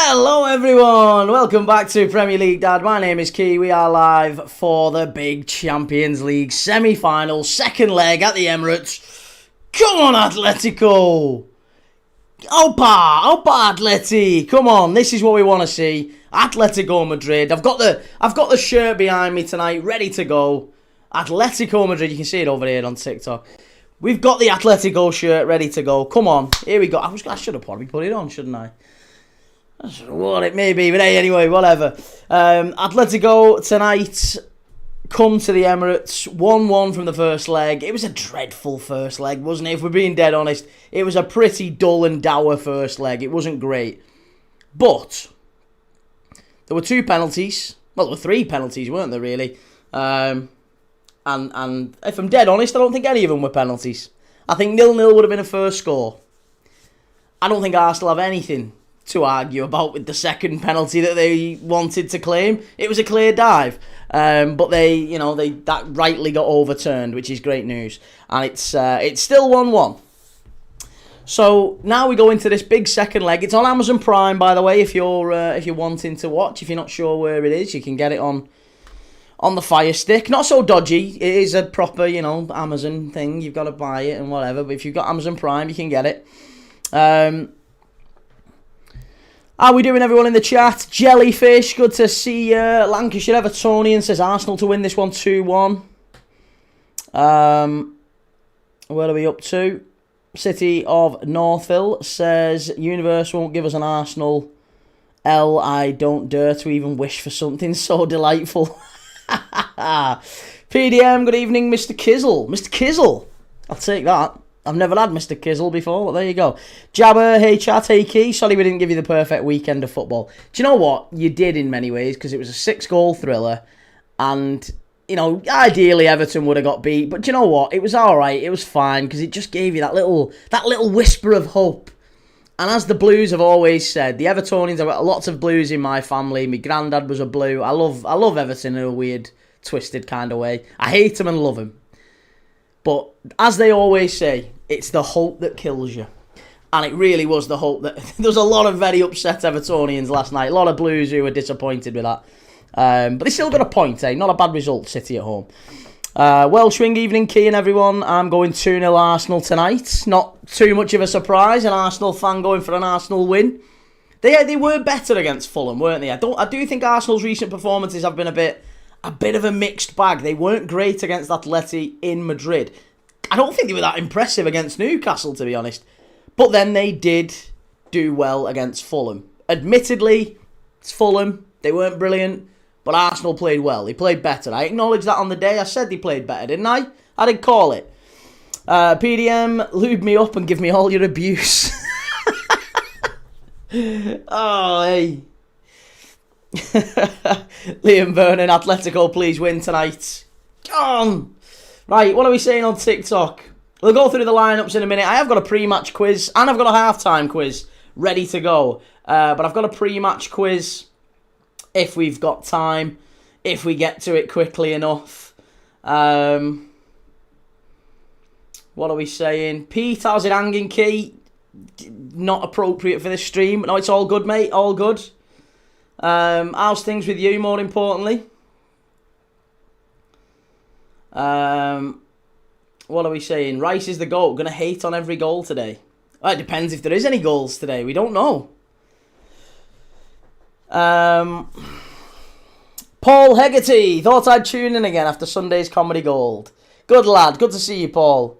Hello everyone, welcome back to Premier League Dad. My name is Key. We are live for the big Champions League Semi-Final, second leg at the Emirates. Come on Atletico! Opa Atleti! Come on, this is what we want to see. Atlético Madrid. I've got the shirt behind me tonight, ready to go. Atlético Madrid, you can see it over here on TikTok. We've got the Atletico shirt ready to go. Come on, here we go. I should have probably put it on, shouldn't I? I don't know what it may be, but hey, anyway, whatever. Atletico tonight come to the Emirates, 1-1 from the first leg. It was a dreadful first leg, wasn't it? If we're being dead honest, it was a pretty dull and dour first leg. It wasn't great. But there were two penalties. Well, there were three penalties, weren't there, really? And if I'm dead honest, I don't think any of them were penalties. I think 0-0 would have been a first score. I don't think Arsenal have anything to argue about with the second penalty that they wanted to claim. It was a clear dive, but that rightly got overturned, which is great news, and it's still 1-1. So now we go into this big second leg. It's on Amazon Prime, by the way. If you're wanting to watch, if you're not sure where it is, you can get it on the Fire Stick. Not so dodgy. It is a proper Amazon thing. You've got to buy it and whatever. But if you've got Amazon Prime, you can get it. How are we doing, everyone in the chat? Jellyfish, good to see you. Lancashire Evertonian says Arsenal to win this one 2-1. Where are we up to? City of Northville says Universe won't give us an Arsenal L. I don't dare to even wish for something so delightful. PDM, good evening, Mr. Kizzle. Mr. Kizzle, I'll take that. I've never had Mr. Kizzle before, but there you go. Jabber, hey chat, hey Key. Sorry we didn't give you the perfect weekend of football. Do you know what? You did in many ways, because it was a 6-goal thriller. And, ideally Everton would have got beat. But do you know what? It was alright. It was fine, because it just gave you that little whisper of hope. And as the Blues have always said, the Evertonians, I've got lots of Blues in my family. My granddad was a Blue. I love Everton in a weird, twisted kind of way. I hate him and love him. But as they always say, it's the hope that kills you. And it really was the hope that... There was a lot of very upset Evertonians last night. A lot of Blues who were disappointed with that. But they still got a point, eh? Not a bad result, City at home. Welshwing evening, Key and everyone. I'm going 2-0 Arsenal tonight. Not too much of a surprise. An Arsenal fan going for an Arsenal win. They were better against Fulham, weren't they? I do think Arsenal's recent performances have been a bit of a mixed bag. They weren't great against Atleti in Madrid. I don't think they were that impressive against Newcastle, to be honest. But then they did do well against Fulham. Admittedly, it's Fulham. They weren't brilliant, but Arsenal played well. They played better. I acknowledged that on the day. I said they played better, didn't I? I did call it. PDM, lube me up and give me all your abuse. Oh, hey. Liam Vernon, Atletico, please win tonight. Come on. Right, what are we saying on TikTok? We'll go through the lineups in a minute. I have got a pre-match quiz and I've got a half-time quiz ready to go. But I've got a pre-match quiz if we've got time, if we get to it quickly enough. What are we saying? Pete, how's it hanging, Key? Not appropriate for this stream. No, it's all good, mate. All good. How's things with you, more importantly? What are we saying? Rice is the GOAT. Gonna hate on every goal today. Well, it depends if there is any goals today. We don't know. Paul Hegarty. Thought I'd tune in again after Sunday's Comedy Gold. Good lad. Good to see you, Paul.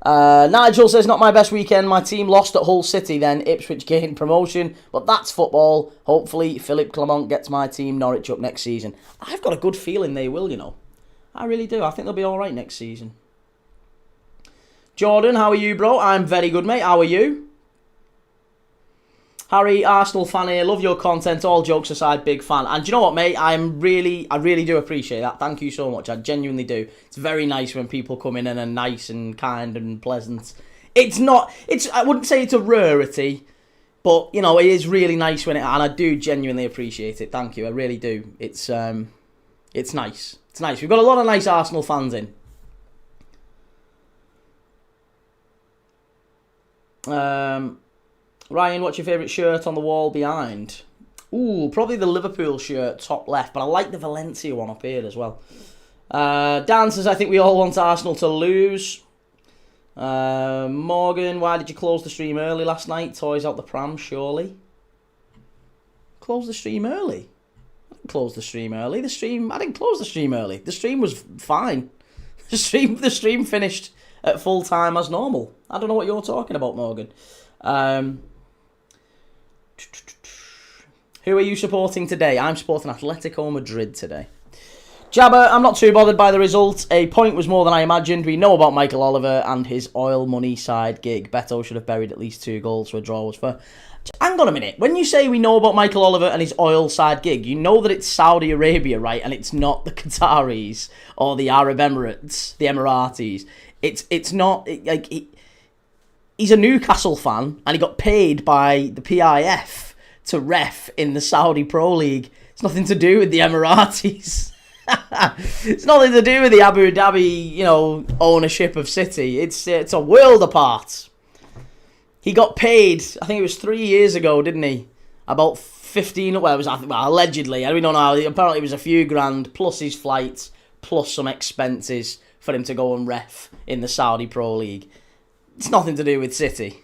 Nigel says, not my best weekend. My team lost at Hull City, then Ipswich gained promotion. But that's football. Hopefully, Philippe Clement gets my team Norwich up next season. I've got a good feeling they will, I really do. I think they'll be alright next season. Jordan, how are you, bro? I'm very good, mate. How are you? Harry, Arsenal fan here. Love your content. All jokes aside, big fan. And do you know what, mate? I really do appreciate that. Thank you so much. I genuinely do. It's very nice when people come in and are nice and kind and pleasant. I wouldn't say it's a rarity, but, it is really nice and I do genuinely appreciate it. Thank you. I really do. It's nice. It's nice. We've got a lot of nice Arsenal fans in. Ryan, what's your favourite shirt on the wall behind? Ooh, probably the Liverpool shirt, top left. But I like the Valencia one up here as well. Dan says, I think we all want Arsenal to lose. Morgan, why did you close the stream early last night? Toys out the pram, surely. Close the stream early? I didn't close the stream early. I didn't close the stream early. The stream was fine. The stream finished at full time as normal. I don't know what you're talking about, Morgan. Who are you supporting today? I'm supporting Atlético Madrid today. Jabba, I'm not too bothered by the result. A point was more than I imagined. We know about Mikel Oliver and his oil money side gig. Beto should have buried at least 2 goals, so a draw was fair. Hang on a minute. When you say we know about Mikel Oliver and his oil side gig, you know that it's Saudi Arabia, right? And it's not the Qataris or the Arab Emirates, the Emiratis. It's not... he's a Newcastle fan and he got paid by the PIF to ref in the Saudi Pro League. It's nothing to do with the Emiratis. It's nothing to do with the Abu Dhabi, ownership of City. It's a world apart. He got paid, I think it was 3 years ago, didn't he? About 15, allegedly. I don't know. Apparently it was a few grand, plus his flights, plus some expenses for him to go and ref in the Saudi Pro League. It's nothing to do with City.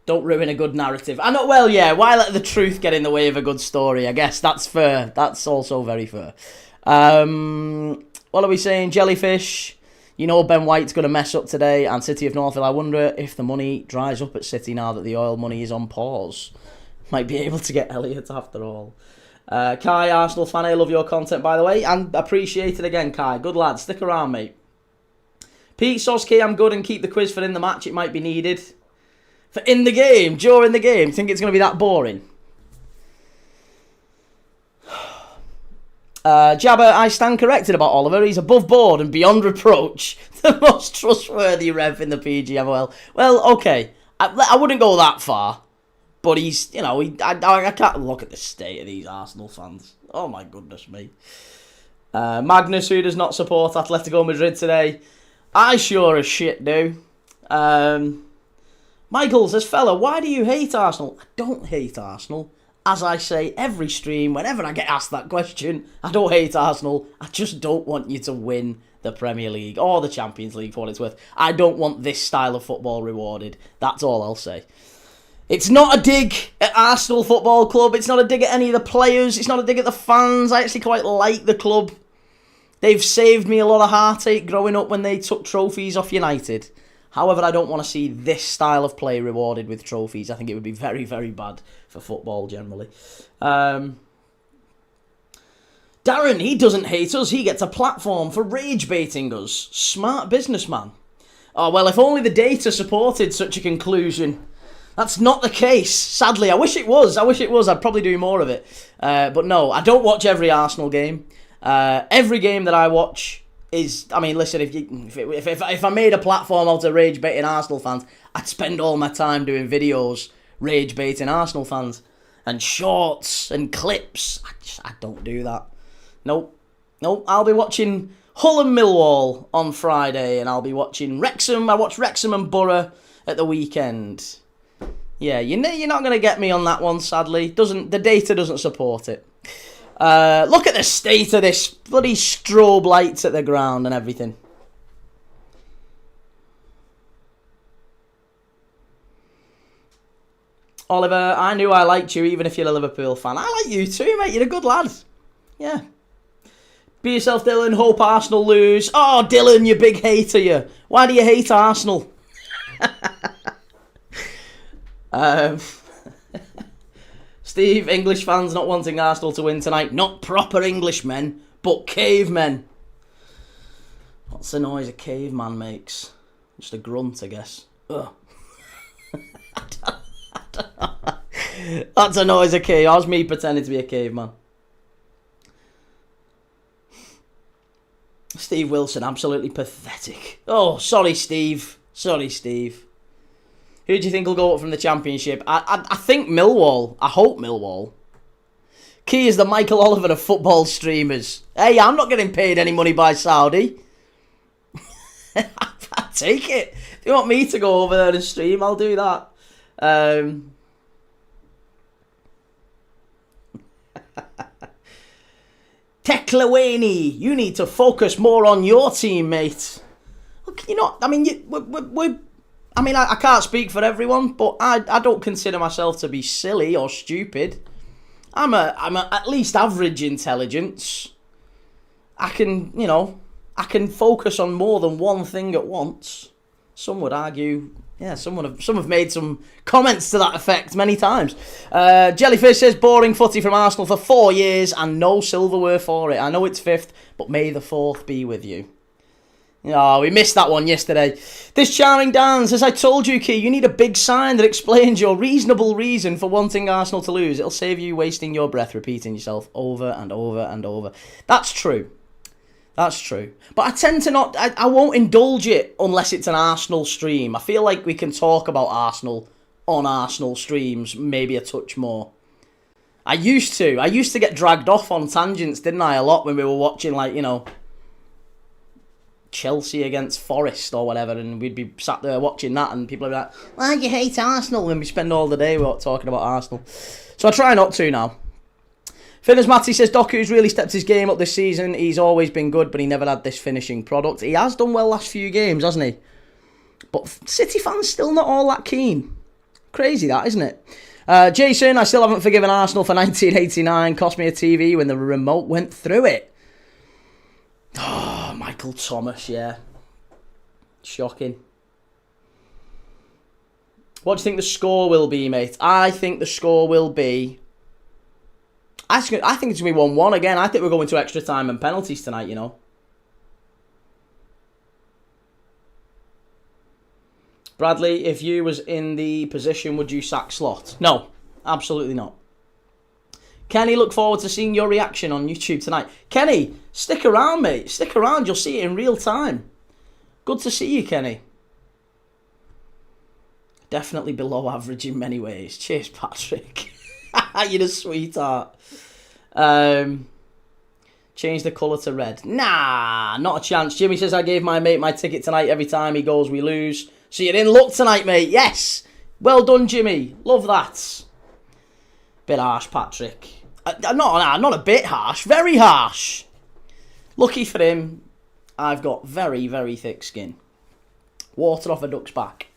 Don't ruin a good narrative. I know, well, yeah, why let the truth get in the way of a good story? I guess that's fair. That's also very fair. What are we saying? Jellyfish. You know Ben White's going to mess up today. And City of Northville, I wonder if the money dries up at City now that the oil money is on pause. Might be able to get Elliott after all. Kai, Arsenal fan, I love your content, by the way. And appreciate it again, Kai. Good lad. Stick around, mate. Pete Soski, I'm good and keep the quiz for in the match. It might be needed. For in the game, during the game. Think it's going to be that boring? Jabba, I stand corrected about Oliver. He's above board and beyond reproach. The most trustworthy ref in the PGMOL. Well, okay. I wouldn't go that far. But he's, I can't look at the state of these Arsenal fans. Oh my goodness me. Magnus, who does not support Atletico Madrid today. I sure as shit do. Michael says, fella, why do you hate Arsenal? I don't hate Arsenal. As I say every stream, whenever I get asked that question, I don't hate Arsenal. I just don't want you to win the Premier League or the Champions League for what it's worth. I don't want this style of football rewarded. That's all I'll say. It's not a dig at Arsenal Football Club. It's not a dig at any of the players. It's not a dig at the fans. I actually quite like the club. They've saved me a lot of heartache growing up when they took trophies off United. However, I don't want to see this style of play rewarded with trophies. I think it would be very, very bad for football generally. Darren, he doesn't hate us. He gets a platform for rage baiting us. Smart businessman. Oh, well, if only the data supported such a conclusion. That's not the case. Sadly, I wish it was. I'd probably do more of it. But no, I don't watch every Arsenal game. Every game that I watch is, listen, if I made a platform out of rage baiting Arsenal fans, I'd spend all my time doing videos rage baiting Arsenal fans and shorts and clips. I don't do that. Nope. I'll be watching Hull and Millwall on Friday, and I'll be watching Wrexham. I watch Wrexham and Borough at the weekend. Yeah, you're not going to get me on that one, sadly. The data doesn't support it. Look at the state of this bloody strobe lights at the ground and everything. Oliver, I knew I liked you even if you're a Liverpool fan. I like you too, mate. You're a good lad. Yeah. Be yourself, Dylan. Hope Arsenal lose. Oh, Dylan, you big hater, you. Why do you hate Arsenal? Steve, English fans not wanting Arsenal to win tonight. Not proper Englishmen, but cavemen. What's the noise a caveman makes? Just a grunt, I guess. Ugh. I don't know. That's a noise a cave. How's me pretending to be a caveman? Steve Wilson, absolutely pathetic. Oh, sorry, Steve. Who do you think will go up from the Championship? I think Millwall. I hope Millwall. Key is the Mikel Oliver of football streamers. Hey, I'm not getting paid any money by Saudi. Take it. If you want me to go over there and stream, I'll do that. Teklaweni, you need to focus more on your team, mate. Look, you know, I mean, I can't speak for everyone, but I don't consider myself to be silly or stupid. I'm at least average intelligence. I can focus on more than one thing at once. Some would argue, yeah, some have made some comments to that effect many times. Jellyfish says, boring footy from Arsenal for 4 years and no silverware for it. I know it's 5th, but may the 4th be with you. Oh, we missed that one yesterday. This charming Dan says, I told you, Key, you need a big sign that explains your reasonable reason for wanting Arsenal to lose. It'll save you wasting your breath repeating yourself over and over and over. That's true. That's true. But I tend to not... I won't indulge it unless it's an Arsenal stream. I feel like we can talk about Arsenal on Arsenal streams maybe a touch more. I used to get dragged off on tangents, didn't I, a lot when we were watching, like, you know, Chelsea against Forest or whatever, and we'd be sat there watching that and people would be like, why do you hate Arsenal? And we spend all the day talking about Arsenal. So I try not to now. Finners Matty says, Doku's really stepped his game up this season. He's always been good, but he never had this finishing product. He has done well last few games, hasn't he? But City fans still not all that keen. Crazy that, isn't it? Jason, I still haven't forgiven Arsenal for 1989. Cost me a TV when the remote went through it. Oh, Michael Thomas, yeah. Shocking. What do you think the score will be, mate? I think the score will be... I think it's going to be 1-1 again. I think we're going to extra time and penalties tonight, you know. Bradley, if you was in the position, would you sack Slot? No, absolutely not. Kenny, look forward to seeing your reaction on YouTube tonight. Kenny, stick around, mate. Stick around. You'll see it in real time. Good to see you, Kenny. Definitely below average in many ways. Cheers, Patrick. You're a sweetheart. Change the colour to red. Nah, not a chance. Jimmy says, I gave my mate my ticket tonight. Every time he goes, we lose. So you're in luck tonight, mate. Yes. Well done, Jimmy. Love that. Bit harsh, Patrick. Not a bit harsh. Very harsh. Lucky for him, I've got very, very thick skin. Water off a duck's back.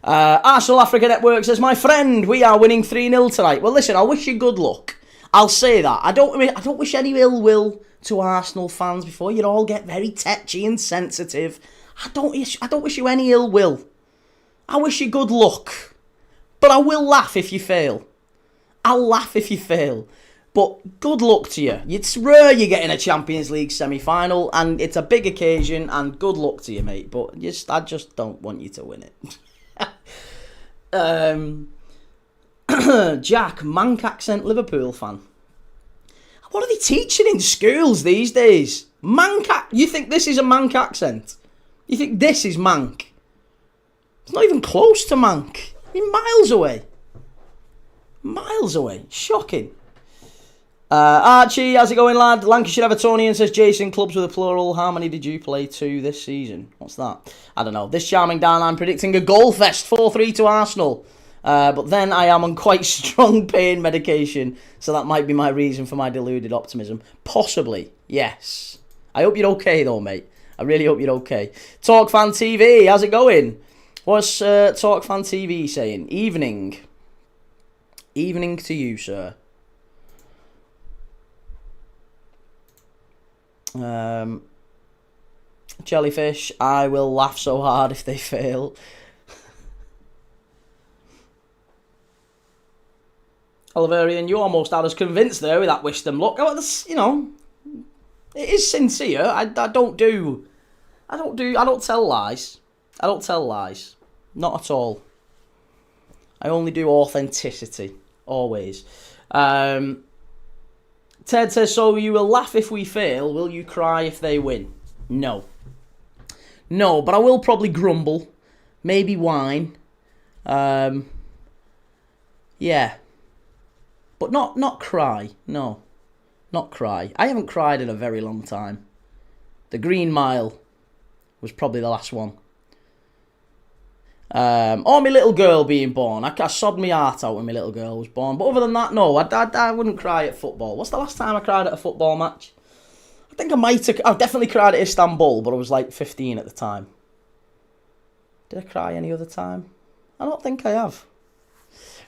Arsenal Africa Network says, my friend, we are winning 3-0 tonight. Well, listen, I wish you good luck. I'll say that. I don't wish any ill will to Arsenal fans before you all get very tetchy and sensitive. I don't wish you any ill will. I wish you good luck. But I will laugh if you fail. I'll laugh if you fail. But good luck to you. It's rare you get in a Champions League semi-final, and it's a big occasion, and good luck to you, mate. But I just don't want you to win it. Jack, Manc accent Liverpool fan. What are they teaching in schools these days? You think this is a Manc accent? You think this is Manc? It's not even close to Manc. You're miles away. Miles away. Shocking. Archie, how's it going, lad? Lancashire Evertonian says, Jason, clubs with a plural. How many did you play to this season? What's that? I don't know. This charming Dan, I'm predicting a goal fest, 4-3 to Arsenal. But then I am on quite strong pain medication, so that might be my reason for my deluded optimism. Possibly, yes. I hope you're okay, though, mate. I really hope you're okay. Talk Fan TV, how's it going? What's Talk Fan TV saying? Evening. Evening to you, sir. Jellyfish, I will laugh so hard if they fail. Oliverian, you almost had us convinced there with that wisdom look. You know, it is sincere. I don't tell lies. I don't tell lies. Not at all. I only do authenticity. Always. Ted says, so you will laugh if we fail. Will you cry if they win? No. No, but I will probably grumble. Maybe whine. Yeah. But not cry. No. Not cry. I haven't cried in a very long time. The Green Mile was probably the last one. Or my little girl being born. I sobbed my heart out when my little girl was born. But other than that, no, I wouldn't cry at football. What's the last time I cried at a football match? I think I might have. I've definitely cried at Istanbul, but I was like 15 at the time. Did I cry any other time? I don't think I have.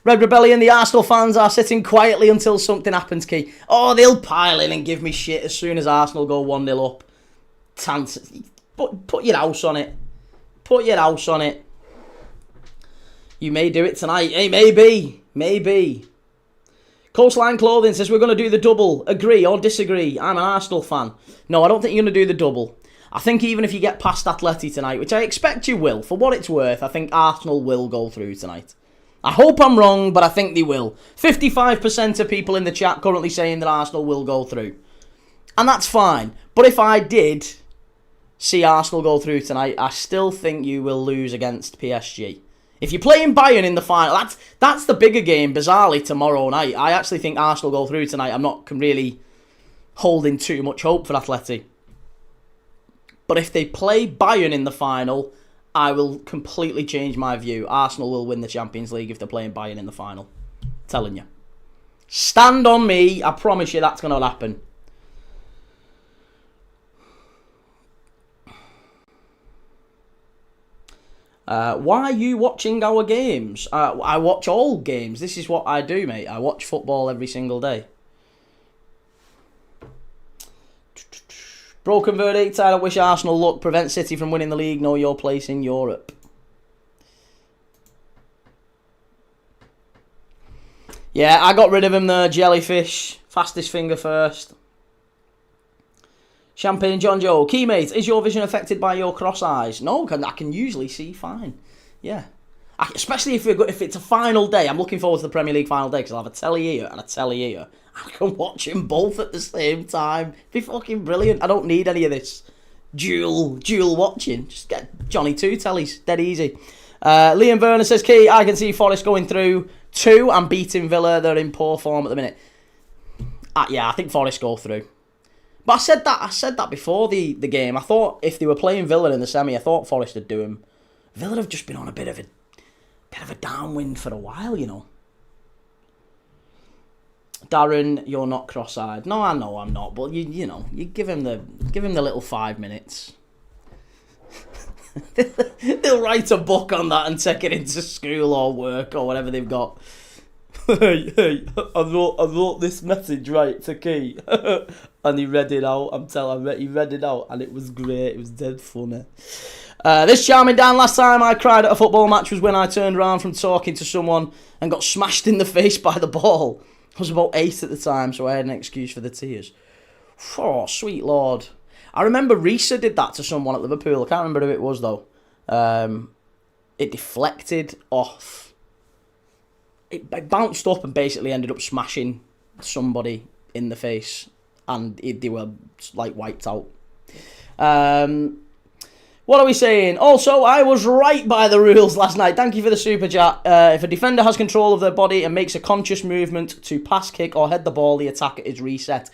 Red Rebellion, the Arsenal fans are sitting quietly until something happens, Key. Oh, they'll pile in and give me shit as soon as Arsenal go 1-0 up. Put your house on it. Put your house on it. You may do it tonight. Hey, maybe. Maybe. Coastline Clothing says we're going to do the double. Agree or disagree? I'm an Arsenal fan. No, I don't think you're going to do the double. I think even if you get past Atleti tonight, which I expect you will, for what it's worth, I think Arsenal will go through tonight. I hope I'm wrong, but I think they will. 55% of people in the chat currently saying that Arsenal will go through. And that's fine. But if I did see Arsenal go through tonight, I still think you will lose against PSG. If you're playing Bayern in the final, that's the bigger game, bizarrely, tomorrow night. I actually think Arsenal go through tonight. I'm not really holding too much hope for Atleti. But if they play Bayern in the final, I will completely change my view. Arsenal will win the Champions League if they're playing Bayern in the final. I'm telling you. Stand on me. I promise you that's going to happen. Why are you watching our games? I watch all games. This is what I do, mate. I watch football every single day. Broken verdict. I don't wish Arsenal luck. Prevent City from winning the league. Know your place in Europe. Yeah, I got rid of him there. Jellyfish. Fastest finger first. Champagne John Joe. Keymate, is your vision affected by your cross eyes? No, I can usually see fine. Yeah. Especially if it's a final day. I'm looking forward to the Premier League final day because I'll have a telly here and a telly here. I can watch them both at the same time. It'd be fucking brilliant. I don't need any of this dual watching. Just get Johnny 2 tellies. Dead easy. Liam Verner says, Key, I can see Forest going through 2 and beating Villa. They're in poor form at the minute. Yeah, I think Forest go through. But I said that before the game. I thought if they were playing Villa in the semi, I thought Forest would do him. Villa have just been on a bit of a downwind for a while, you know. Darren, you're not cross-eyed. No, I know I'm not, but you know, you give him the little 5 minutes. They'll write a book on that and take it into school or work or whatever they've got. Hey, I wrote this message right to Key, and he read it out. He read it out, and it was great. It was dead funny. This charming Dan, last time I cried at a football match was when I turned around from talking to someone and got smashed in the face by the ball. I was about 8 at the time, so I had an excuse for the tears. Oh, sweet lord. I remember Risa did that to someone at Liverpool. I can't remember who it was, though. It deflected off. It bounced up and basically ended up smashing somebody in the face. And they were, like, wiped out. What are we saying? Also, I was right by the rules last night. Thank you for the super chat. If a defender has control of their body and makes a conscious movement to pass, kick, or head the ball, the attacker is reset.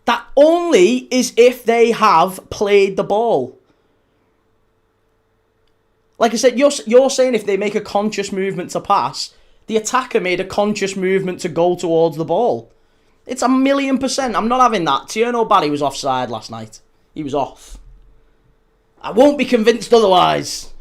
That only is if they have played the ball. Like I said, you're saying if they make a conscious movement to pass, the attacker made a conscious movement to go towards the ball. It's 1,000,000%. I'm not having that. Tierno Barry was offside last night. He was off. I won't be convinced otherwise.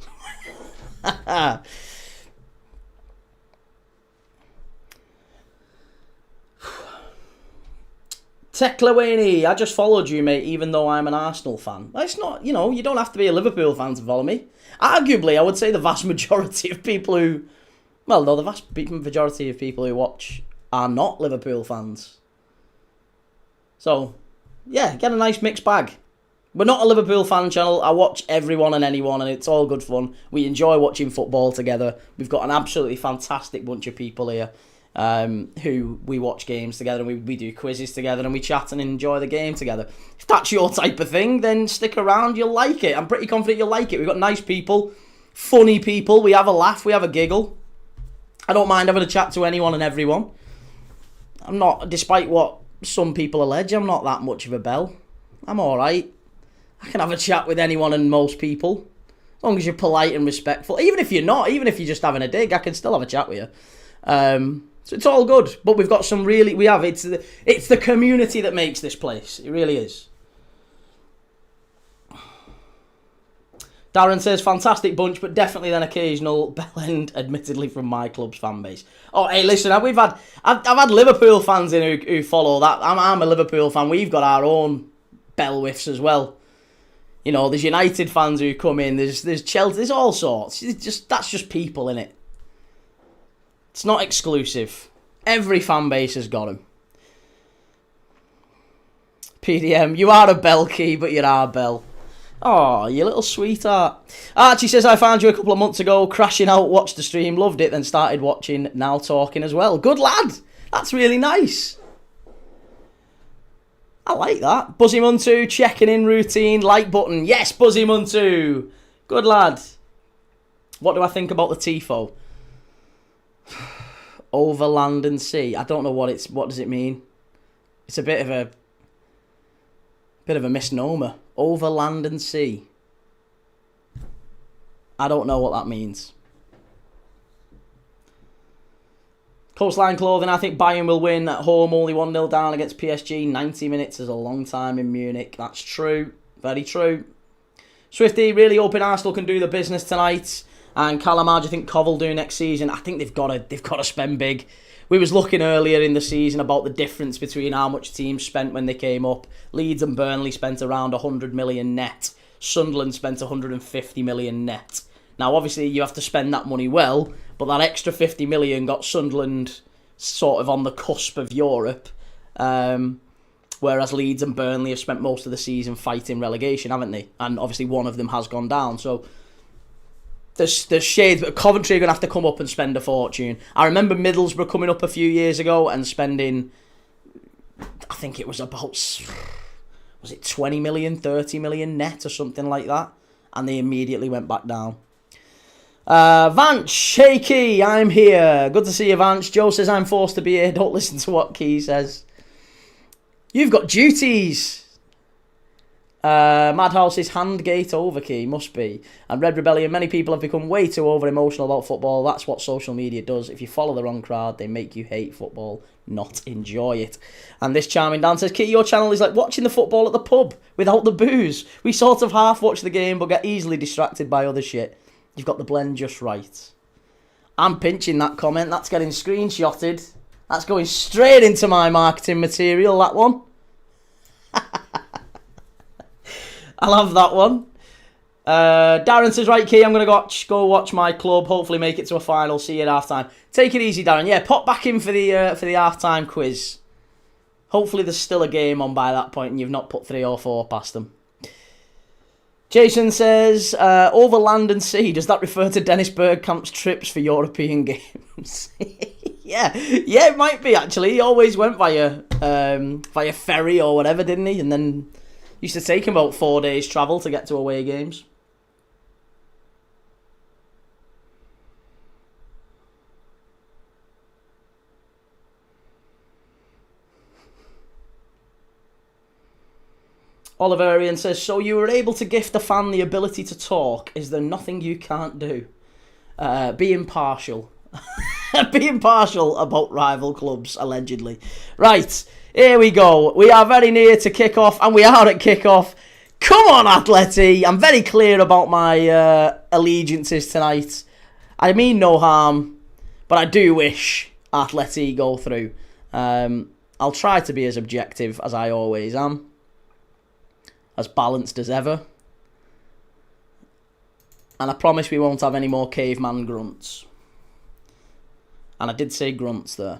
Teklaweni, I just followed you, mate, even though I'm an Arsenal fan. It's not, you know, you don't have to be a Liverpool fan to follow me. Arguably, I would say the vast majority of people who... Well, no, the vast majority of people who watch are not Liverpool fans. So, yeah, get a nice mixed bag. We're not a Liverpool fan channel. I watch everyone and anyone, and it's all good fun. We enjoy watching football together. We've got an absolutely fantastic bunch of people here who we watch games together, and we do quizzes together, and we chat and enjoy the game together. If that's your type of thing, then stick around. You'll like it. I'm pretty confident you'll like it. We've got nice people, funny people. We have a laugh. We have a giggle. I don't mind having a chat to anyone and everyone. I'm not, despite what some people allege, I'm not that much of a bell. I'm alright. I can have a chat with anyone and most people. As long as you're polite and respectful. Even if you're not, even if you're just having a dig, I can still have a chat with you. So it's all good. But we've got some really... It's the community that makes this place. It really is. Darren says, fantastic bunch, but definitely an occasional bellend, admittedly from my club's fan base. Oh, hey, listen, I've had Liverpool fans in who follow that. I'm a Liverpool fan. We've got our own bell whiffs as well. You know, there's United fans who come in. There's Chelsea. There's all sorts. That's just people, innit? It's not exclusive. Every fan base has got them. PDM, you are a bell key, but you're our bell. Oh, you little sweetheart. Archie says, I found you a couple of months ago, crashing out, watched the stream, loved it, then started watching, now talking as well. Good lad. That's really nice. I like that. Buzzy Muntu, checking in routine, like button. Yes, Buzzy Muntu. Good lad. What do I think about the TIFO? Over land and sea. I don't know what does it mean? It's a bit of a misnomer. Over land and sea. I don't know what that means. Coastline Clothing, I think Bayern will win at home, only 1-0 down against PSG. 90 minutes is a long time in Munich. That's true. Very true. Swifty, really hoping Arsenal can do the business tonight. And Calamage, I think Cov will do next season. I think they've got to spend big. We was looking earlier in the season about the difference between how much teams spent when they came up. Leeds and Burnley spent around 100 million net. Sunderland spent 150 million net. Now, obviously, you have to spend that money well, but that extra 50 million got Sunderland sort of on the cusp of Europe, whereas Leeds and Burnley have spent most of the season fighting relegation, haven't they? And obviously, one of them has gone down, so... There's shades, but Coventry are going to have to come up and spend a fortune. I remember Middlesbrough coming up a few years ago and spending, I think it was about, was it 20 million, 30 million net or something like that? And they immediately went back down. Vance, Shaky, I'm here. Good to see you, Vance. Joe says, I'm forced to be here. Don't listen to what Key says. You've got duties. Madhouse is handgate over Key, must be. And Red Rebellion, many people have become way too over-emotional about football. That's what social media does. If you follow the wrong crowd, they make you hate football, not enjoy it. And this charming Dan says, Key, your channel is like watching the football at the pub without the booze. We sort of half watch the game, but get easily distracted by other shit. You've got the blend just right. I'm pinching that comment. That's getting screenshotted. That's going straight into my marketing material, that one. I love that one. Darren says, right, Key, I'm going to go watch my club, hopefully make it to a final, see you at half-time. Take it easy, Darren. Yeah, pop back in for the half-time quiz. Hopefully there's still a game on by that point and you've not put 3 or 4 past them. Jason says, over land and sea, does that refer to Dennis Bergkamp's trips for European games? Yeah, it might be, actually. He always went via ferry or whatever, didn't he? And then... used to take him about 4 days travel to get to away games. Oliverian says, so you were able to gift a fan the ability to talk. Is there nothing you can't do? Be impartial. Be impartial about rival clubs, allegedly. Right. Here we go. We are very near to kick-off, and we are at kick-off. Come on, Atleti. I'm very clear about my allegiances tonight. I mean no harm, but I do wish Atleti go through. I'll try to be as objective as I always am. As balanced as ever. And I promise we won't have any more caveman grunts. And I did say grunts there.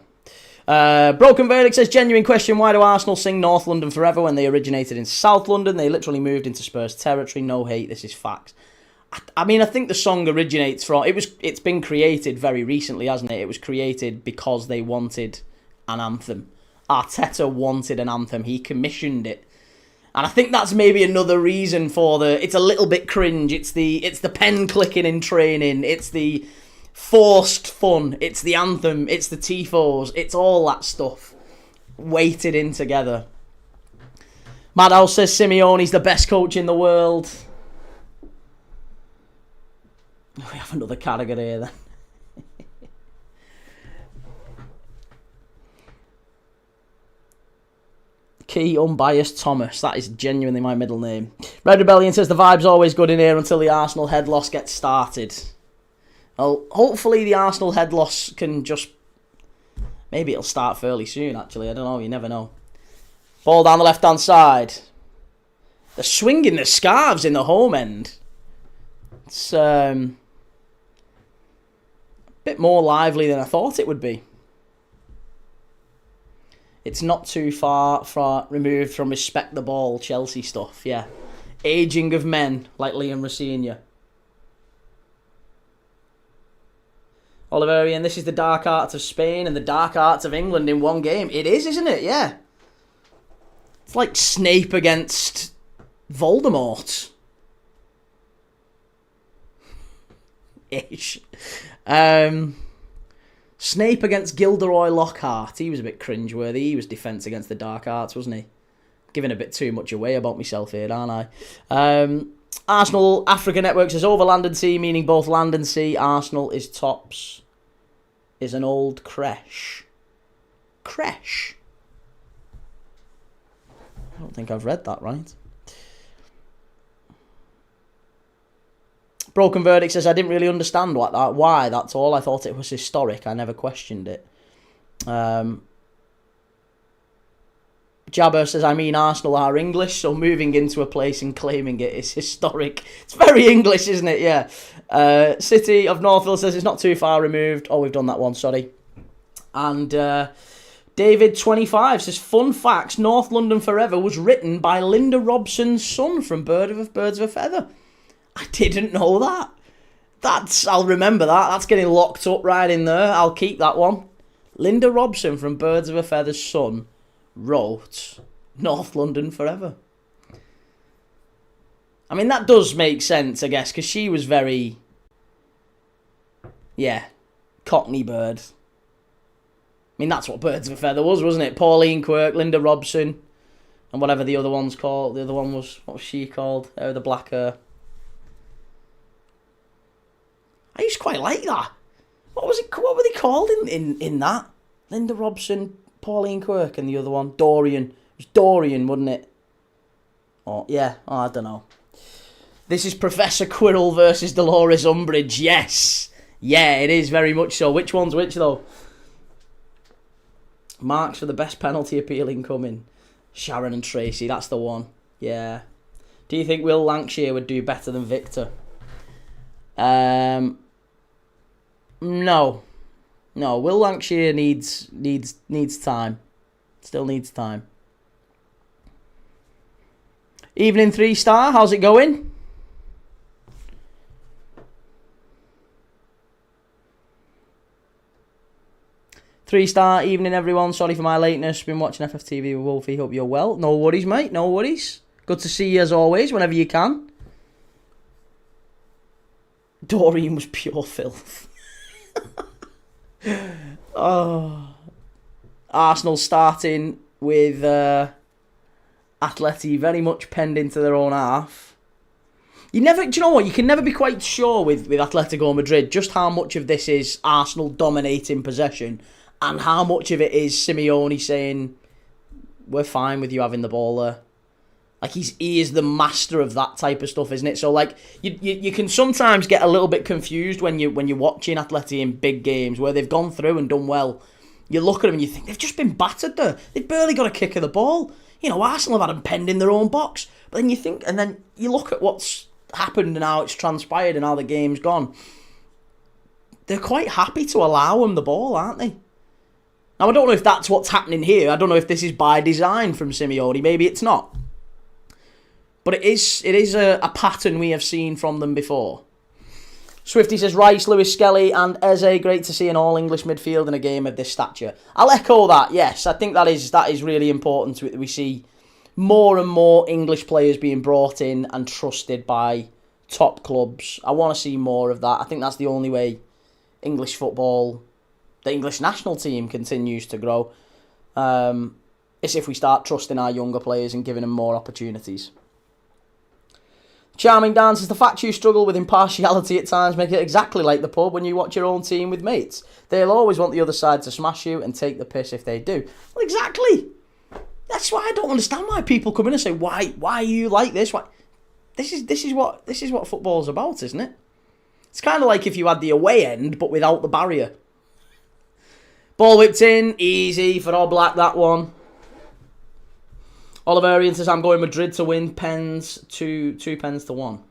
Broken Verdict says, genuine question, why do Arsenal sing North London forever when they originated in South London? They literally moved into Spurs territory. No hate, this is facts. I mean, I think the song originates from... It's been created very recently, hasn't it? It was created because they wanted an anthem. Arteta wanted an anthem. He commissioned it. And I think that's maybe another reason for the... It's a little bit cringe. It's the pen clicking in training. It's the... forced fun, it's the anthem, it's the tifos, it's all that stuff weighted in together. Madhouse says Simeone's the best coach in the world. We have another category here then. Key Unbiased Thomas. That is genuinely my middle name. Red Rebellion says the vibe's always good in here until the Arsenal head loss gets started. Well, hopefully the Arsenal head loss can just... Maybe it'll start fairly soon, actually. I don't know. You never know. Ball down the left-hand side. They're swinging the scarves in the home end. It's a bit more lively than I thought it would be. It's not too far removed from respect the ball Chelsea stuff, yeah. Aging of men, like Liam Rosenior. Oliverian, this is the dark arts of Spain and the dark arts of England in one game. It is, isn't it? Yeah. It's like Snape against Voldemort. Ish. Snape against Gilderoy Lockhart. He was a bit cringeworthy. He was defence against the dark arts, wasn't he? Giving a bit too much away about myself here, aren't I? Arsenal Africa Network says over land and sea, meaning both land and sea. Arsenal is tops. Is an old creche. Creche? I don't think I've read that right. Broken Verdict says, I didn't really understand why, that's all. I thought it was historic. I never questioned it. Jabber says, I mean, Arsenal are English, so moving into a place and claiming it is historic. It's very English, isn't it? Yeah. City of Northville says, it's not too far removed. Oh, we've done that one, sorry. And David25 says, fun facts, North London Forever was written by Linda Robson's son from Birds of a Feather. I didn't know that. I'll remember that. That's getting locked up right in there. I'll keep that one. Linda Robson from Birds of a Feather's son wrote North London Forever. I mean, that does make sense, I guess, because she was very, Cockney bird. I mean, that's what Birds of a Feather was, wasn't it? Pauline Quirk, Linda Robson, and whatever the other one's called. The other one was, what was she called? The black hair. I used to quite like that. What were they called in that? Linda Robson, Pauline Quirk, and the other one, Dorian. It was Dorian, wasn't it? I don't know. This is Professor Quirrell versus Dolores Umbridge. Yes. Yeah, it is very much so. Which one's which, though? Marks for the best penalty appeal incoming. Sharon and Tracy, that's the one. Yeah. Do you think Will Lancashire would do better than Victor? No. Will Lancashire needs time. Still needs time. Evening 3-star, how's it going? Three-star evening, everyone. Sorry for my lateness. Been watching FFTV with Wolfie. Hope you're well. No worries, mate. No worries. Good to see you as always, whenever you can. Dorian was pure filth. Oh, Arsenal starting with Atleti very much penned into their own half. Do you know what? You can never be quite sure with Atletico Madrid just how much of this is Arsenal dominating possession and how much of it is Simeone saying, we're fine with you having the ball there. Like, he is the master of that type of stuff, isn't it? So, like, you can sometimes get a little bit confused when you're watching Atleti in big games where they've gone through and done well. You look at them and you think, they've just been battered there. They've barely got a kick of the ball. You know, Arsenal have had them penned in their own box. But then you think, and then you look at what's happened and how it's transpired and how the game's gone. They're quite happy to allow them the ball, aren't they? Now, I don't know if that's what's happening here. I don't know if this is by design from Simeone. Maybe it's not. But it is a pattern we have seen from them before. Swifty says, Rice, Lewis Skelly and Eze, great to see an all-English midfield in a game of this stature. I'll echo that, yes. I think that is really important. We see more and more English players being brought in and trusted by top clubs. I want to see more of that. I think that's the only way English football, the English national team, continues to grow. It's if we start trusting our younger players and giving them more opportunities. Charming dance is the fact you struggle with impartiality at times make it exactly like the pub when you watch your own team with mates. They'll always want the other side to smash you and take the piss if they do. Well, exactly. That's why I don't understand why people come in and say, why are you like this? Why? This is what football's about, isn't it? It's kind of like if you had the away end but without the barrier. Ball whipped in, easy for Oblak, that one. Oliverian says, I'm going Madrid to win, pens to 2 pens to 1.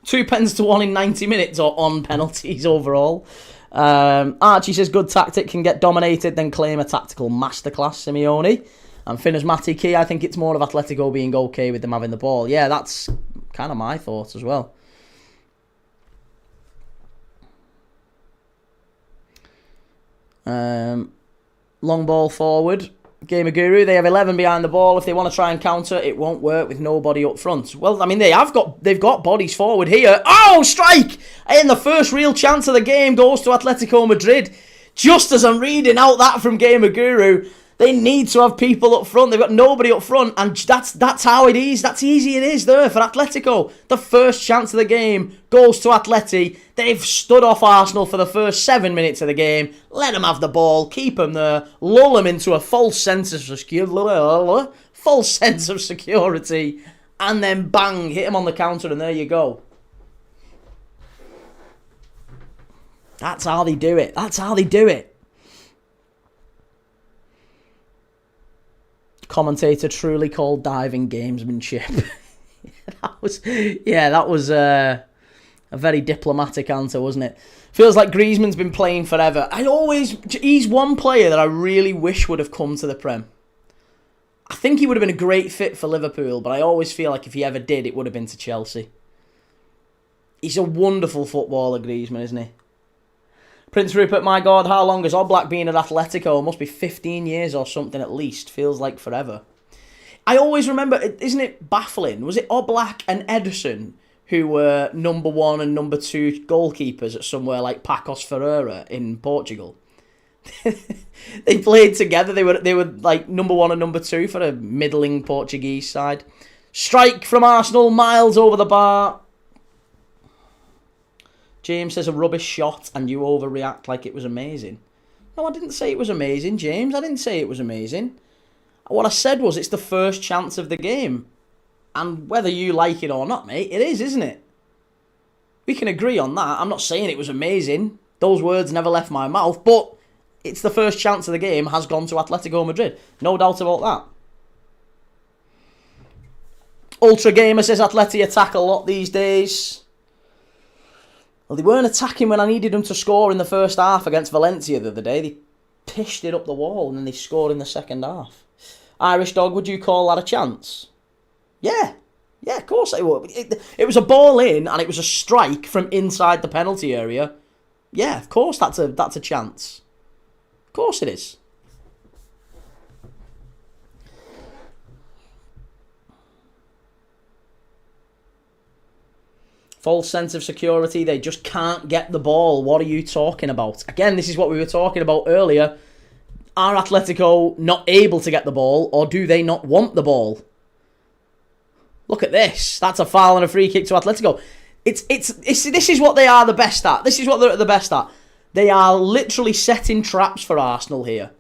2 pens to 1 in 90 minutes or on penalties overall. Archie says, good tactic can get dominated, then claim a tactical masterclass, Simeone. And Finn as Matty Key, I think it's more of Atletico being okay with them having the ball. Yeah, that's kind of my thoughts as well. Long ball forward. Gamer Guru, they have 11 behind the ball. If they want to try and counter, it won't work with nobody up front. Well, I mean, they've got bodies forward here. Oh, strike! And the first real chance of the game goes to Atletico Madrid. Just as I'm reading out that from Gamer Guru, they need to have people up front. They've got nobody up front, and that's how it is. That's easy it is there for Atletico. The first chance of the game goes to Atleti. They've stood off Arsenal for the first 7 minutes of the game. Let them have the ball, keep them there, lull them into a false sense of security, and then bang, hit them on the counter, and there you go. That's how they do it. That's how they do it. Commentator truly called diving gamesmanship. that was a very diplomatic answer, wasn't it? Feels like Griezmann's been playing forever. He's one player that I really wish would have come to the Prem. I think he would have been a great fit for Liverpool, but I always feel like if he ever did, it would have been to Chelsea. He's a wonderful footballer, Griezmann, isn't he? Prince Rupert, my God, how long has Oblak been at Atletico? Must be 15 years or something at least. Feels like forever. I always remember, isn't it baffling? Was it Oblak and Ederson who were number 1 and number 2 goalkeepers at somewhere like Pacos Ferreira in Portugal? They played together. They were like number 1 and number 2 for a middling Portuguese side. Strike from Arsenal, miles over the bar. James says a rubbish shot and you overreact like it was amazing. No, I didn't say it was amazing, James. I didn't say it was amazing. What I said was it's the first chance of the game. And whether you like it or not, mate, it is, isn't it? We can agree on that. I'm not saying it was amazing. Those words never left my mouth. But it's the first chance of the game has gone to Atletico Madrid. No doubt about that. Ultra Gamer says Atleti attack a lot these days. Well, they weren't attacking when I needed them to score in the first half against Valencia the other day. They pished it up the wall and then they scored in the second half. Irish Dog, would you call that a chance? Yeah, of course I would. It was a ball in and it was a strike from inside the penalty area. Yeah, of course that's a chance. Of course it is. False sense of security. They just can't get the ball. What are you talking about? Again, this is what we were talking about earlier. Are Atletico not able to get the ball, or do they not want the ball? Look at this. That's a foul and a free kick to Atletico. This is what they are the best at. This is what they're the best at. They are literally setting traps for Arsenal here.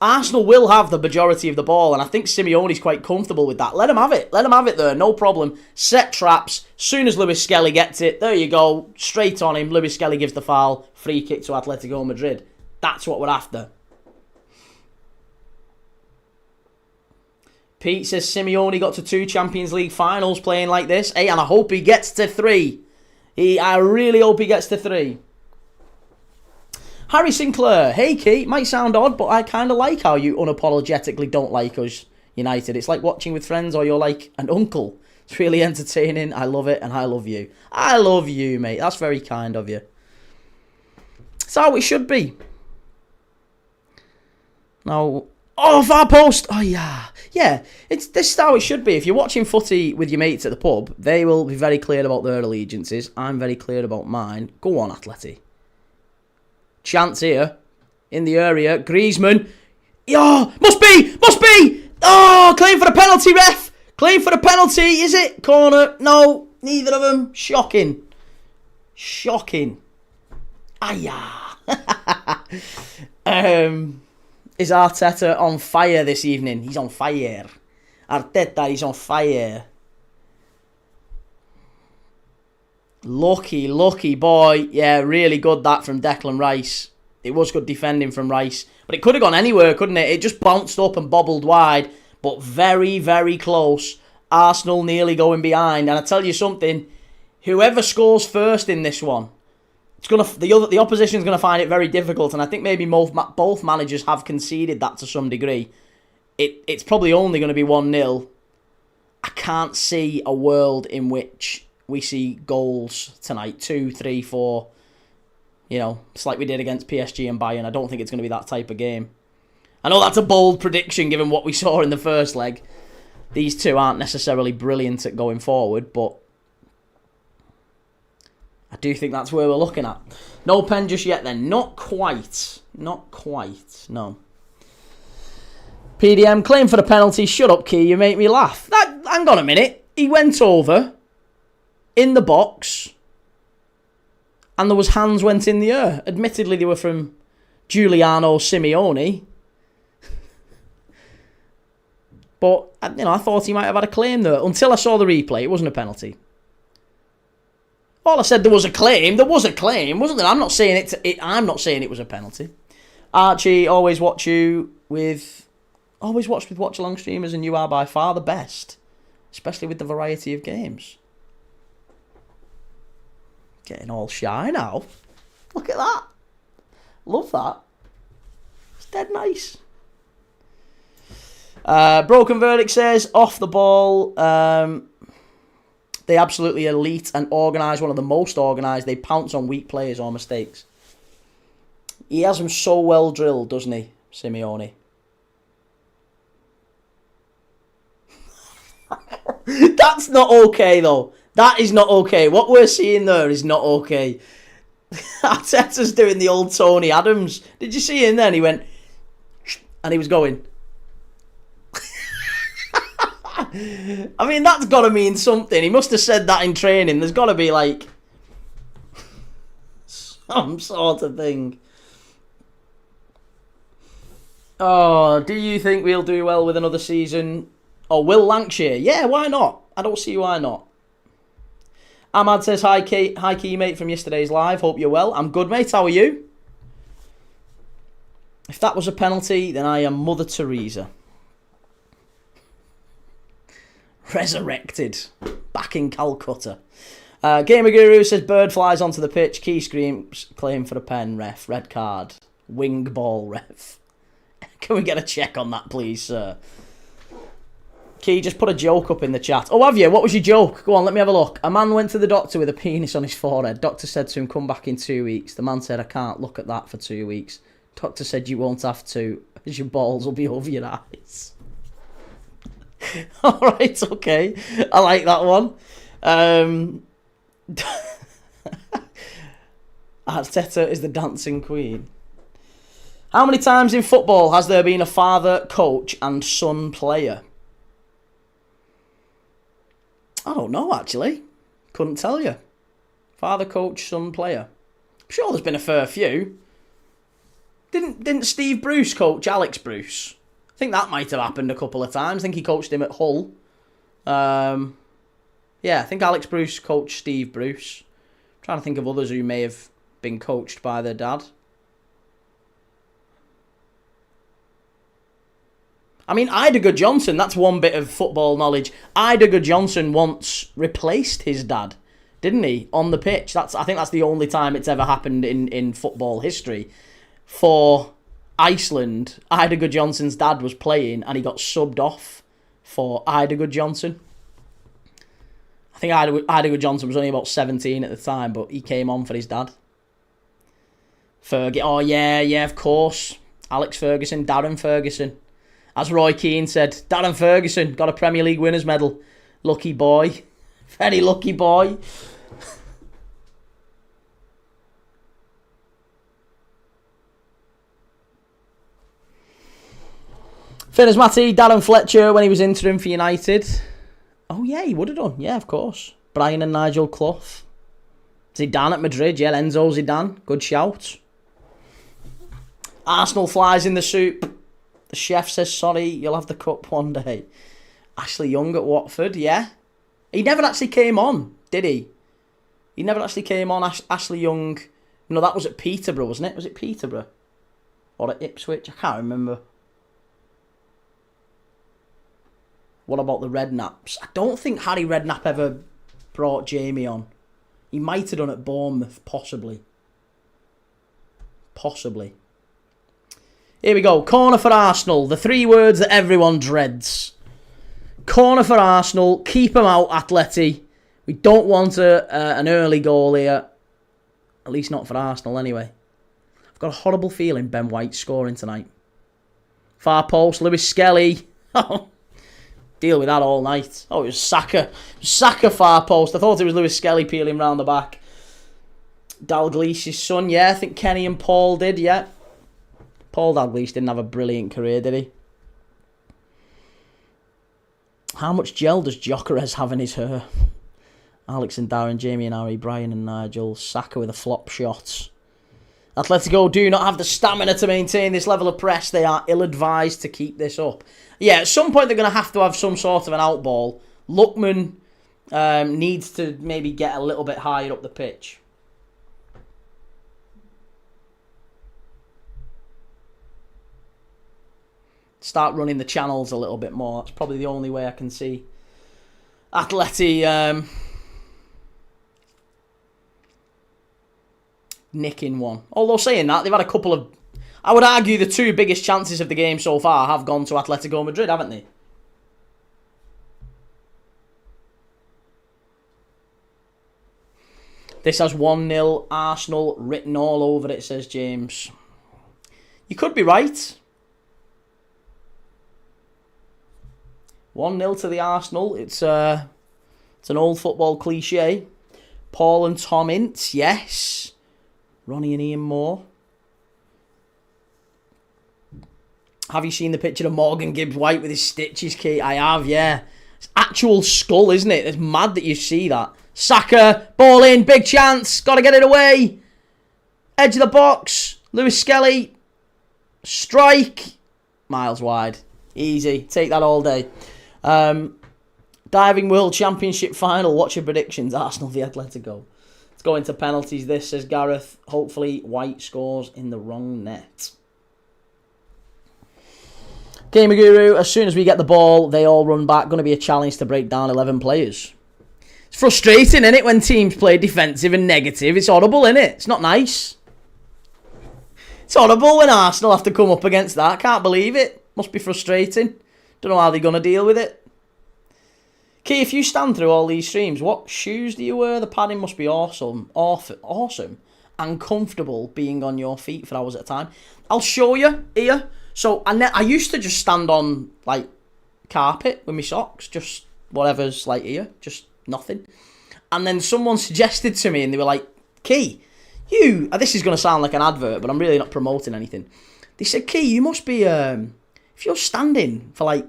Arsenal will have the majority of the ball, and I think Simeone's quite comfortable with that. Let him have it. Let him have it there, no problem. Set traps. Soon as Luis Skelly gets it, there you go. Straight on him. Luis Skelly gives the foul. Free kick to Atletico Madrid. That's what we're after. Pete says Simeone got to 2 Champions League finals playing like this. Hey, and I hope he gets to 3. I really hope he gets to 3. Harry Sinclair, hey Kate, might sound odd, but I kind of like how you unapologetically don't like us United. It's like watching with friends or you're like an uncle. It's really entertaining. I love it and I love you. I love you, mate. That's very kind of you. It's how it should be. Now, oh, far post. Oh, yeah. Yeah, this is how it should be. If you're watching footy with your mates at the pub, they will be very clear about their allegiances. I'm very clear about mine. Go on, Atleti. Chance here in the area. Griezmann. Oh, must be. Oh, claim for the penalty, ref. Claim for the penalty. Is it? Corner. No, neither of them. Shocking. Shocking. Ayah. Is Arteta on fire this evening? He's on fire. Arteta is on fire. Lucky boy. Yeah, really good that from Declan Rice. It was good defending from Rice. But it could have gone anywhere, couldn't it? It just bounced up and bobbled wide. But very, very close. Arsenal nearly going behind. And I tell you something, whoever scores first in this one, the opposition's going to find it very difficult. And I think maybe both managers have conceded that to some degree. It's probably only going to be 1-0. I can't see a world in which we see goals tonight. 2, 3, 4. You know, it's like we did against PSG and Bayern. I don't think it's going to be that type of game. I know that's a bold prediction given what we saw in the first leg. These two aren't necessarily brilliant at going forward, but I do think that's where we're looking at. No pen just yet then. Not quite. Not quite. No. PDM, claim for the penalty. Shut up, Key. You make me laugh. Hang on a minute. He went over in the box and there was hands went in the air. Admittedly, they were from Giuliano Simeone. But, you know, I thought he might have had a claim there. Until I saw the replay, it wasn't a penalty. All I said, there was a claim. There was a claim, wasn't there? I'm not saying I'm not saying it was a penalty. Archie, always watch with Watchalong streamers, and you are by far the best, especially with the variety of games. Getting all shy now. Look at that. Love that. It's dead nice. Broken Verdict says, off the ball, they absolutely elite and organised, one of the most organised. They pounce on weak players or mistakes. He has them so well drilled, doesn't he, Simeone? That's not okay, though. That is not okay. What we're seeing there is not okay. Arteta's doing the old Tony Adams. Did you see him then? He went, and he was going. I mean, that's got to mean something. He must have said that in training. There's got to be, like, some sort of thing. Oh, do you think we'll do well with another season? Or will Lancashire? Yeah, why not? I don't see why not. Ahmad says, hi, Key, mate, from yesterday's live. Hope you're well. I'm good, mate. How are you? If that was a penalty, then I am Mother Teresa. Resurrected. Back in Calcutta. Gamer Guru says, bird flies onto the pitch. Key screams, claim for the pen, ref. Red card. Wing ball, ref. Can we get a check on that, please, sir? Key, just put a joke up in the chat. Oh, have you? What was your joke? Go on, let me have a look. A man went to the doctor with a penis on his forehead. Doctor said to him, come back in 2 weeks. The man said, I can't look at that for 2 weeks. Doctor said, you won't have to, as your balls will be over your eyes. Alright, okay. I like that one. Arteta is the dancing queen. How many times in football has there been a father, coach and son player? I don't know, actually. Couldn't tell you. Father, coach, son, player. I'm sure there's been a fair few. Didn't Steve Bruce coach Alex Bruce? I think that might have happened a couple of times. I think he coached him at Hull. Yeah, I think Alex Bruce coached Steve Bruce. I'm trying to think of others who may have been coached by their dad. I mean, Idager Johnson, that's one bit of football knowledge. Idager Johnson once replaced his dad, didn't he, on the pitch? I think that's the only time it's ever happened in football history. For Iceland, Idager Johnson's dad was playing and he got subbed off for Idager Johnson. I think Idager Johnson was only about 17 at the time, but he came on for his dad. Fergie, oh yeah, of course. Alex Ferguson, Darren Ferguson. As Roy Keane said, Darren Ferguson got a Premier League winners medal. Lucky boy. Very lucky boy. Finners Matty, Darren Fletcher when he was interim for United. Oh yeah, he would have done. Yeah, of course. Brian and Nigel Clough. Zidane at Madrid. Yeah, Enzo Zidane. Good shout. Arsenal flies in the soup. The chef says, sorry, you'll have the cup one day. Ashley Young at Watford, yeah. He never actually came on, did he? He never actually came on, Ashley Young. No, that was at Peterborough, wasn't it? Was it Peterborough? Or at Ipswich? I can't remember. What about the Redknaps? I don't think Harry Redknapp ever brought Jamie on. He might have done at Bournemouth, possibly. Possibly. Here we go. Corner for Arsenal. The 3 words that everyone dreads. Corner for Arsenal. Keep them out, Atleti. We don't want an early goal here. At least not for Arsenal, anyway. I've got a horrible feeling Ben White's scoring tonight. Far post, Lewis Skelly. Deal with that all night. Oh, it was Saka. Saka far post. I thought it was Lewis Skelly peeling round the back. Dalglish's son, yeah. I think Kenny and Paul did, yeah. Paul Dalglish didn't have a brilliant career, did he? How much gel does Gyökeres have in his hair? Alex and Darren, Jamie and Harry, Brian and Nigel, Saka with a flop shot. Atletico do not have the stamina to maintain this level of press. They are ill-advised to keep this up. Yeah, at some point they're going to have some sort of an out ball. Lookman needs to maybe get a little bit higher up the pitch. Start running the channels a little bit more. That's probably the only way I can see Atleti nicking one. Although saying that, they've had a couple of... I would argue the 2 biggest chances of the game so far have gone to Atletico Madrid, haven't they? This has 1-0 Arsenal written all over it, says James. You could be right. 1-0 to the Arsenal. It's an old football cliche. Paul and Tom Ince, yes. Ronnie and Ian Moore. Have you seen the picture of Morgan Gibbs White with his stitches, Kate? I have, yeah. It's actual skull, isn't it? It's mad that you see that. Saka, ball in, big chance. Got to get it away. Edge of the box. Lewis Skelly. Strike. Miles wide. Easy. Take that all day. Diving World Championship final. What's your predictions? Arsenal v Atletico. Let's go into penalties. This, says Gareth. Hopefully White scores in the wrong net. Gamer Guru, as soon as we get the ball, they all run back. Going to be a challenge to break down 11 players. It's frustrating, isn't it, when teams play defensive and negative? It's horrible, isn't it? It's not nice. It's horrible when Arsenal have to come up against that. Can't believe it. Must be frustrating. Don't know how they're going to deal with it. Key, if you stand through all these streams, what shoes do you wear? The padding must be awesome. Awesome. And comfortable being on your feet for hours at a time. I'll show you here. So I used to just stand on like carpet with my socks, just whatever's like here, just nothing. And then someone suggested to me, and they were like, Key, this is going to sound like an advert, but I'm really not promoting anything. They said, Key, you must be, if you're standing for like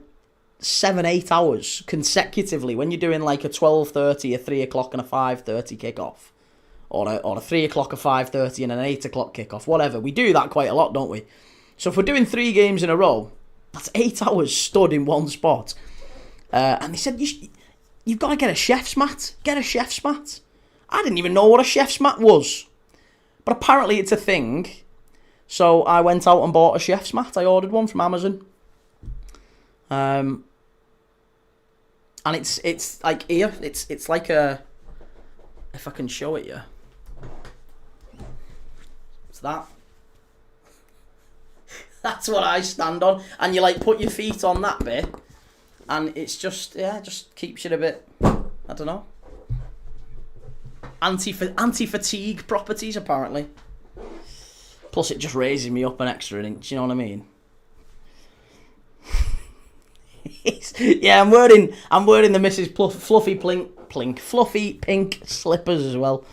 7-8 hours consecutively, when you're doing like a 12:30, a 3 o'clock and a 5:30 kickoff, or a 3 o'clock, a 5:30 and an 8 o'clock kickoff, whatever. We do that quite a lot, don't we? So if we're doing 3 games in a row, that's 8 hours stood in one spot. And they said, you've got to get a chef's mat. Get a chef's mat. I didn't even know what a chef's mat was. But apparently it's a thing. So I went out and bought a chef's mat. I ordered one from Amazon. And it's like here. It's like a... If I can show it you. It's that. That's what I stand on. And you like put your feet on that bit. And it's just, just keeps you a bit, I don't know. Anti-fatigue properties, apparently. Plus it just raises me up an extra inch, you know what I mean? Yeah, I'm wearing the Mrs. Fluffy Pink slippers as well.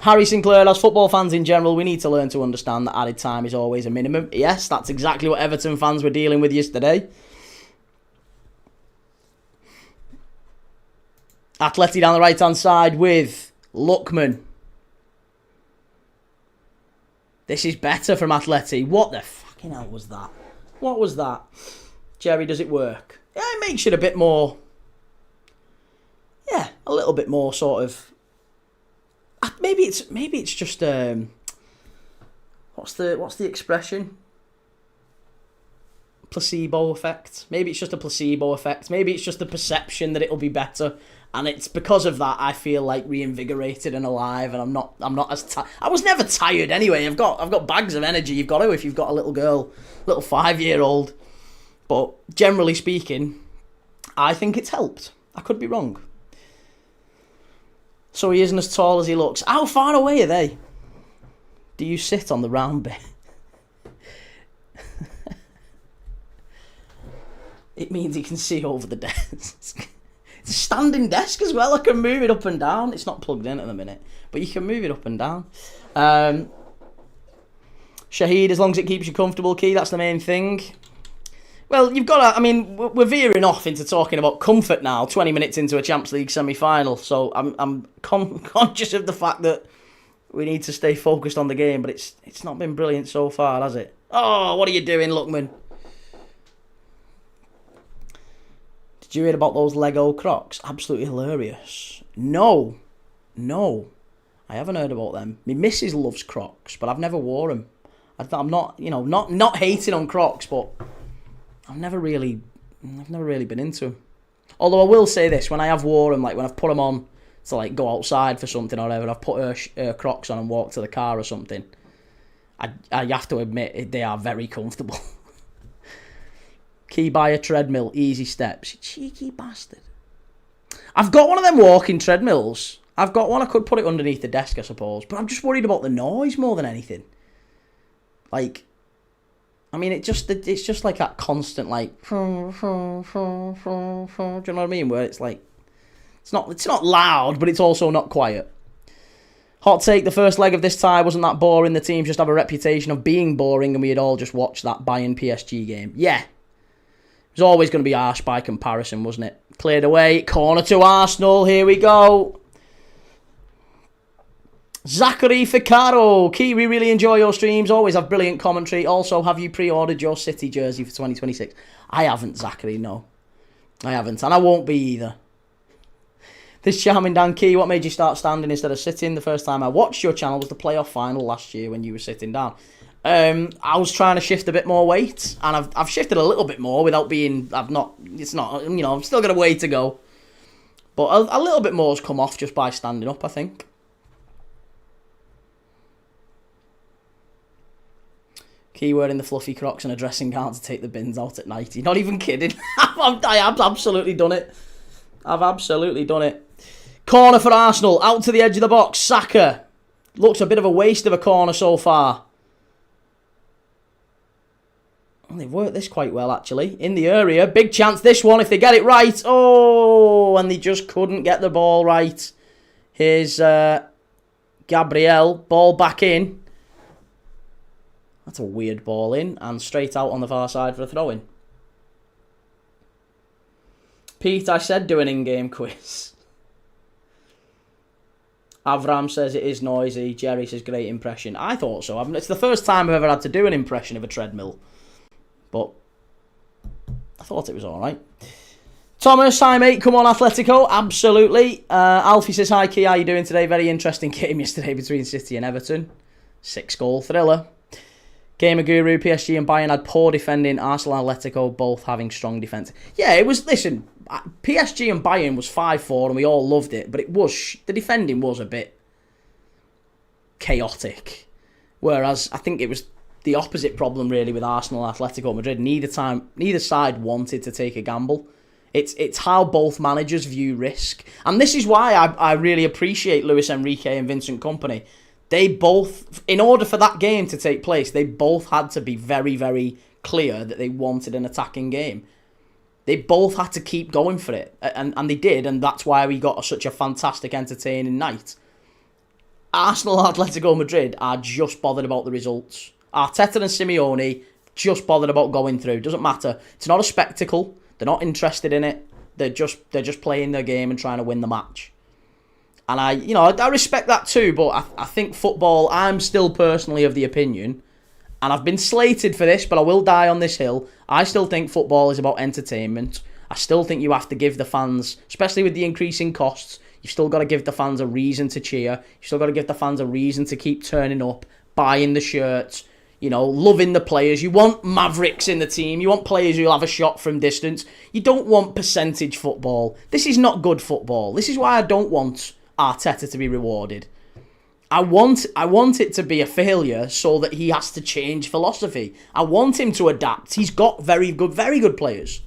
Harry Sinclair, as football fans in general, we need to learn to understand that added time is always a minimum. Yes, that's exactly what Everton fans were dealing with yesterday. Atleti down the right-hand side with Lookman. This is better from Atleti. What the fucking hell was that? What was that? Jerry, does it work? Yeah, it makes it a bit more... Yeah, a little bit more sort of... Maybe it's just what's the expression? Placebo effect. Maybe it's just a placebo effect. Maybe it's just the perception that it'll be better, and it's because of that I feel like reinvigorated and alive, and I'm not as tired. I was never tired anyway. I've got bags of energy. You've got to if you've got a little girl, little 5-year-old. But generally speaking, I think it's helped. I could be wrong. So he isn't as tall as he looks. How far away are they? Do you sit on the round bit? It means he can see over the desk. It's a standing desk as well. I can move it up and down. It's not plugged in at the minute, but you can move it up and down. Shahid, as long as it keeps you comfortable, Key, that's the main thing. Well, you've got to... I mean, we're veering off into talking about comfort now, 20 minutes into a Champions League semi-final. So I'm conscious of the fact that we need to stay focused on the game, but it's not been brilliant so far, has it? Oh, what are you doing, Lookman? Did you hear about those Lego Crocs? Absolutely hilarious. No. I haven't heard about them. My missus loves Crocs, but I've never wore them. I'm not, not hating on Crocs, but... I've never really been into them. Although I will say this, when I have wore them, like when I've put them on to like go outside for something or whatever, I've put her Crocs on and walked to the car or something, I have to admit they are very comfortable. Key buy a treadmill, easy steps. You cheeky bastard. I've got one of them walking treadmills. I've got one, I could put it underneath the desk, I suppose. But I'm just worried about the noise more than anything. Like... I mean, it's just like that constant, like, do you know what I mean? Where it's like, it's not loud, but it's also not quiet. Hot take, the first leg of this tie wasn't that boring. The teams just have a reputation of being boring, and we had all just watched that Bayern PSG game. Yeah. It was always going to be harsh by comparison, wasn't it? Cleared away, corner to Arsenal, here we go. Zachary Ficaro. Key, we really enjoy your streams. Always have brilliant commentary. Also, have you pre-ordered your City jersey for 2026? I haven't, Zachary, no. I haven't, and I won't be either. This charming Dan Key, what made you start standing instead of sitting? The first time I watched your channel was the playoff final last year when you were sitting down. I was trying to shift a bit more weight, and I've shifted a little bit more without being... I've still got a way to go. But a little bit more has come off just by standing up, I think. Keyword in the fluffy Crocs and a dressing gown to take the bins out at night. You're not even kidding. I've absolutely done it. I've absolutely done it. Corner for Arsenal. Out to the edge of the box. Saka. Looks a bit of a waste of a corner so far. Well, they've worked this quite well, actually. In the area. Big chance this one if they get it right. Oh, and they just couldn't get the ball right. Here's Gabriel. Ball back in. That's a weird ball in, and straight out on the far side for a throw-in. Pete, I said do an in-game quiz. Avram says it is noisy. Jerry says great impression. I thought so. It's the first time I've ever had to do an impression of a treadmill. But I thought it was alright. Thomas, hi mate, come on Atletico. Absolutely. Alfie says, hi Key, how you doing today? Very interesting game yesterday between City and Everton. 6-goal thriller. Gamer Guru, PSG and Bayern had poor defending. Arsenal and Atletico both having strong defence. Yeah, it was, listen, PSG and Bayern was 5-4 and we all loved it, but the defending was a bit chaotic. Whereas I think it was the opposite problem really with Arsenal and Atletico Madrid. Neither side wanted to take a gamble. It's how both managers view risk. And this is why I really appreciate Luis Enrique and Vincent Kompany. They both, in order for that game to take place, they both had to be very, very clear that they wanted an attacking game. They both had to keep going for it, and they did, and that's why we got such a fantastic, entertaining night. Arsenal and Atletico Madrid are just bothered about the results. Arteta and Simeone just bothered about going through. Doesn't matter. It's not a spectacle. They're not interested in it. They're just playing their game and trying to win the match. And I respect that too, but I think football, I'm still personally of the opinion, and I've been slated for this, but I will die on this hill. I still think football is about entertainment. I still think you have to give the fans, especially with the increasing costs, you've still got to give the fans a reason to cheer. You've still got to give the fans a reason to keep turning up, buying the shirts, loving the players. You want mavericks in the team. You want players who'll have a shot from distance. You don't want percentage football. This is not good football. This is why I don't want Arteta to be rewarded. I want it to be a failure so that he has to change philosophy. I want him to adapt. He's got very good players.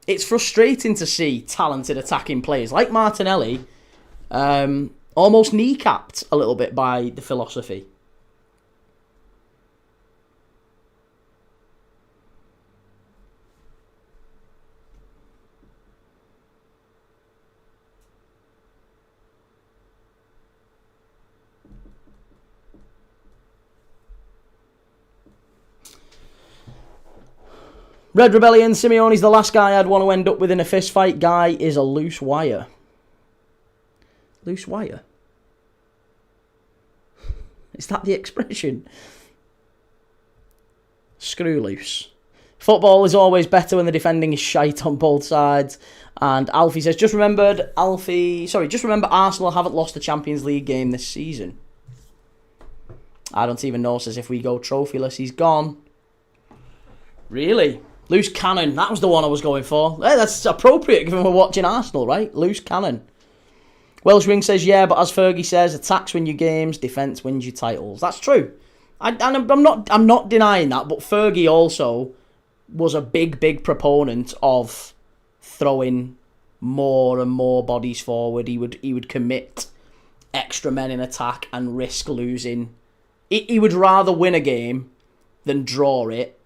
It's frustrating to see talented attacking players like Martinelli almost kneecapped a little bit by the philosophy. Red Rebellion, Simeone's the last guy I'd want to end up with in a fist fight. Guy is a loose wire. Loose wire? Is that the expression? Screw loose. Football is always better when the defending is shite on both sides. And Alfie says, just remember Arsenal haven't lost a Champions League game this season. I don't even know, says if we go trophyless, he's gone. Really? Loose cannon, that was the one I was going for. Hey, that's appropriate given we're watching Arsenal, right? Loose cannon. Welsh Wing says, yeah, but as Fergie says, attacks win you games, defence wins you titles. That's true. I'm not denying that, but Fergie also was a big proponent of throwing more and more bodies forward. He would commit extra men in attack and risk losing. He would rather win a game than draw it.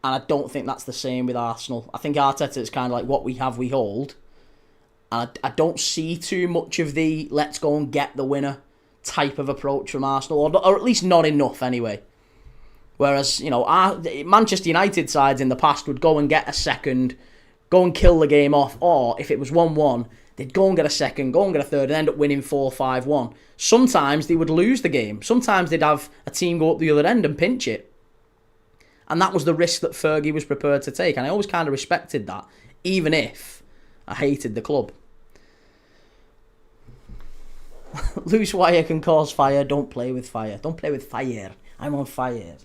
And I don't think that's the same with Arsenal. I think Arteta is kind of like what we have, we hold. And I don't see too much of the let's go and get the winner type of approach from Arsenal, or at least not enough anyway. Whereas, our Manchester United sides in the past would go and get a second, go and kill the game off, or if it was 1-1, they'd go and get a second, go and get a third, and end up winning 4-5-1. Sometimes they would lose the game. Sometimes they'd have a team go up the other end and pinch it. And that was the risk that Fergie was prepared to take. And I always kind of respected that, even if I hated the club. Loose wire can cause fire. Don't play with fire. Don't play with fire. I'm on fire.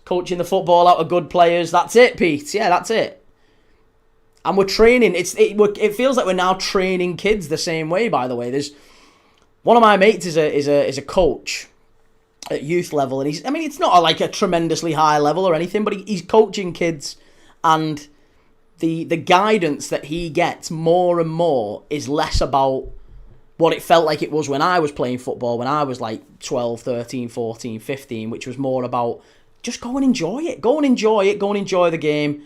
Coaching the football out of good players. That's it, Pete. Yeah, that's it. And we're training. It feels like we're now training kids the same way, by the way. There's one of my mates is a coach at youth level, and it's not like a tremendously high level or anything, but he's coaching kids, and the guidance that he gets more and more is less about what it felt like it was when I was playing football, when I was like 12, 13, 14, 15, which was more about just go and enjoy it. Go and enjoy it. Go and enjoy the game.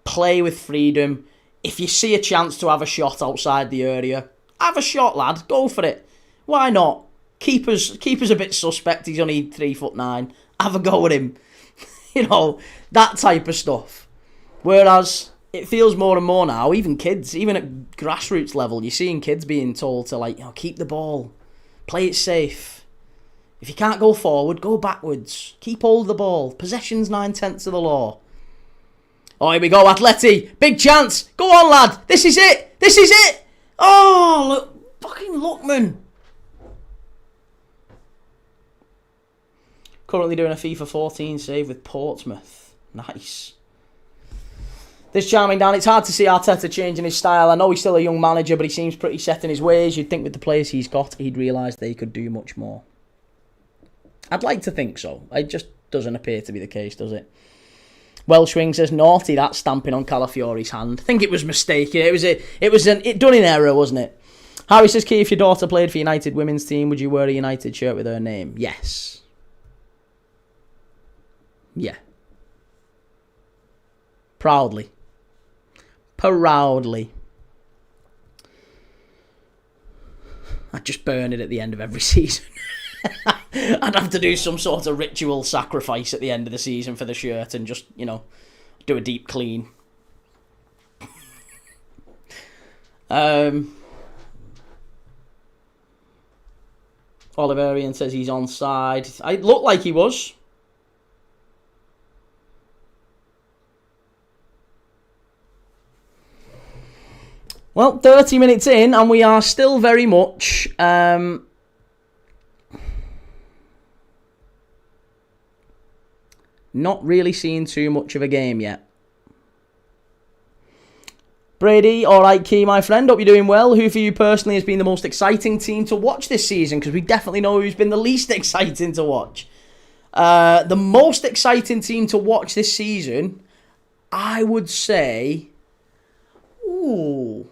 Play with freedom. If you see a chance to have a shot outside the area, have a shot, lad. Go for it. Why not? Keeper's a bit suspect. He's only 3'9". Have a go at him. That type of stuff. Whereas it feels more and more now, even kids, even at grassroots level, you're seeing kids being told to keep the ball, play it safe. If you can't go forward, go backwards. Keep hold of the ball. Possession's 9/10 of the law. Oh, here we go, Atleti. Big chance. Go on, lad. This is it. This is it. Oh, look. Fucking Lookman. Currently doing a FIFA 14 save with Portsmouth. Nice. This charming down. It's hard to see Arteta changing his style. I know he's still a young manager, but he seems pretty set in his ways. You'd think with the players he's got, he'd realise they could do much more. I'd like to think so. It just doesn't appear to be the case, does it? Welshwing says, naughty that stamping on Calafiori's hand. I think it was mistaken. It was done in error, wasn't it? Harry says, Key, if your daughter played for United women's team, would you wear a United shirt with her name? Yes. Yeah. Proudly. I'd just burn it at the end of every season. I'd have to do some sort of ritual sacrifice at the end of the season for the shirt and just, do a deep clean. Oliverian says he's onside. It looked like he was. Well, 30 minutes in, and we are still very much not really seeing too much of a game yet. Brady, alright Key, my friend, hope you're doing well. Who for you personally has been the most exciting team to watch this season? Because we definitely know who's been the least exciting to watch. The most exciting team to watch this season, I would say... Ooh.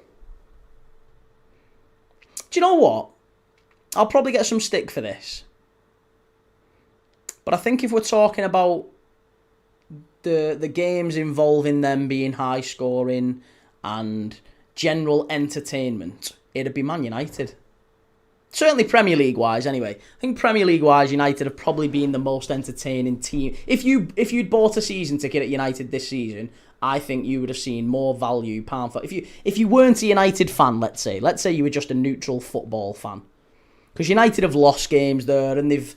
Do you know what? I'll probably get some stick for this. But I think if we're talking about the games involving them being high scoring and general entertainment, it'd be Man United. Certainly Premier League wise anyway. I think Premier League wise United have probably been the most entertaining team. If you'd bought a season ticket at United this season, I think you would have seen more value pound for... If you weren't a United fan, let's say you were just a neutral football fan. Because United have lost games there and they've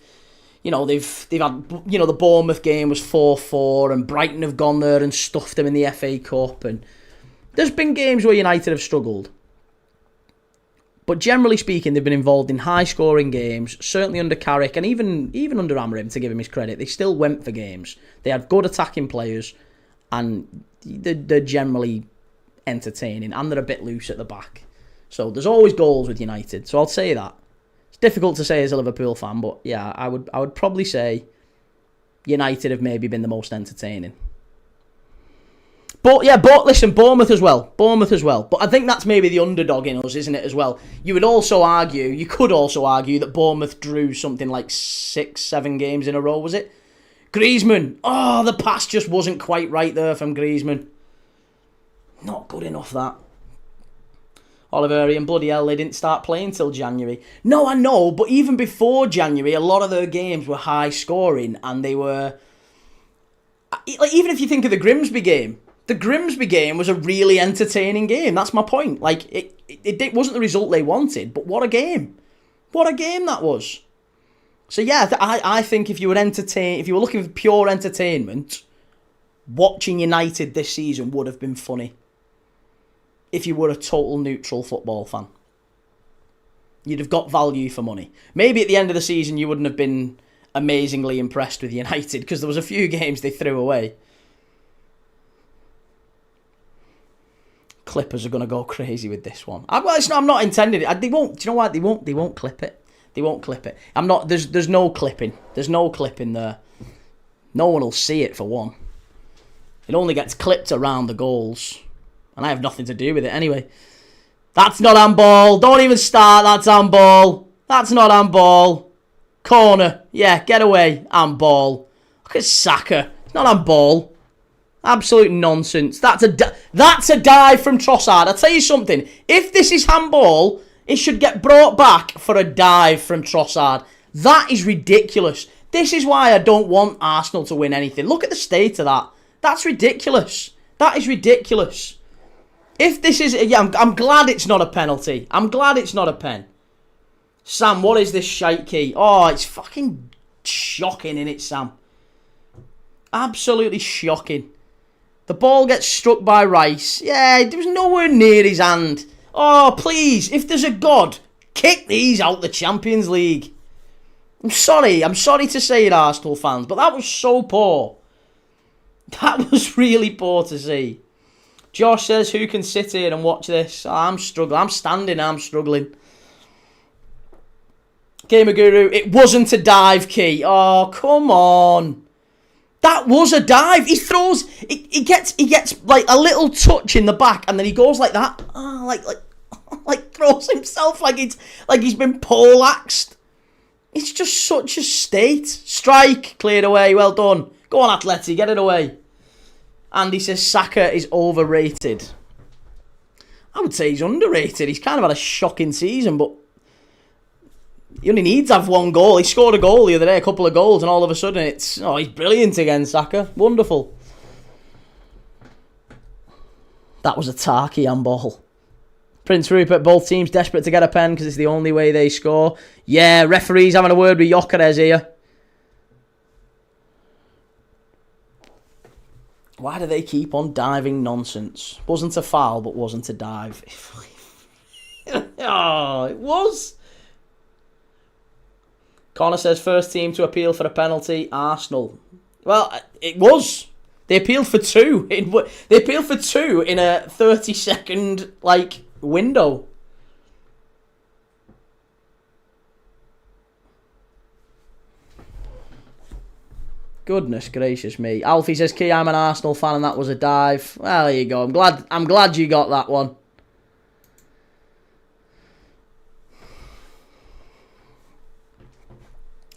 had, the Bournemouth game was 4-4 and Brighton have gone there and stuffed them in the FA Cup, and there's been games where United have struggled. But generally speaking, they've been involved in high-scoring games, certainly under Carrick, and even under Amorim, to give him his credit. They still went for games. They had good attacking players, and they're generally entertaining, and they're a bit loose at the back. So there's always goals with United, so I'll say that. It's difficult to say as a Liverpool fan, but yeah, I would probably say United have maybe been the most entertaining. But listen, Bournemouth as well. But I think that's maybe the underdog in us, isn't it, as well? You could also argue that Bournemouth drew something like 6-7 games in a row, was it? Griezmann. Oh, the pass just wasn't quite right there from Griezmann. Not good enough, that. Oliverian, bloody hell, they didn't start playing till January. No, I know, but even before January, a lot of their games were high scoring, and they were... Like, even if you think of the Grimsby game, was a really entertaining game. That's my point. Like, it wasn't the result they wanted, but what a game. What a game that was. So yeah, I think if you were looking for pure entertainment, watching United this season would have been funny. If you were a total neutral football fan, you'd have got value for money. Maybe at the end of the season you wouldn't have been amazingly impressed with United because there was a few games they threw away. Clippers are going to go crazy with this one. I'm not intending it. They won't. Do you know what? They won't clip it. They won't clip it. I'm not. There's no clipping. There's no clipping there. No one will see it for one. It only gets clipped around the goals, and I have nothing to do with it anyway. That's not handball. Don't even start. That's handball. That's not handball. Corner. Yeah, get away. Handball. Look at Saka. It's not handball. Absolute nonsense. That's a dive from Trossard. I'll tell you something. If this is handball, it should get brought back for a dive from Trossard. That is ridiculous. This is why I don't want Arsenal to win anything. Look at the state of that. That's ridiculous. That is ridiculous. If this is... Yeah, I'm glad it's not a penalty. I'm glad it's not a pen. Sam, what is this shite key? Oh, it's fucking shocking, innit, Sam? Absolutely shocking. The ball gets struck by Rice. Yeah, it was nowhere near his hand. Oh, please, if there's a God, kick these out the Champions League. I'm sorry to say it, Arsenal fans, but that was so poor. That was really poor to see. Josh says, who can sit here and watch this? Oh, I'm struggling. I'm standing, I'm struggling. Gamer Guru, it wasn't a dive, Key. Oh, come on. That was a dive. He throws, he gets like a little touch in the back, and then he goes like that. Oh, like throws himself like he's been poleaxed. It's just such a state. Strike, cleared away. Well done. Go on, Atleti, get it away. Andy says Saka is overrated. I would say he's underrated. He's kind of had a shocking season, but He only needs to have one goal. He scored a goal the other day, a couple of goals, and all of a sudden he's brilliant again, Saka. Wonderful. That was a Tarky handball. Prince Rupert, both teams desperate to get a pen because it's the only way they score. Yeah, referee's having a word with Gyökeres here. Why do they keep on diving nonsense? Wasn't a foul, but wasn't a dive. Oh, it was. Connor says first team to appeal for a penalty, Arsenal. Well, it was. They appealed for two. They appealed for two in a 30-second window. Goodness gracious me. Alfie says, Key, I'm an Arsenal fan and that was a dive. Well, there you go. I'm glad you got that one.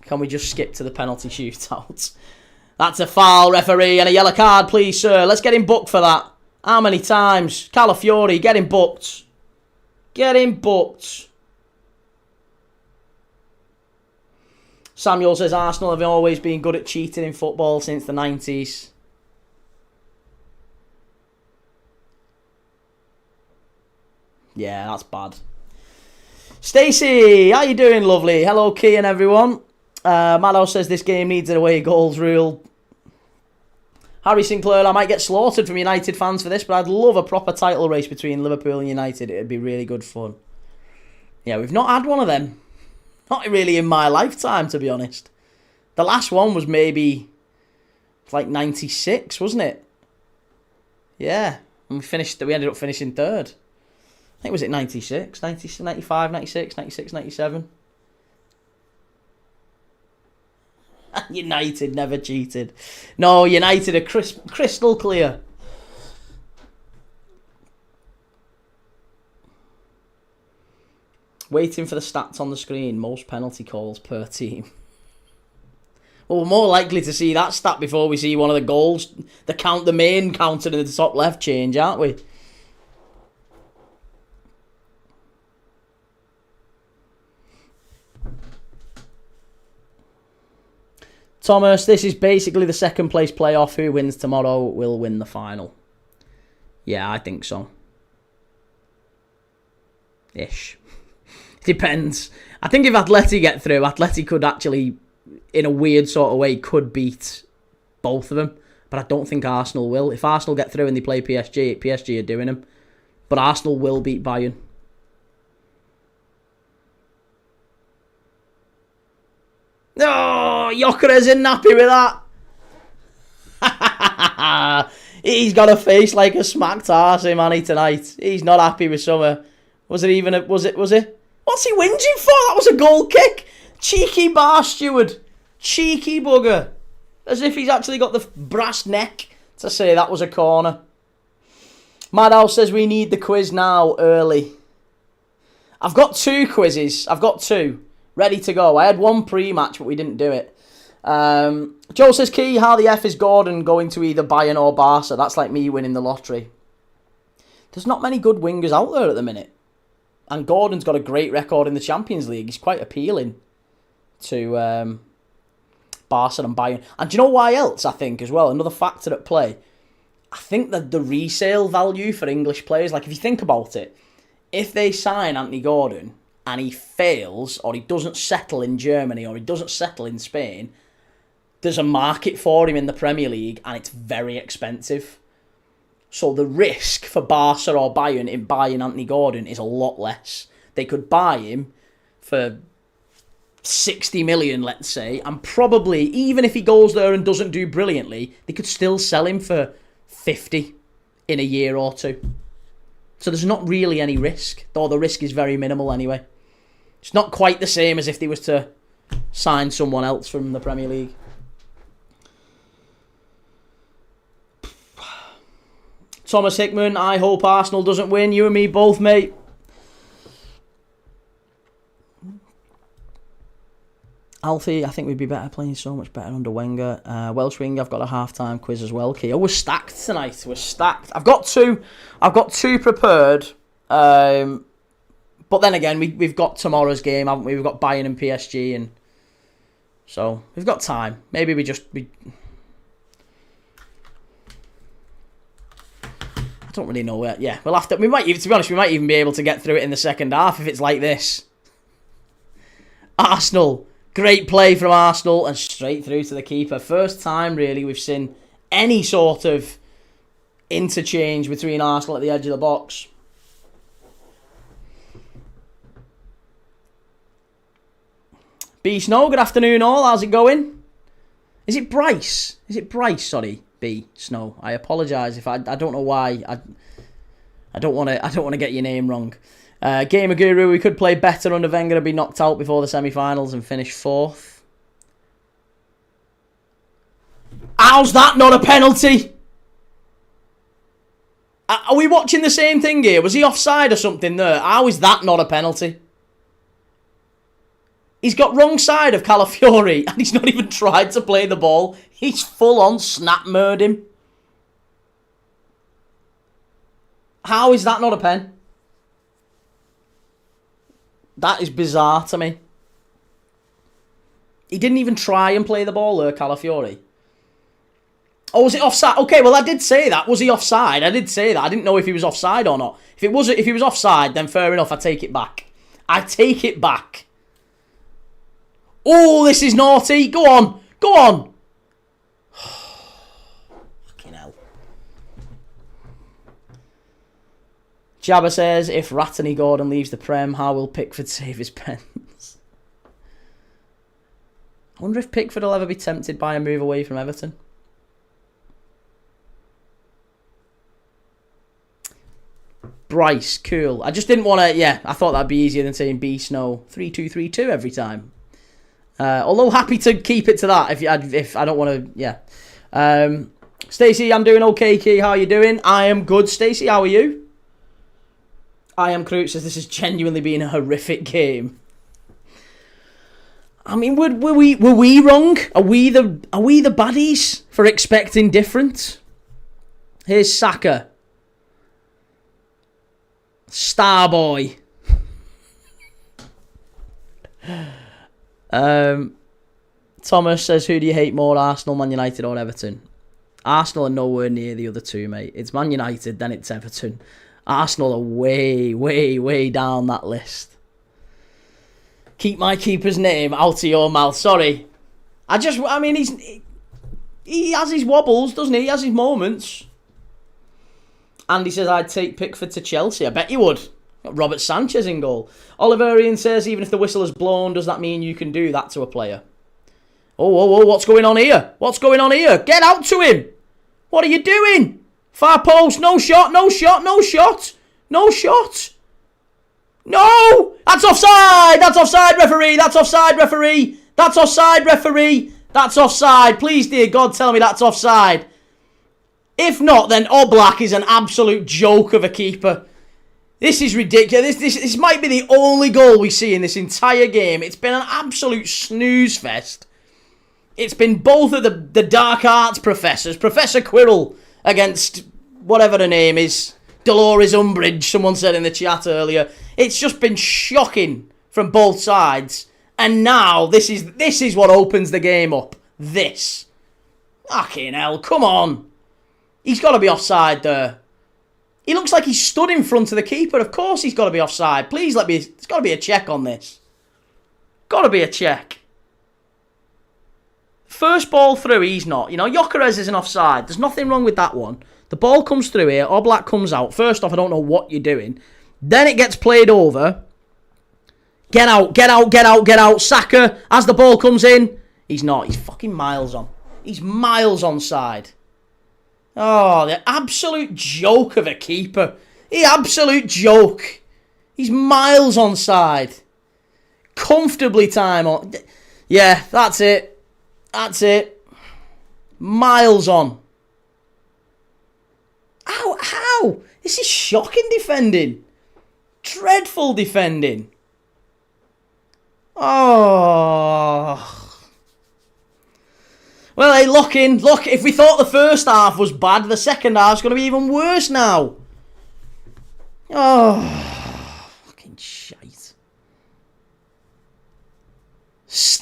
Can we just skip to the penalty shootout? That's a foul, referee, and a yellow card, please, sir. Let's get him booked for that. How many times? Calafiori, get him booked. Get him booked. Samuel says Arsenal have always been good at cheating in football since the 90s. Yeah, that's bad. Stacey, how you doing, lovely? Hello, Key and everyone. Maddow says this game needs an away goals rule. Harry Sinclair, I might get slaughtered from United fans for this, but I'd love a proper title race between Liverpool and United. It'd be really good fun. Yeah, we've not had one of them. Not really in my lifetime, to be honest. The last one was maybe 96, wasn't it? Yeah. And we ended up finishing third. I think, was it 96? 95, 96, 96, 97? United never cheated. No, United are crystal clear. Waiting for the stats on the screen. Most penalty calls per team. Well, we're more likely to see that stat before we see one of the goals. The main counter in the top left change, aren't we? Thomas, this is basically the second place playoff. Who wins tomorrow will win the final. Yeah, I think so. Ish. Depends. I think if Atleti get through, Atleti could actually, in a weird sort of way, could beat both of them. But I don't think Arsenal will. If Arsenal get through and they play PSG are doing them. But Arsenal will beat Bayern. Oh, Gyökeres isn't happy with that. He's got a face like a smacked arse, him, Annie, tonight. He's not happy with summer. Was it? What's he whinging for? That was a goal kick. Cheeky bar steward. Cheeky bugger. As if he's actually got the brass neck to say that was a corner. Madhouse says we need the quiz now, early. I've got two quizzes. Ready to go. I had one pre-match, but we didn't do it. Joe says, Key, how the F is Gordon going to either Bayern or Barca? That's like me winning the lottery. There's not many good wingers out there at the minute. And Gordon's got a great record in the Champions League. He's quite appealing to Barca and Bayern. And do you know why else, I think, as well? Another factor at play. I think that the resale value for English players, if you think about it, if they sign Anthony Gordon and he fails, or he doesn't settle in Germany, or he doesn't settle in Spain, there's a market for him in the Premier League, and it's very expensive. So the risk for Barca or Bayern in buying Anthony Gordon is a lot less. They could buy him for 60 million, let's say, and probably, even if he goes there and doesn't do brilliantly, they could still sell him for 50 in a year or two. So there's not really any risk, though the risk is very minimal anyway. It's not quite the same as if they was to sign someone else from the Premier League. Thomas Hickman, I hope Arsenal doesn't win. You and me both, mate. Alfie, I think we'd be better playing so much better under Wenger. Welsh Wing, I've got a half-time quiz as well. Keo, we're stacked tonight. We're stacked. I've got two prepared. But But then again, we've got tomorrow's game, haven't we? We've got Bayern and PSG, and so we've got time. Maybe we I don't really know where. Yeah, we'll have to. To be honest, we might even be able to get through it in the second half if it's like this. Arsenal, great play from Arsenal and straight through to the keeper. First time really we've seen any sort of interchange between Arsenal at the edge of the box. B Snow, good afternoon all. How's it going? Is it Bryce? Sorry, B Snow. I apologise if I don't know why. I don't want to get your name wrong. Gamer Guru, we could play better under Wenger and be knocked out before the semi-finals and finish 4th. How's that not a penalty? Are we watching the same thing here? Was he offside or something there? How is that not a penalty? He's got wrong side of Calafiori and he's not even tried to play the ball. He's full on snap-murred him. How is that not a pen? That is bizarre to me. He didn't even try and play the ball there, Calafiori. Oh, was it offside? Okay, well, I did say that. Was he offside? I did say that. I didn't know if he was offside or not. If he was offside, then fair enough. I take it back. I take it back. Oh, this is naughty. Go on. Go on. Fucking hell. Jabba says, if Ratney Gordon leaves the Prem, how will Pickford save his pens? I wonder if Pickford will ever be tempted by a move away from Everton. Bryce, cool. I just didn't want to, yeah, I thought that'd be easier than saying B Snow 3232 every time. Although happy to keep it to that if I don't want to, yeah. Stacey, I'm doing okay, Key. How are you doing? I am good, Stacey. How are you? I am Crute says this has genuinely been a horrific game. I mean, were we wrong? Are we the baddies for expecting different? Here's Saka. Starboy. Thomas says, who do you hate more, Arsenal, Man United or Everton? Arsenal are nowhere near the other two, mate. It's Man United, then it's Everton. Arsenal are way, way, way down that list. Keep my keeper's name out of your mouth. Sorry. I mean, he has his wobbles, doesn't he? He has his moments. Andy says, I'd take Pickford to Chelsea. I bet you would. Got Robert Sanchez in goal. Oliverian says, even if the whistle is blown, does that mean you can do that to a player? Oh, what's going on here? What's going on here? Get out to him. What are you doing? Far post, no shot, no shot, no shot. No shot. No! That's offside! That's offside, referee! That's offside, referee! That's offside, referee! That's offside. Please, dear God, tell me that's offside. If not, then Oblak is an absolute joke of a keeper. This is ridiculous. This might be the only goal we see in this entire game. It's been an absolute snooze fest. It's been both of the dark arts professors. Professor Quirrell against whatever her name is. Dolores Umbridge, someone said in the chat earlier. It's just been shocking from both sides. And now this is what opens the game up. This. Fucking hell, come on. He's got to be offside there. He looks like he's stood in front of the keeper. Of course he's got to be offside. Please there's got to be a check on this. Got to be a check. First ball through, he's not. You know, Gyökeres isn't offside. There's nothing wrong with that one. The ball comes through here. Oblak comes out. First off, I don't know what you're doing. Then it gets played over. Get out, get out, get out, get out. Saka, as the ball comes in. He's not. He's fucking miles on. He's miles onside. Oh, the absolute joke of a keeper. The absolute joke. He's miles onside. Comfortably time on. Yeah, that's it. That's it. Miles on. Ow, how? This is shocking defending. Dreadful defending. Oh. Well, hey, look, if we thought the first half was bad, the second half's going to be even worse now. Oh, fucking shite.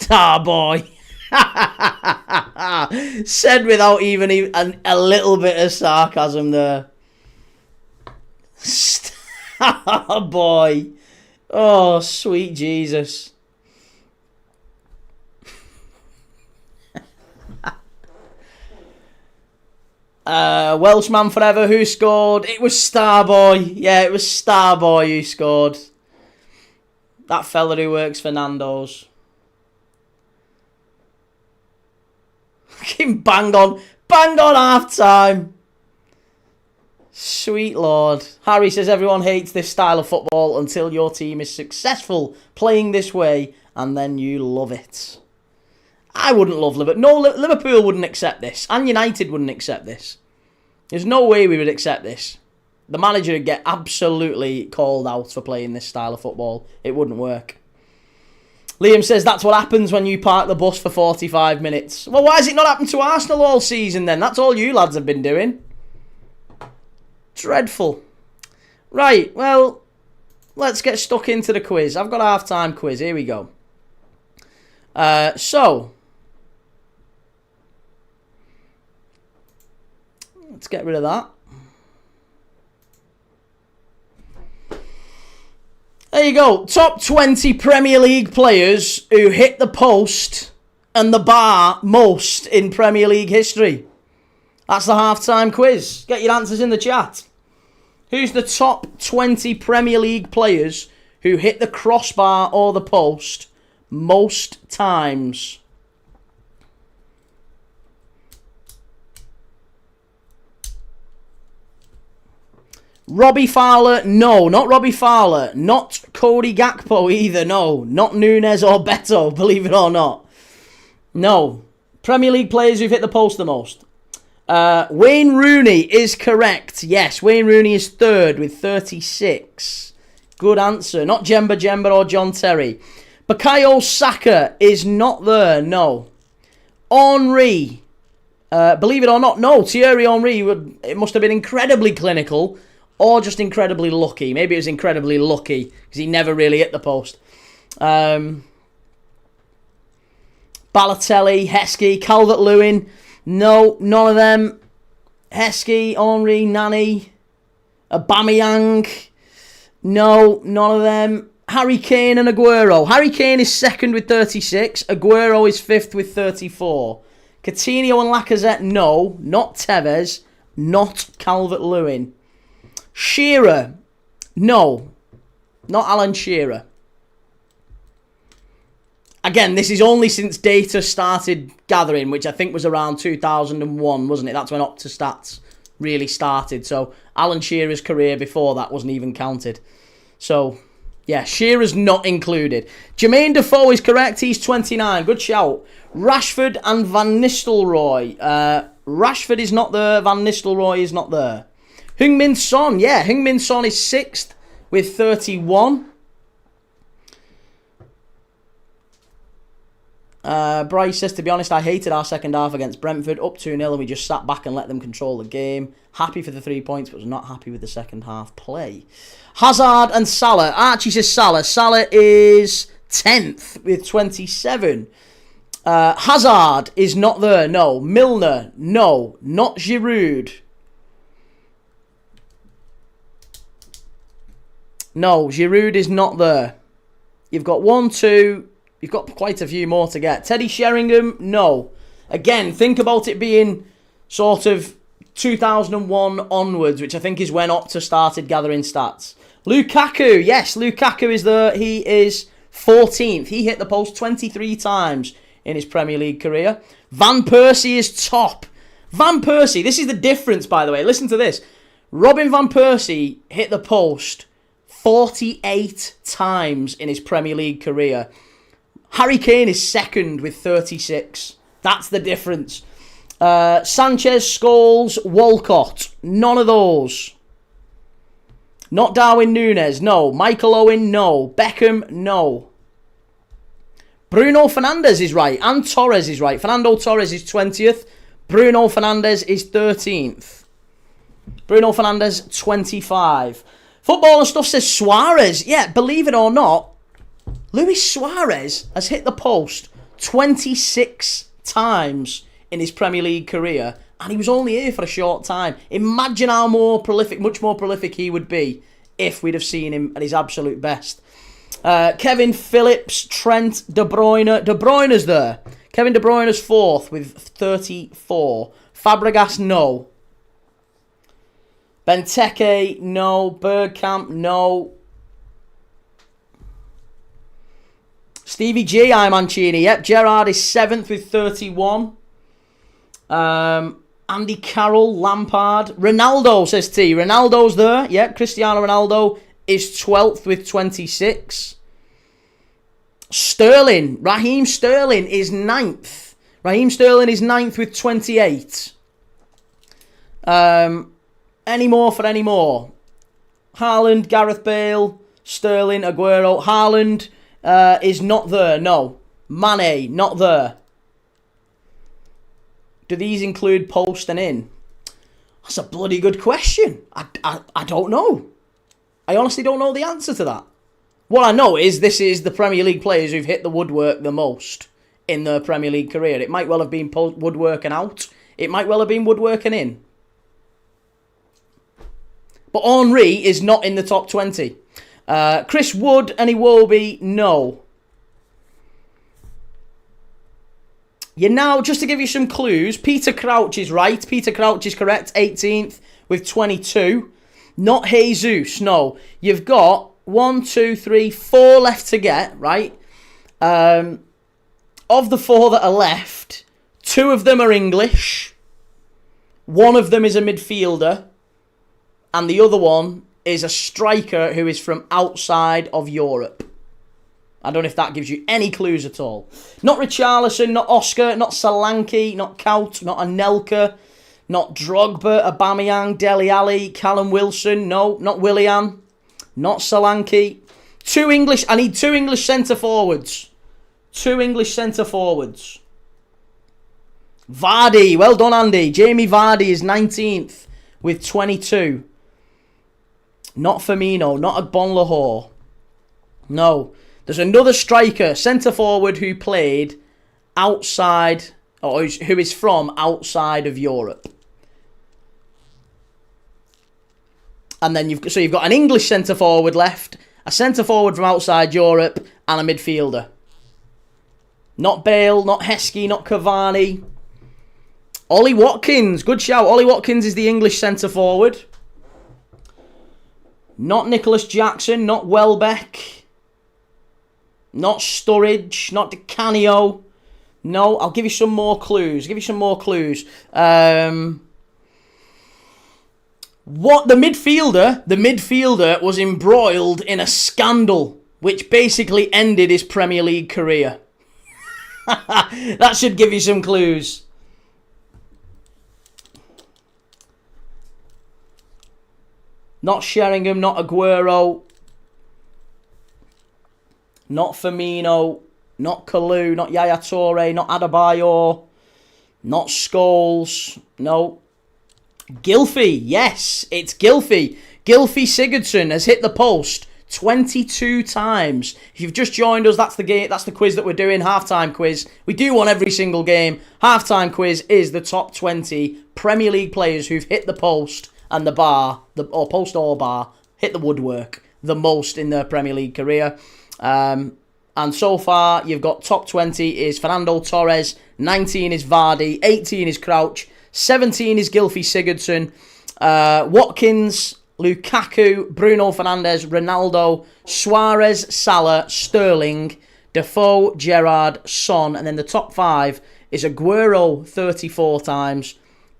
Starboy. Said without even a little bit of sarcasm there. Starboy. Oh, sweet Jesus. Welshman forever, who scored? It was Starboy. Yeah, it was Starboy who scored. That fella who works for Nando's. Fucking bang on half time. Sweet Lord. Harry says everyone hates this style of football until your team is successful playing this way and then you love it. I wouldn't love Liverpool. No, Liverpool wouldn't accept this. And United wouldn't accept this. There's no way we would accept this. The manager would get absolutely called out for playing this style of football. It wouldn't work. Liam says that's what happens when you park the bus for 45 minutes. Well, why has it not happened to Arsenal all season then? That's all you lads have been doing. Dreadful. Right, well, let's get stuck into the quiz. I've got a half-time quiz. Here we go. So, let's get rid of that. There you go. Top 20 Premier League players who hit the post and the bar most in Premier League history. That's the half-time quiz. Get your answers in the chat. Who's the top 20 Premier League players who hit the crossbar or the post most times? Robbie Fowler, no, not Robbie Fowler. Not Cody Gakpo either, no. Not Nunes or Beto, believe it or not. No. Premier League players who've hit the post the most. Wayne Rooney is correct. Yes, Wayne Rooney is third with 36. Good answer. Not Jemba or John Terry. Bukayo Saka is not there, no. Henry, believe it or not, no. Thierry Henry, it must have been incredibly clinical or just incredibly lucky. Maybe it was incredibly lucky because he never really hit the post. Balotelli, Heskey, Calvert-Lewin, no, none of them. Heskey, Henry, Nani, Aubameyang, no, none of them. Harry Kane and Aguero. Harry Kane is second with 36. Aguero is fifth with 34. Coutinho and Lacazette, no. Not Tevez. Not Calvert-Lewin. Shearer, no. Not Alan Shearer. Again, this is only since data started gathering, which I think was around 2001, wasn't it? That's when Optastats really started. So Alan Shearer's career before that wasn't even counted. So, yeah, Shearer's not included. Jermaine Defoe is correct. He's 29. Good shout. Rashford and Van Nistelrooy. Rashford is not there. Van Nistelrooy is not there. Heung-min Son. Yeah, Heung-min Son is sixth with 31. Bryce says, to be honest, I hated our second half against Brentford. Up 2-0 and we just sat back and let them control the game. Happy for the 3 points, but was not happy with the second half play. Hazard and Salah. Archie says Salah. Salah is 10th with 27. Hazard is not there. No. Milner. No. Not Giroud. No. Giroud is not there. You've got 1, 2... You've got quite a few more to get. Teddy Sheringham, no. Again, think about it being sort of 2001 onwards, which I think is when Opta started gathering stats. Lukaku, yes, Lukaku is there. He is 14th. He hit the post 23 times in his Premier League career. Van Persie is top. Van Persie, this is the difference, by the way. Listen to this. Robin Van Persie hit the post 48 times in his Premier League career. Harry Kane is second with 36. That's the difference. Sanchez, Scholes, Walcott. None of those. Not Darwin Núñez, no. Michael Owen, no. Beckham, no. Bruno Fernandes is right. And Torres is right. Fernando Torres is 20th. Bruno Fernandes is 13th. Bruno Fernandes, 25. Football and Stuff says Suarez. Yeah, believe it or not, Luis Suarez has hit the post 26 times in his Premier League career, and he was only here for a short time. Imagine how much more prolific he would be if we'd have seen him at his absolute best. Kevin Phillips, Trent, De Bruyne. De Bruyne's there. Kevin De Bruyne's fourth with 34. Fabregas, no. Benteke, no. Bergkamp, no. Stevie G, I'm Mancini. Yep, Gerrard is 7th with 31. Andy Carroll, Lampard. Ronaldo, says T. Ronaldo's there. Yep, Cristiano Ronaldo is 12th with 26. Sterling. Raheem Sterling is 9th. Raheem Sterling is 9th with 28. Any more for any more? Haaland, Gareth Bale, Sterling, Aguero. Haaland is not there, no. Mane, not there. Do these include post and in? That's a bloody good question. I don't know. I honestly don't know the answer to that. What I know is this is the Premier League players who've hit the woodwork the most in their Premier League career. It might well have been woodworking out. It might well have been woodworking in. But Henry is not in the top 20. Chris Wood and Iwobi, no. Just to give you some clues, Peter Crouch is right. Peter Crouch is correct, 18th with 22. Not Jesus, no. You've got 1, 2, 3, 4 left to get, right? Of the 4 that are left, 2 of them are English. 1 of them is a midfielder. And the other one is a striker who is from outside of Europe. I don't know if that gives you any clues at all. Not Richarlison, not Oscar, not Solanke, not Kaut, not Anelka, not Drogba, Aubameyang, Dele Alli, Callum Wilson, no, not Willian, not Solanke. I need 2 English centre-forwards. 2 English centre-forwards. Vardy, well done Andy. Jamie Vardy is 19th with 22. Not Firmino, not Agbonlahor. No. There's another striker, centre-forward, who played outside, or who is from outside of Europe. And then you've got an English centre-forward left, a centre-forward from outside Europe, and a midfielder. Not Bale, not Heskey, not Cavani. Ollie Watkins, good shout. Ollie Watkins is the English centre-forward. Not Nicholas Jackson, not Welbeck. Not Sturridge, not Di Canio. No, I'll give you some more clues. What the midfielder was embroiled in a scandal which basically ended his Premier League career. That should give you some clues. Not Sheringham, not Aguero, not Firmino, not Kalou, not Yaya Toure, not Adebayor, not Scholes, no. Gylfi, yes, it's Gylfi. Gylfi Sigurdsson has hit the post 22 times. If you've just joined us, that's the quiz that we're doing, halftime quiz. We do one every single game. Halftime quiz is the top 20 Premier League players who've hit the post and the bar, or post or bar, hit the woodwork the most in their Premier League career. And so far, you've got top 20 is Fernando Torres, 19 is Vardy, 18 is Crouch, 17 is Gylfi Sigurdsson, Watkins, Lukaku, Bruno Fernandes, Ronaldo, Suarez, Salah, Sterling, Defoe, Gerrard, Son, and then the top 5 is Aguero 34 times,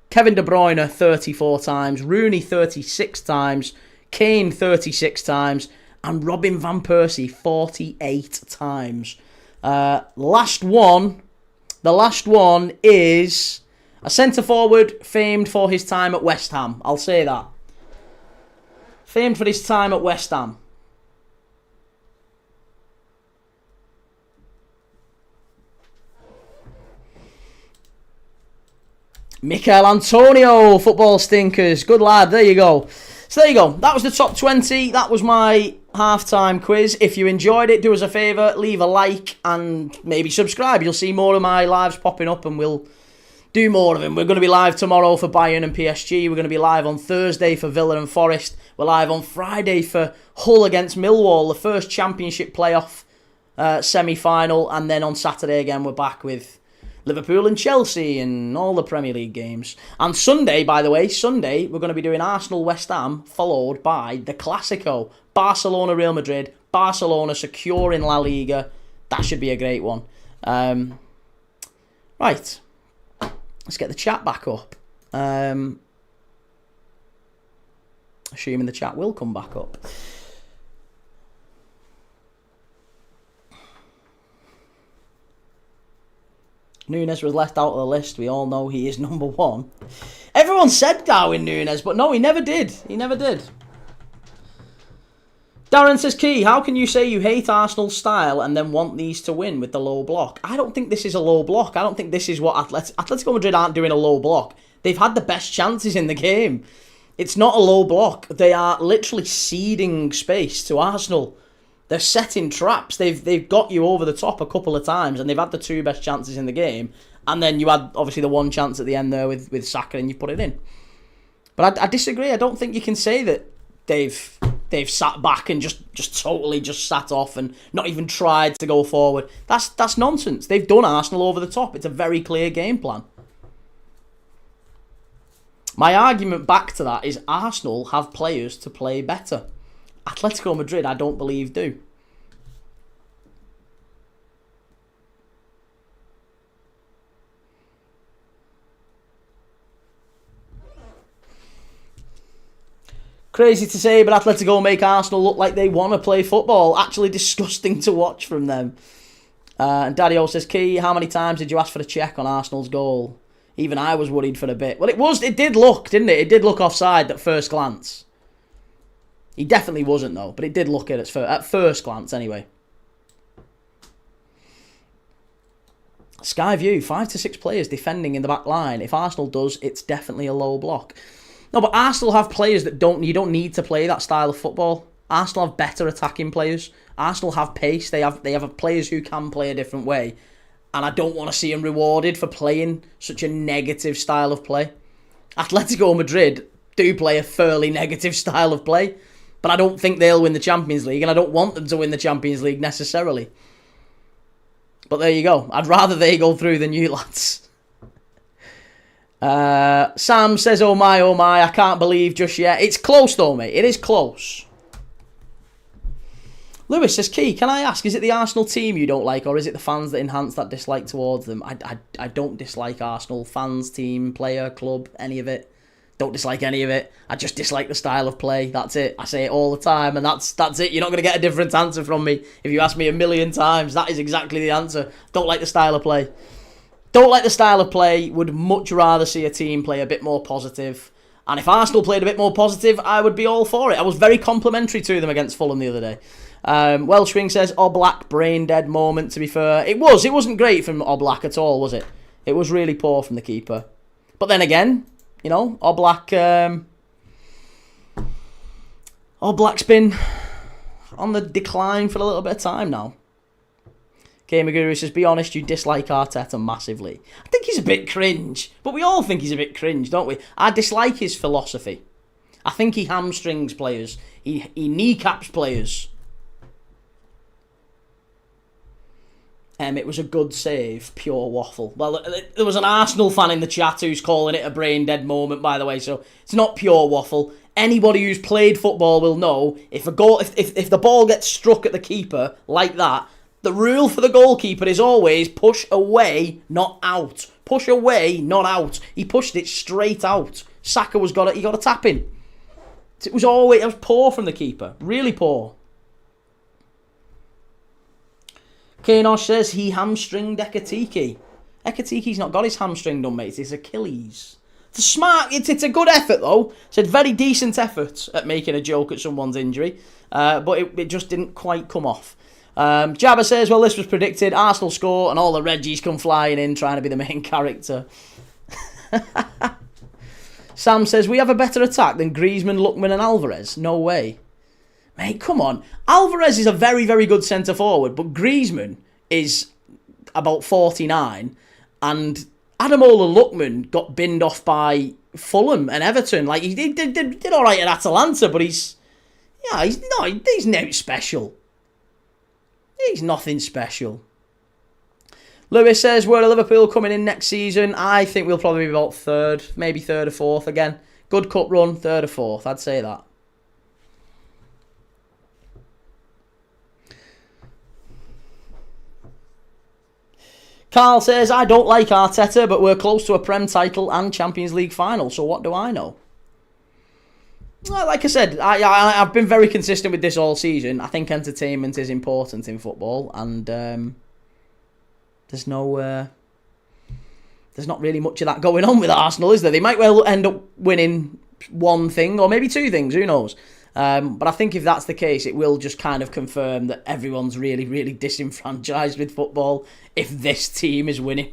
Kevin De Bruyne 34 times, Rooney 36 times, Kane 36 times, and Robin Van Persie 48 times. The last one is a centre-forward famed for his time at West Ham. I'll say that. Famed for his time at West Ham. Mikel Antonio, football stinkers. Good lad, there you go. So there you go. That was the top 20. That was my halftime quiz. If you enjoyed it, do us a favour, leave a like and maybe subscribe. You'll see more of my lives popping up and we'll do more of them. We're going to be live tomorrow for Bayern and PSG. We're going to be live on Thursday for Villa and Forest. We're live on Friday for Hull against Millwall, the first Championship playoff semi-final. And then on Saturday again, we're back with Liverpool and Chelsea and all the Premier League games. And Sunday, by the way, we're going to be doing Arsenal-West Ham, followed by the Clásico. Barcelona-Real Madrid. Barcelona secure in La Liga. That should be a great one. Right. Let's get the chat back up. Assuming the chat will come back up. Núñez was left out of the list. We all know he is number one. Everyone said Darwin Núñez, but no, he never did. He never did. Darren says, Key, how can you say you hate Arsenal's style and then want these to win with the low block? I don't think this is a low block. I don't think this is what Atletico Madrid aren't doing a low block. They've had the best chances in the game. It's not a low block. They are literally ceding space to Arsenal. They're setting traps. They've got you over the top a couple of times and they've had the two best chances in the game. And then you had, obviously, the one chance at the end there with Saka and you put it in. But I disagree. I don't think you can say that they've sat back and just totally sat off and not even tried to go forward. That's nonsense. They've done Arsenal over the top. It's a very clear game plan. My argument back to that is Arsenal have players to play better. Atletico Madrid, I don't believe, do. Crazy to say, but Atletico make Arsenal look like they want to play football. Actually disgusting to watch from them. And Daddy-O says, Key, how many times did you ask for a check on Arsenal's goal? Even I was worried for a bit. Well, it did look, didn't it? It did look offside at first glance. He definitely wasn't, though, but it did look at first glance, anyway. Sky View, 5 to 6 players defending in the back line. If Arsenal does, it's definitely a low block. No, but Arsenal have players that you don't need to play that style of football. Arsenal have better attacking players. Arsenal have pace. They have players who can play a different way. And I don't want to see them rewarded for playing such a negative style of play. Atletico Madrid do play a fairly negative style of play. But I don't think they'll win the Champions League, and I don't want them to win the Champions League necessarily. But there you go. I'd rather they go through than you lads. Sam says, oh my, I can't believe just yet. It's close though, mate. It is close. Lewis says, Key, can I ask, is it the Arsenal team you don't like, or is it the fans that enhance that dislike towards them? I don't dislike Arsenal. Fans, team, player, club, any of it. Don't dislike any of it. I just dislike the style of play. That's it. I say it all the time, and that's it. You're not going to get a different answer from me if you ask me a million times. That is exactly the answer. Don't like the style of play. Don't like the style of play. Would much rather see a team play a bit more positive. And if Arsenal played a bit more positive, I would be all for it. I was very complimentary to them against Fulham the other day. Welshwing says, Oblak, brain dead moment, to be fair. It wasn't great from Oblak at all, was it? It was really poor from the keeper. But then again, you know, Oblak's been on the decline for a little bit of time now. K Maguru says, be honest, you dislike Arteta massively. I think he's a bit cringe, but we all think he's a bit cringe, don't we? I dislike his philosophy. I think he hamstrings players. He kneecaps players. It was a good save, pure waffle. Well, there was an Arsenal fan in the chat who's calling it a brain-dead moment, by the way, so it's not pure waffle. Anybody who's played football will know if the ball gets struck at the keeper like that, the rule for the goalkeeper is always push away, not out. Push away, not out. He pushed it straight out. Saka he got a tap in. It was poor from the keeper, really poor. Kanosh says he hamstringed Ekatike. Ekatike's not got his hamstring done, mate. It's his Achilles. It's a good effort, though. It's a very decent effort at making a joke at someone's injury. But it just didn't quite come off. Jabba says, well, this was predicted. Arsenal score and all the Reggies come flying in trying to be the main character. Sam says, we have a better attack than Griezmann, Lookman and Alvarez. No way. Mate, come on. Alvarez is a very, very good centre-forward, but Griezmann is about 49, and Ademola Lookman got binned off by Fulham and Everton. Like, he did all right at Atalanta, but he's not special. He's nothing special. Lewis says, where are Liverpool coming in next season? I think we'll probably be about third, maybe third or fourth again. Good cup run, third or fourth. I'd say that. Carl says, I don't like Arteta, but we're close to a Prem title and Champions League final, so what do I know? Well, like I said, I've been very consistent with this all season. I think entertainment is important in football, and there's not really much of that going on with Arsenal, is there? They might well end up winning one thing, or maybe two things, who knows? But I think if that's the case, it will just kind of confirm that everyone's really, really disenfranchised with football if this team is winning.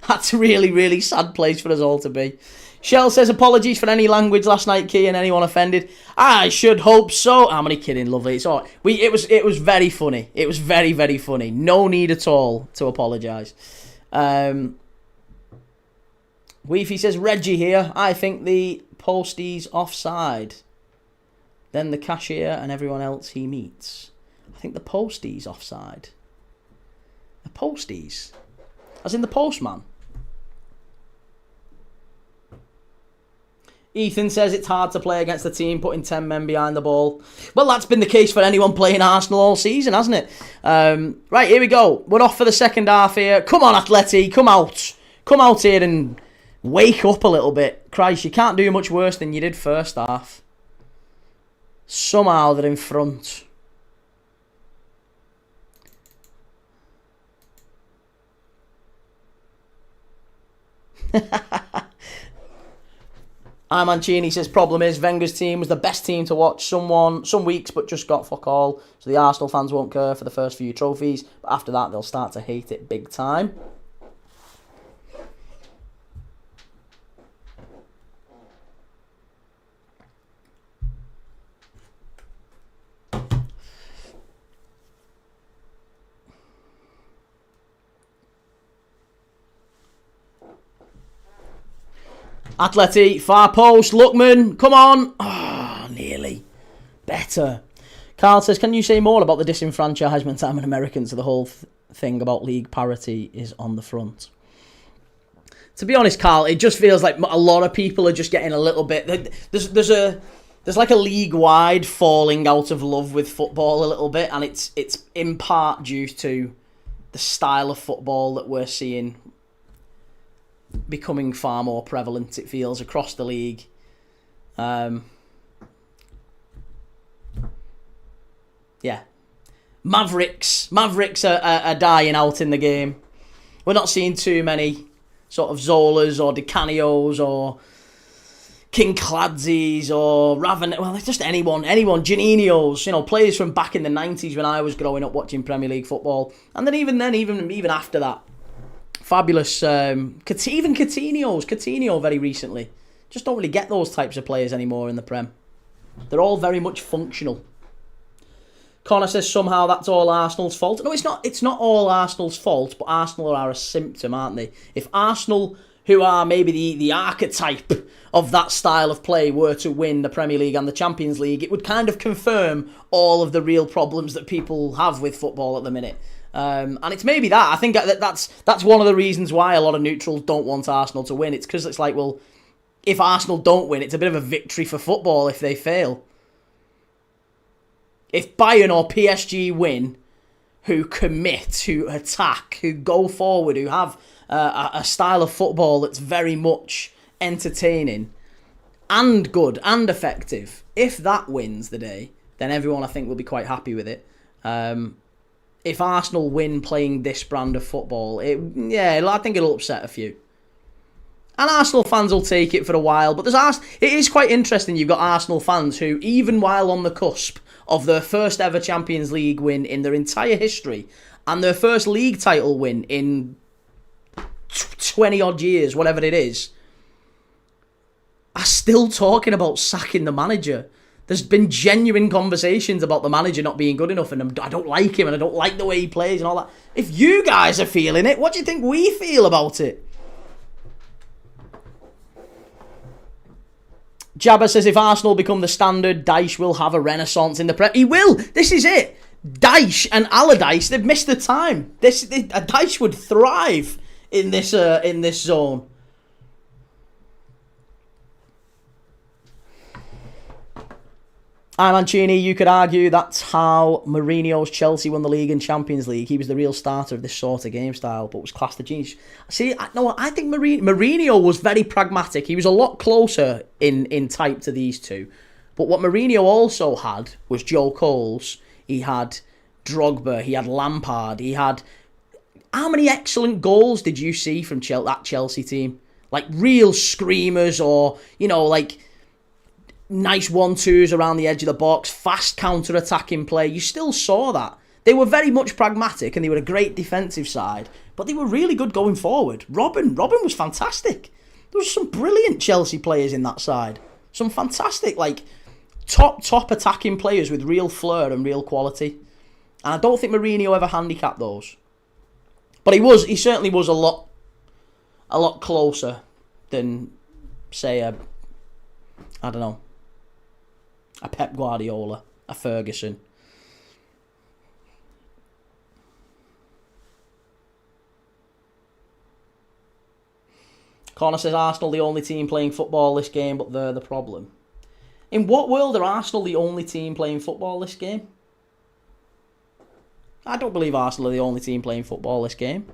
That's a really, really sad place for us all to be. Shell says, apologies for any language last night, Key, and anyone offended. I should hope so. I'm only kidding, lovely. It's all right. It was very funny. It was very, very funny. No need at all to apologise. Weefy says, Reggie here. I think the postie's offside. Then the cashier and everyone else he meets. I think the postie's offside. The posties? As in the postman? Ethan says it's hard to play against a team putting 10 men behind the ball. Well, that's been the case for anyone playing Arsenal all season, hasn't it? Right, here we go. We're off for the second half here. Come on, Atleti, come out. Come out here and wake up a little bit. Christ, you can't do much worse than you did first half. Somehow they're in front. Mancini says, problem is Wenger's team was the best team to watch some weeks, but just got fuck all. So the Arsenal fans won't care for the first few trophies, but after that they'll start to hate it big time. Atleti, far post, Lookman, come on. Oh, nearly. Better. Carl says, can you say more about the disenfranchisement I'm an American, so the whole thing about league parity is on the front? To be honest, Carl, it just feels like a lot of people are just getting a little bit... There's like a league-wide falling out of love with football a little bit, and it's in part due to the style of football that we're seeing becoming far more prevalent, it feels, across the league. Yeah. Mavericks are dying out in the game. We're not seeing too many sort of Zolas or Di Canios or King Cladzeys or Raven. Well, just anyone, Janinios, players from back in the 90s when I was growing up watching Premier League football. And then even after that, fabulous, even Coutinho very recently. Just don't really get those types of players anymore in the Prem. They're all very much functional. Connor says somehow that's all Arsenal's fault. No, it's not. It's not all Arsenal's fault, but Arsenal are a symptom, aren't they? If Arsenal, who are maybe the archetype of that style of play, were to win the Premier League and the Champions League, it would kind of confirm all of the real problems that people have with football at the minute. And it's maybe that. I think that's one of the reasons why a lot of neutrals don't want Arsenal to win. It's because it's like, well, if Arsenal don't win, it's a bit of a victory for football if they fail. If Bayern or PSG win, who commit, who attack, who go forward, who have a style of football that's very much entertaining and good and effective, if that wins the day, then everyone, I think, will be quite happy with it. If Arsenal win playing this brand of football, I think it'll upset a few. And Arsenal fans will take it for a while, but it is quite interesting. You've got Arsenal fans who, even while on the cusp of their first ever Champions League win in their entire history, and their first league title win in 20 odd years, whatever it is, are still talking about sacking the manager. There's been genuine conversations about the manager not being good enough, and I don't like him, and I don't like the way he plays and all that. If you guys are feeling it, what do you think we feel about it? Jabba says, if Arsenal become the standard, Dyche will have a renaissance in the Prem. He will. This is it. Dyche and Allardyce, they've missed the time. Dyche would thrive in this zone. Mancini, you could argue that's how Mourinho's Chelsea won the league and Champions League. He was the real starter of this sort of game style, but was classed the genius. See, I think Mourinho was very pragmatic. He was a lot closer in type to these two. But what Mourinho also had was Joe Coles. He had Drogba. He had Lampard. He had... How many excellent goals did you see from that Chelsea team? Like real screamers, or, like... nice 1-2s around the edge of the box, fast counter-attacking play. You still saw that. They were very much pragmatic, and they were a great defensive side, but they were really good going forward. Robin was fantastic. There was some brilliant Chelsea players in that side. Some fantastic, top attacking players with real flair and real quality. And I don't think Mourinho ever handicapped those. But he certainly was a lot closer than, say, a Pep Guardiola, a Ferguson. Connor says, Arsenal the only team playing football this game, but they're the problem. In what world are Arsenal the only team playing football this game? I don't believe Arsenal are the only team playing football this game.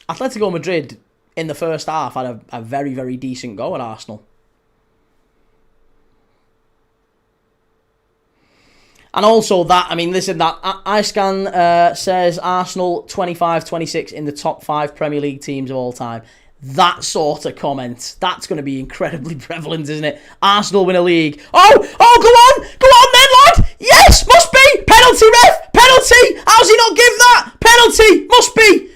Atletico Madrid, in the first half, had a very, very decent go at Arsenal. And also that, listen, that iScan says Arsenal 25-26 in the top 5 Premier League teams of all time. That sort of comment, that's going to be incredibly prevalent, isn't it? Arsenal win a league. Oh, go on then, lad. Yes, must be. Penalty, ref, penalty. How's he not give that? Penalty, must be.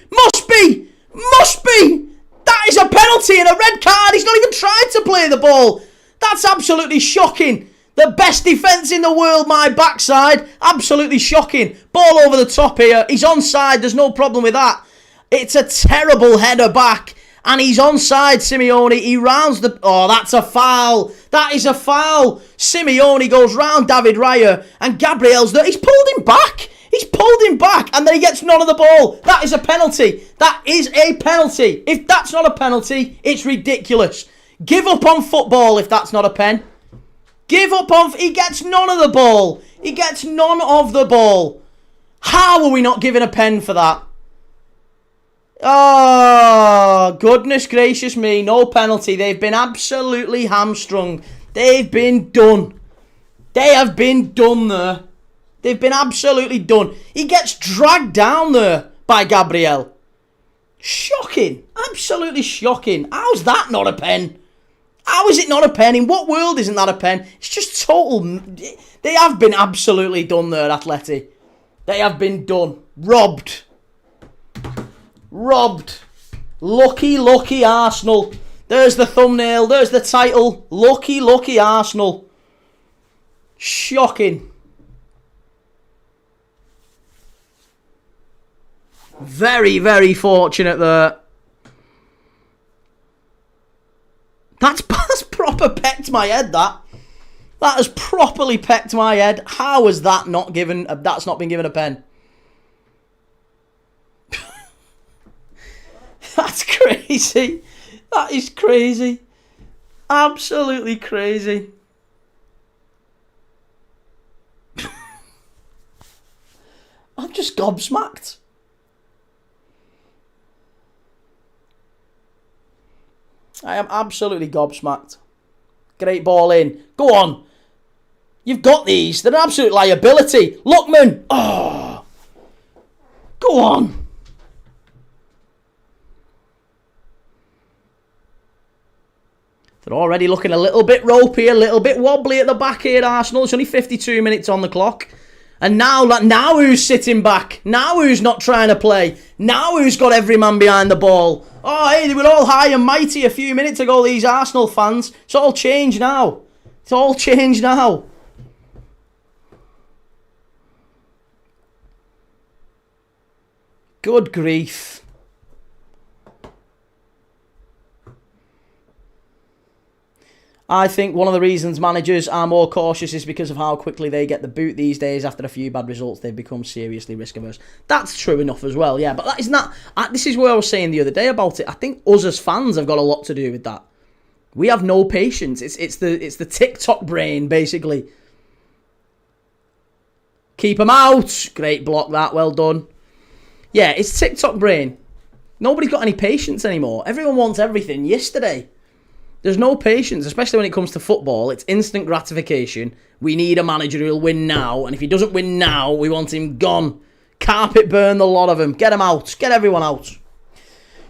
That is a penalty and a red card. He's not even tried to play the ball. That's absolutely shocking. The best defence in the world, my backside. Absolutely shocking. Ball over the top here. He's onside. There's no problem with that. It's a terrible header back. And he's onside, Simeone. He rounds the... Oh, that's a foul. That is a foul. Simeone goes round David Raya. And Gabriel's there. He's pulled him back. And then he gets none of the ball. That is a penalty. That is a penalty. If that's not a penalty, it's ridiculous. Give up on football if that's not a pen. Give up on... He gets none of the ball. How are we not giving a pen for that? Oh, goodness gracious me. No penalty. They've been absolutely hamstrung. They've been done. They have been done there. They've been absolutely done. He gets dragged down there by Gabriel. Shocking. Absolutely shocking. How's that not a pen? How is it not a pen? In what world isn't that a pen? It's just total... They have been absolutely done there, Atleti. They have been done. Robbed. Lucky Arsenal. There's the thumbnail. There's the title. Lucky Arsenal. Shocking. Very, very fortunate there. That's proper pecked my head, that. That has properly pecked my head. How has that not given... That's not been given a pen? That's crazy. That is crazy. Absolutely crazy. I'm just gobsmacked. I am absolutely gobsmacked. Great ball in. Go on. You've got these. They're an absolute liability. Lookman. Oh. Go on. They're already looking a little bit ropey, a little bit wobbly at the back here, Arsenal. It's only 52 minutes on the clock. And now who's sitting back? Now who's not trying to play? Now who's got every man behind the ball? Oh, hey, they were all high and mighty a few minutes ago, these Arsenal fans. It's all changed now. It's all changed now. Good grief. I think one of the reasons managers are more cautious is because of how quickly they get the boot these days. After a few bad results, they've become seriously risk averse. That's true enough as well, yeah. But that is not. This is what I was saying the other day about it. I think us as fans have got a lot to do with that. We have no patience. It's the TikTok brain basically. Keep them out. Great block that. Well done. Yeah, it's TikTok brain. Nobody's got any patience anymore. Everyone wants everything yesterday. There's no patience, especially when it comes to football. It's instant gratification. We need a manager who'll win now, and if he doesn't win now, we want him gone. Carpet burn the lot of them. Get them out. Get everyone out.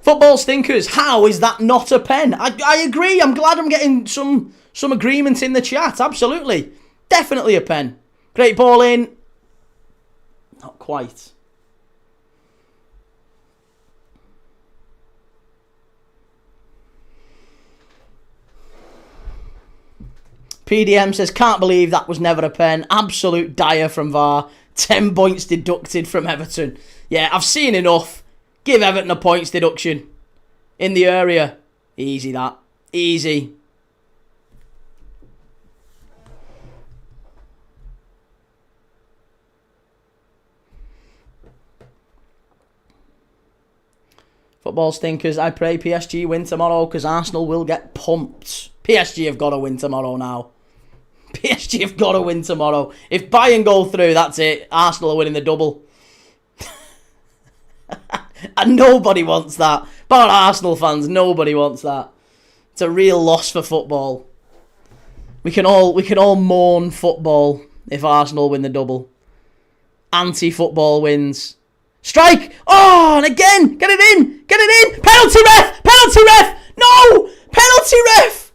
Football stinkers. How is that not a pen? I agree. I'm glad I'm getting some agreement in the chat. Absolutely. Definitely a pen. Great ball in. Not quite. PDM says, can't believe that was never a pen. Absolute dire from VAR. 10 points deducted from Everton. Yeah, I've seen enough. Give Everton a points deduction. In the area. Easy that. Easy. Football stinkers. I pray PSG win tomorrow because Arsenal will get pumped. PSG have got to win tomorrow now. PSG have got to win tomorrow. If Bayern go through, that's it. Arsenal are winning the double. And nobody wants that. But Arsenal fans, nobody wants that. It's a real loss for football. We can all mourn football if Arsenal win the double. Anti-football wins. Strike! Oh, and again! Get it in! Get it in! Penalty ref! Penalty ref! No! Penalty ref!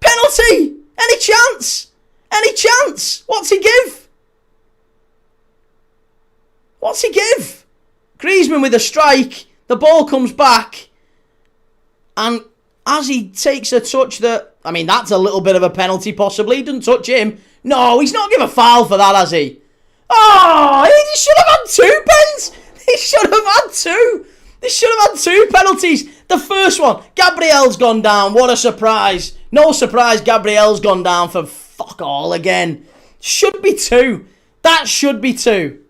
Penalty! Any chance? Any chance? What's he give? What's he give? Griezmann with a strike. The ball comes back. And as he takes a touch that... I mean, that's a little bit of a penalty possibly. He doesn't touch him. No, he's not given a foul for that, has he? Oh, he should have had 2 pens. He should have had 2. They should have had 2 penalties. The first one, Gabriel's gone down. What a surprise. No surprise Gabriel's gone down for fuck all again. Should be 2. That should be 2.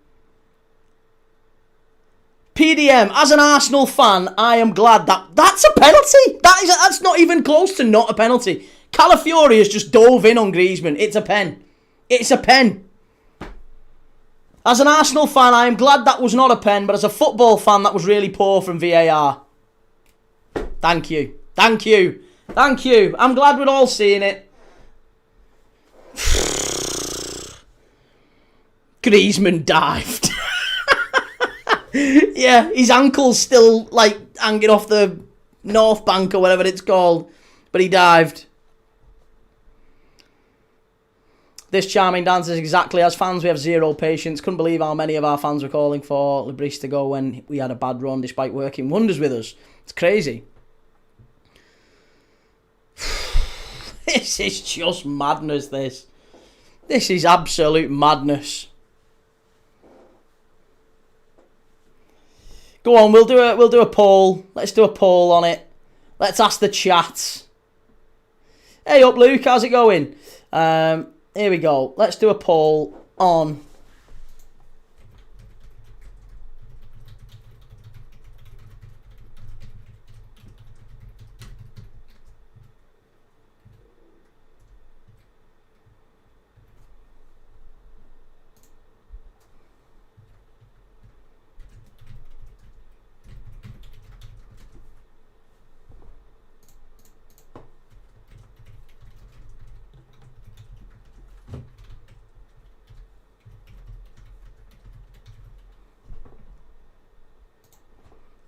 PDM, as an Arsenal fan, I am glad that's a penalty. That's not even close to not a penalty. Calafiori has just dove in on Griezmann. It's a pen. It's a pen. As an Arsenal fan, I am glad that was not a pen, but as a football fan, that was really poor from VAR. Thank you. Thank you. Thank you. I'm glad we're all seeing it. Griezmann dived. Yeah, his ankle's still, like, hanging off the North Bank or whatever it's called. But he dived. This charming dance is exactly as fans. We have zero patience. Couldn't believe how many of our fans were calling for Lebris to go when we had a bad run despite working wonders with us. It's crazy. This is just madness, this. This is absolute madness. Go on, we'll do a poll. Let's do a poll on it. Let's ask the chat. Hey up, Luke, how's it going? Here we go. Let's do a poll on...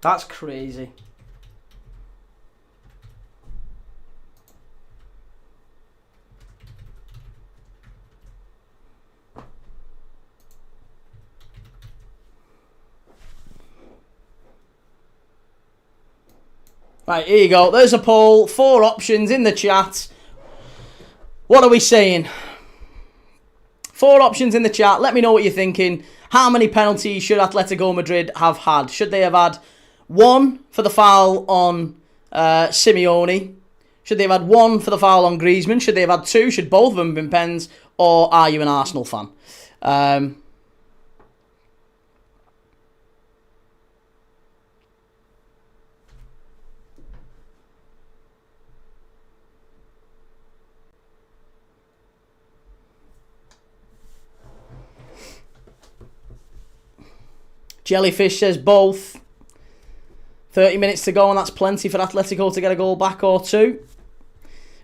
That's crazy. Right, here you go. There's a poll. 4 options in the chat. What are we saying? 4 options in the chat. Let me know what you're thinking. How many penalties should Atletico Madrid have had? Should they have had 1 for the foul on Simeone? Should they have had 1 for the foul on Griezmann? Should they have had 2? Should both of them have been pens? Or are you an Arsenal fan? Jellyfish says both. 30 minutes to go, and that's plenty for Atletico to get a goal back or 2.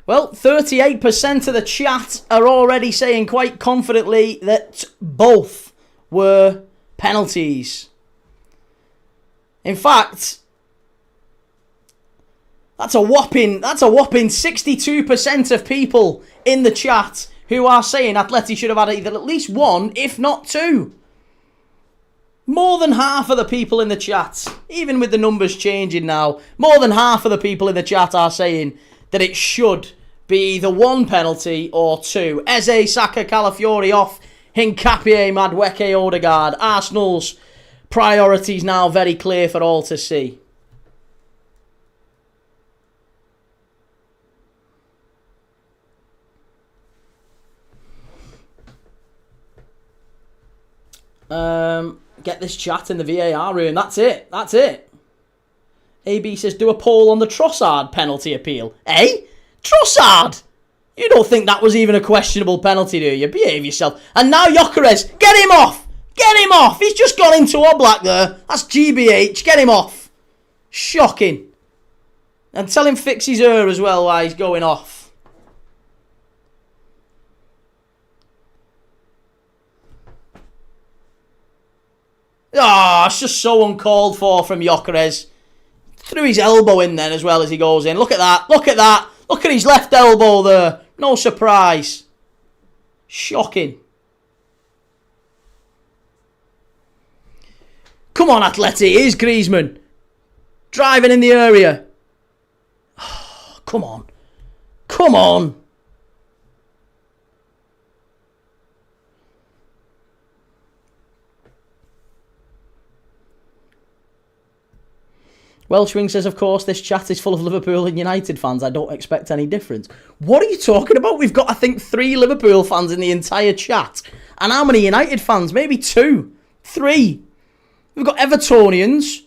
Well, 38% of the chat are already saying quite confidently that both were penalties. In fact, that's a whopping 62% of people in the chat who are saying Atleti should have had either at least 1, if not 2. More than half of the people in the chat, even with the numbers changing now, more than half of the people in the chat are saying that it should be either 1 penalty or 2. Eze, Saka, Calafiori off, Hincapié, Madueke, Odegaard. Arsenal's priorities now very clear for all to see. Get this chat in the VAR room. That's it. That's it. AB says, do a poll on the Trossard penalty appeal. Eh? Trossard? You don't think that was even a questionable penalty, do you? Behave yourself. And now Gyökeres. Get him off. Get him off. He's just gone into Oblak there. That's GBH. Get him off. Shocking. And tell him fix his ear as well while he's going off. Oh, it's just so uncalled for from Gyökeres. Threw his elbow in then as well as he goes in. Look at that. Look at that. Look at his left elbow there. No surprise. Shocking. Come on, Atleti. Here's Griezmann. Driving in the area. Oh, come on. Come on. Welshwing says, of course, this chat is full of Liverpool and United fans. I don't expect any difference. What are you talking about? We've got, I think, 3 Liverpool fans in the entire chat. And how many United fans? Maybe 2, 3. We've got Evertonians.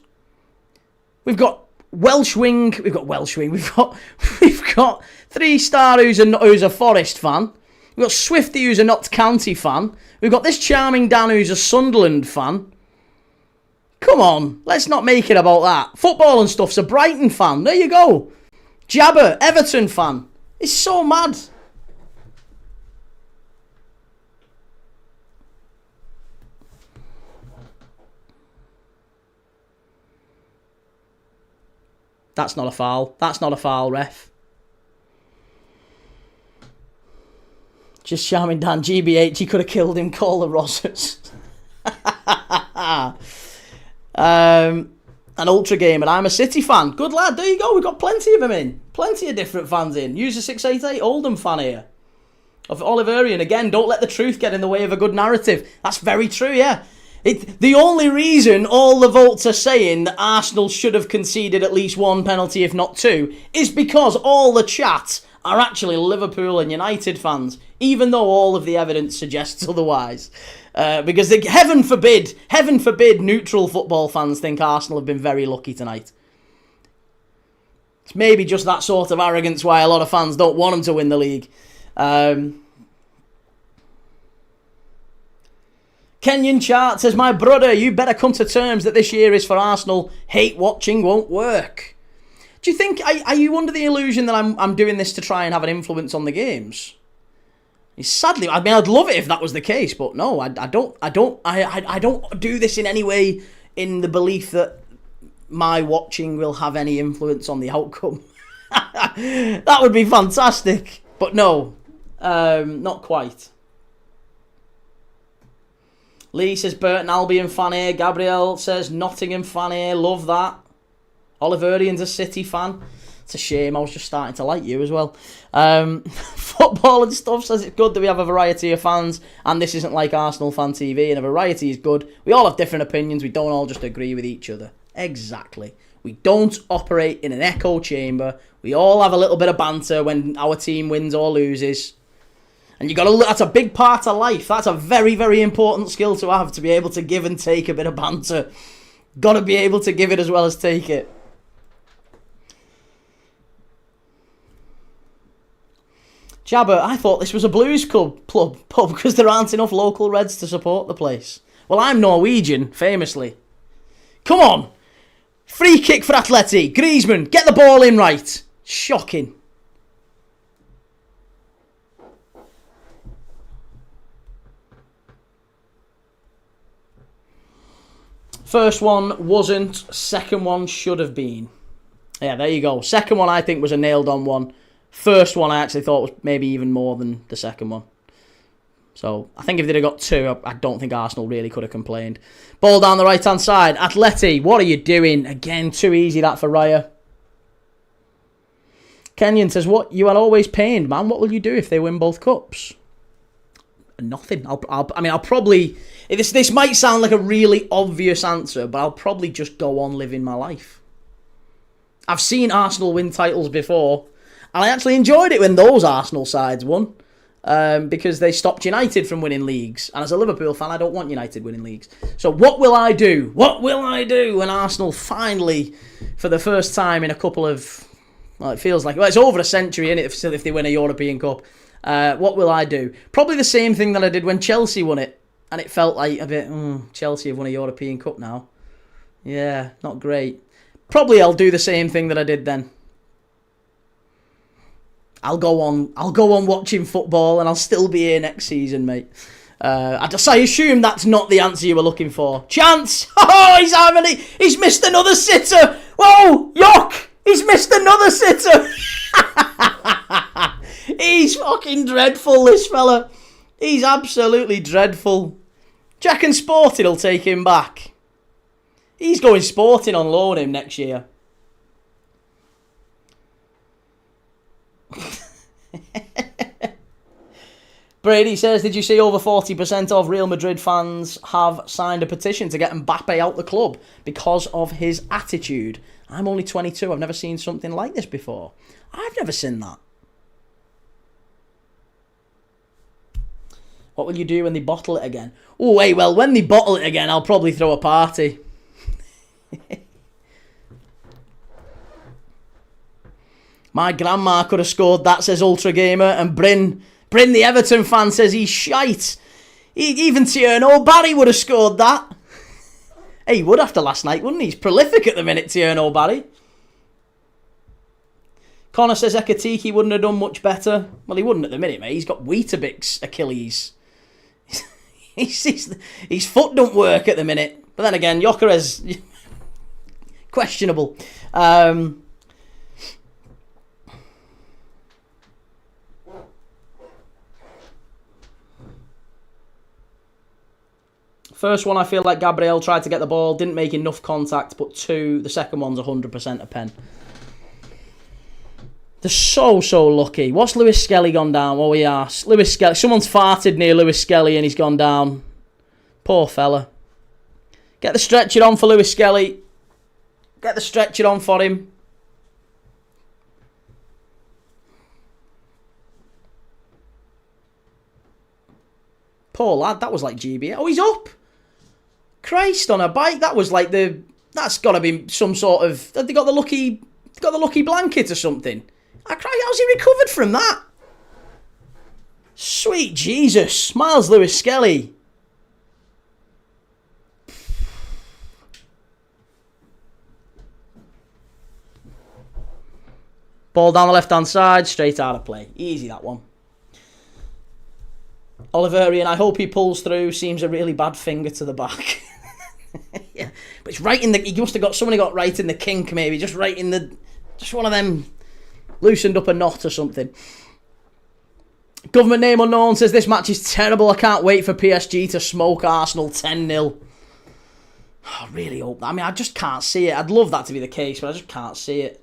We've got Welshwing. We've got 3-star who's a Forest fan. We've got Swifty who's a Notts County fan. We've got this charming Dan who's a Sunderland fan. Come on, let's not make it about that. Football and stuff's a Brighton fan. There you go. Jabber, Everton fan. It's so mad. That's not a foul. That's not a foul, ref. Just charming Dan, GBH, he could have killed him. Call the Rossers. An Ultra Gamer, I'm a City fan. Good lad, there you go. We've got plenty of them in. Plenty of different fans in. User 688, Oldham fan here. Of Oliverian. Again, don't let the truth get in the way of a good narrative. That's very true, yeah. The only reason all the votes are saying that Arsenal should have conceded at least 1 penalty, if not 2, is because all the chat are actually Liverpool and United fans, even though all of the evidence suggests otherwise. Because heaven forbid, neutral football fans think Arsenal have been very lucky tonight. It's maybe just that sort of arrogance why a lot of fans don't want them to win the league. Kenyan Chart says, my brother, you better come to terms that this year is for Arsenal. Hate watching won't work. Do you think, are you under the illusion that I'm doing this to try and have an influence on the games? Sadly, I mean, I'd love it if that was the case, but no, I don't do this in any way in the belief that my watching will have any influence on the outcome. That would be fantastic, but no, not quite. Lee says Burton Albion fan here. Gabriel says Nottingham fan here. Love that. Oliverian's a City fan. It's a shame. I was just starting to like you as well. Football and stuff says it's good that we have a variety of fans, and this isn't like Arsenal Fan TV, and a variety is good. We all have different opinions. We don't all just agree with each other. Exactly. We don't operate in an echo chamber. We all have a little bit of banter when our team wins or loses. And that's a big part of life. That's a very, very important skill to have, to be able to give and take a bit of banter. Got to be able to give it as well as take it. Jabber, I thought this was a Blues pub because there aren't enough local Reds to support the place. Well, I'm Norwegian, famously. Come on! Free kick for Atleti. Griezmann, get the ball in right. Shocking. First one wasn't. Second one should have been. Yeah, there you go. Second one I think was a nailed on one. First one I actually thought was maybe even more than the second one. So I think if they'd have got two, I don't think Arsenal really could have complained. Ball down the right-hand side. Atleti, what are you doing? Again, too easy that for Raya. Kenyon says, "What? You are always pained, man. What will you do if they win both cups?" Nothing. I'll probably... This might sound like a really obvious answer, but I'll probably just go on living my life. I've seen Arsenal win titles before, and I actually enjoyed it when those Arsenal sides won, because they stopped United from winning leagues. And as a Liverpool fan, I don't want United winning leagues. So what will I do? What will I do when Arsenal finally, for the first time in a couple of... Well, it feels like... Well, it's over a century, isn't it, if they win a European Cup. What will I do? Probably the same thing that I did when Chelsea won it. And it felt like a bit, Chelsea have won a European Cup now. Yeah, not great. Probably I'll do the same thing that I did then. I'll go on watching football, and I'll still be here next season, mate. I assume that's not the answer you were looking for. Chance! Oh, he's missed another sitter! Whoa! Yuck! He's missed another sitter! He's fucking dreadful, this fella. He's absolutely dreadful. Jack and Sporting will take him back. He's going Sporting on loan him next year. Brady says, did you see over 40% of Real Madrid fans have signed a petition to get Mbappe out the club because of his attitude? I'm only 22. I've never seen something like this before. I've never seen that. What will you do when they bottle it again? Oh, hey, well, when they bottle it again, I'll probably throw a party. My grandma could have scored that, says Ultra Gamer. And Bryn the Everton fan, says he's shite. Even Tierno Barry would have scored that. Hey, he would after last night, wouldn't he? He's prolific at the minute, Tierno Barry. Connor says Ekatike wouldn't have done much better. Well, he wouldn't at the minute, mate. He's got Weetabix Achilles. His foot don't work at the minute. But then again, Gyökeres, questionable. First one, I feel like Gabriel tried to get the ball, didn't make enough contact, but the second one's 100% a pen. They're so lucky. What's Lewis Skelly gone down? Oh, yeah. Lewis Skelly. Someone's farted near Lewis Skelly and he's gone down. Poor fella. Get the stretcher on for Lewis Skelly. Get the stretcher on for him. Poor lad. That was like GB. Oh, he's up. Christ on a bike. That was like that's got to be some sort of... Have they got the lucky blanket or something? How's he recovered from that? Sweet Jesus. Miles Lewis Skelly. Ball down the left-hand side, straight out of play. Easy, that one. Oliverian, I hope he pulls through. Seems a really bad finger to the back. Yeah, but it's right in the... He must have got... Somebody got right in the kink, maybe. Just right in the... Just one of them... Loosened up a knot or something. Government name unknown says this match is terrible. I can't wait for PSG to smoke Arsenal 10-0. I really hope that. I mean, I just can't see it. I'd love that to be the case, but I just can't see it.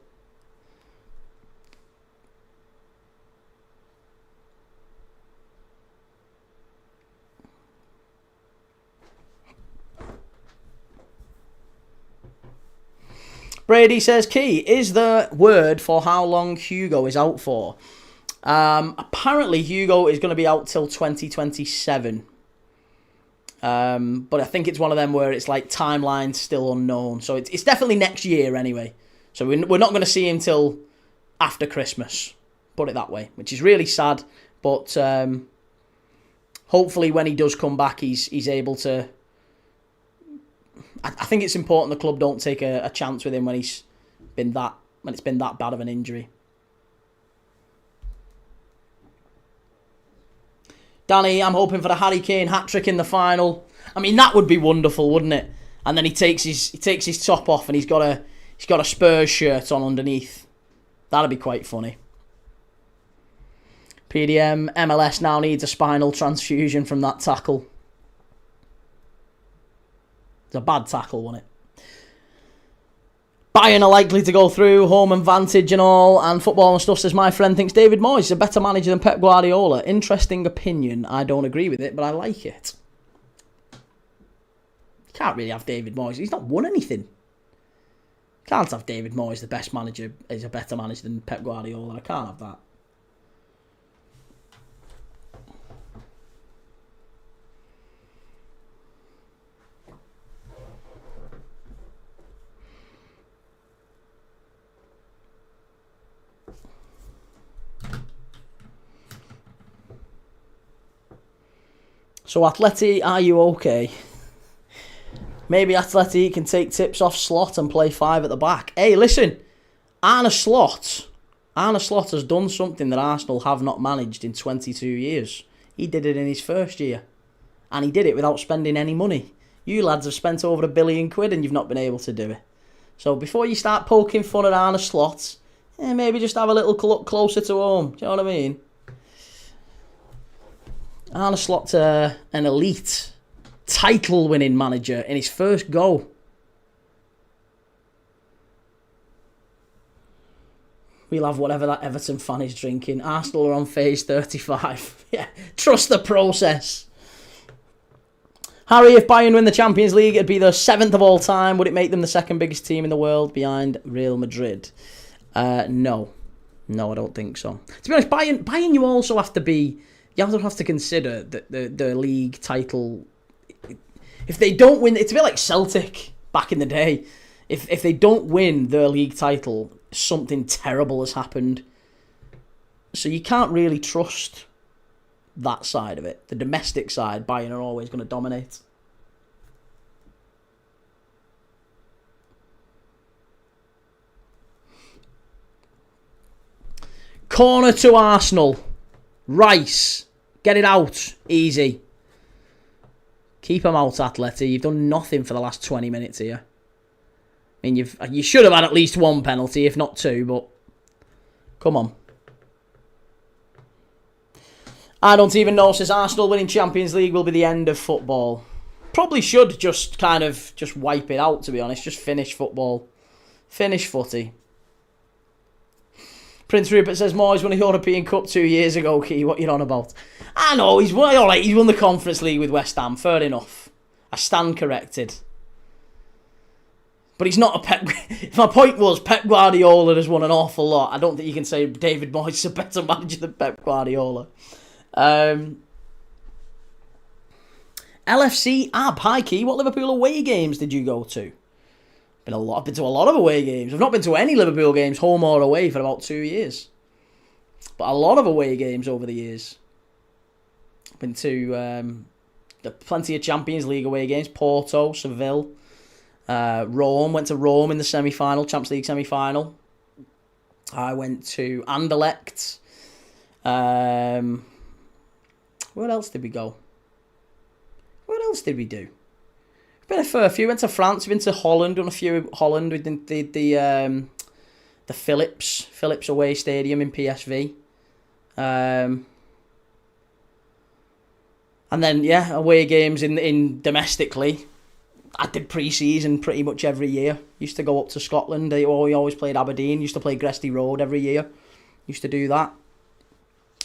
Brady says, Key, is the word for how long Hugo is out for? Apparently, Hugo is going to be out till 2027. But I think it's one of them where it's like timeline still unknown. So it's definitely next year anyway. So we're not going to see him till after Christmas. Put it that way, which is really sad. But hopefully when he does come back, he's able to... I think it's important the club don't take a chance with him when it's been that bad of an injury. Danny, I'm hoping for the Harry Kane hat-trick in the final. I mean, that would be wonderful, wouldn't it? And then he takes his top off and he's got a Spurs shirt on underneath. That'd be quite funny. PDM, MLS now needs a spinal transfusion from that tackle. It's a bad tackle, wasn't it? Bayern are likely to go through, home advantage and all, and football and stuff, says my friend thinks David Moyes is a better manager than Pep Guardiola. Interesting opinion. I don't agree with it, but I like it. You can't really have David Moyes. He's not won anything. Can't have David Moyes the best manager, is a better manager than Pep Guardiola. I can't have that. So, Atleti, are you okay? Maybe Atleti can take tips off Slot and play 5 at the back. Hey, listen, Arne Slot has done something that Arsenal have not managed in 22 years. He did it in his first year. And he did it without spending any money. You lads have spent over £1 billion and you've not been able to do it. So before you start poking fun at Arne Slot, maybe just have a little look closer to home. Do you know what I mean? Arne Slot's an elite title-winning manager in his first go. We'll have whatever that Everton fan is drinking. Arsenal are on phase 35. Yeah, trust the process. Harry, if Bayern win the Champions League, it'd be the 7th of all time. Would it make them the second biggest team in the world behind Real Madrid? No. No, I don't think so. To be honest, Bayern you also have to be... You also have to consider that the league title... If they don't win... It's a bit like Celtic back in the day. If they don't win their league title, something terrible has happened. So you can't really trust that side of it. The domestic side, Bayern are always going to dominate. Corner to Arsenal. Rice. Get it out. Easy. Keep him out, Atleti. You've done nothing for the last 20 minutes here. I mean, you should have had at least one penalty, if not two, but... Come on. I don't even know, says Arsenal winning Champions League will be the end of football. Probably should just wipe it out, to be honest. Just finish football. Finish footy. Prince Rupert says Moyes won a European Cup 2 years ago, Key. What you on about? I know, he's won, all right, he's won the Conference League with West Ham. Fair enough. I stand corrected. But he's not a Pep... My point was, Pep Guardiola has won an awful lot. I don't think you can say David Moyes is a better manager than Pep Guardiola. LFC Ab, hi Key. What Liverpool away games did you go to? I've been to a lot of away games. I've not been to any Liverpool games, home or away, for about 2 years. But a lot of away games over the years. I've been to plenty of Champions League away games. Porto, Seville, Rome. Went to Rome in the semi-final, Champions League semi-final. I went to Anderlecht. Where else did we go? What else did we do? Been a fair few. Went to France. Been to Holland. Done a few Holland. We did the Philips away stadium in PSV. And then away games in domestically. I did pre-season pretty much every year. Used to go up to Scotland. We always played Aberdeen. Used to play Gresty Road every year. Used to do that.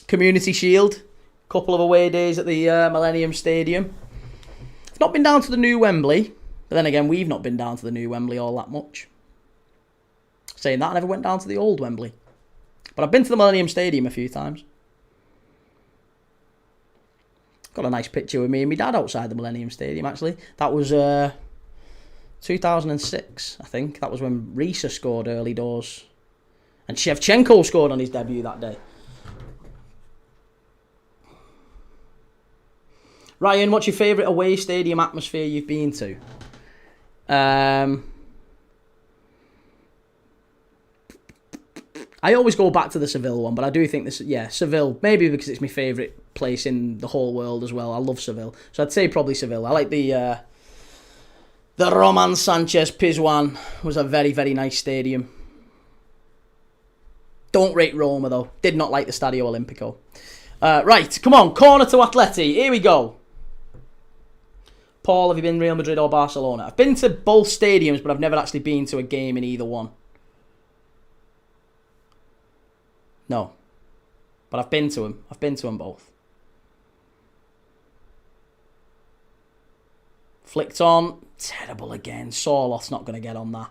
Community Shield. Couple of away days at the Millennium Stadium. I've not been down to the new Wembley. But then again, we've not been down to the new Wembley all that much. Saying that, I never went down to the old Wembley. But I've been to the Millennium Stadium a few times. Got a nice picture with me and my dad outside the Millennium Stadium, actually. That was 2006, I think. That was when Risa scored early doors. And Shevchenko scored on his debut that day. Ryan, what's your favourite away stadium atmosphere you've been to? I always go back to the Seville one, but I do think this, Seville, maybe because it's my favourite place in the whole world as well. I love Seville. So I'd say probably Seville. I like the Roman Sanchez Pizjuan was a very, very nice stadium. Don't rate Roma though. Did not like the Stadio Olimpico. Right, come on, corner to Atleti. Here we go. Paul, have you been Real Madrid or Barcelona? I've been to both stadiums, but I've never actually been to a game in either one. No. But I've been to them. I've been to them both. Flicked on. Terrible again. Sorloth's not going to get on that.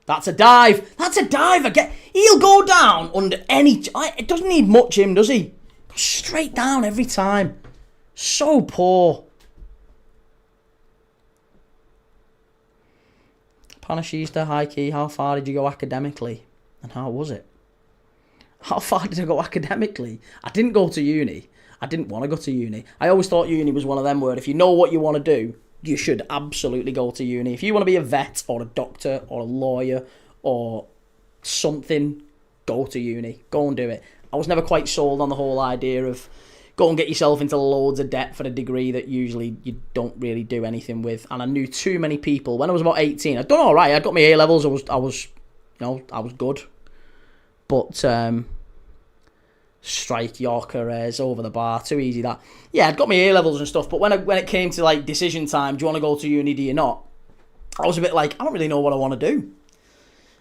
That's a dive. That's a dive again. He'll go down under any... It doesn't need much him, does he? Goes straight down every time. So poor. Panashista, high key. How far did you go academically? And how was it? How far did I go academically? I didn't go to uni. I didn't want to go to uni. I always thought uni was one of them where if you know what you want to do, you should absolutely go to uni. If you want to be a vet or a doctor or a lawyer or something, go to uni. Go and do it. I was never quite sold on the whole idea of go and get yourself into loads of debt for a degree that usually you don't really do anything with. And I knew too many people. When I was about 18, I'd done all right. I got my A-levels. I was good. But strike Yorker over the bar, too easy that. Yeah, I'd got my A-levels and stuff, but when it came to like decision time, do you want to go to uni, do you not? I was a bit like, I don't really know what I want to do.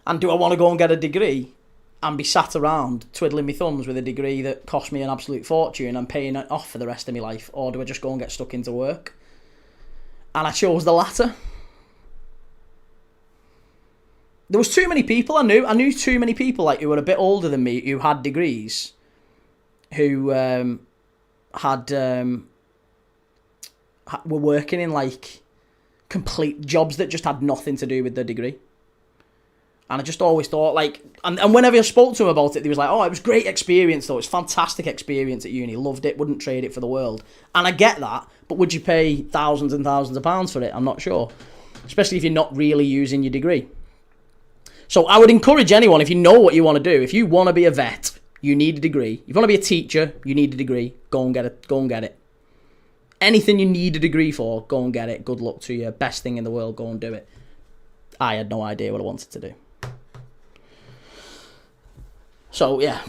And do I want to go and get a degree and be sat around twiddling my thumbs with a degree that cost me an absolute fortune and paying it off for the rest of my life? Or do I just go and get stuck into work? And I chose the latter. There was too many people I knew. I knew too many people like who were a bit older than me who had degrees, who were working in like complete jobs that just had nothing to do with their degree. And I just always thought like, and whenever I spoke to them about it, they was like, oh, it was great experience though. It's fantastic experience at uni. Loved it. Wouldn't trade it for the world. And I get that, but would you pay thousands and thousands of pounds for it? I'm not sure. Especially if you're not really using your degree. So I would encourage anyone, if you know what you want to do, if you want to be a vet, you need a degree. If you want to be a teacher, you need a degree. Go and get it. Go and get it. Anything you need a degree for, go and get it. Good luck to you. Best thing in the world, go and do it. I had no idea what I wanted to do. So yeah,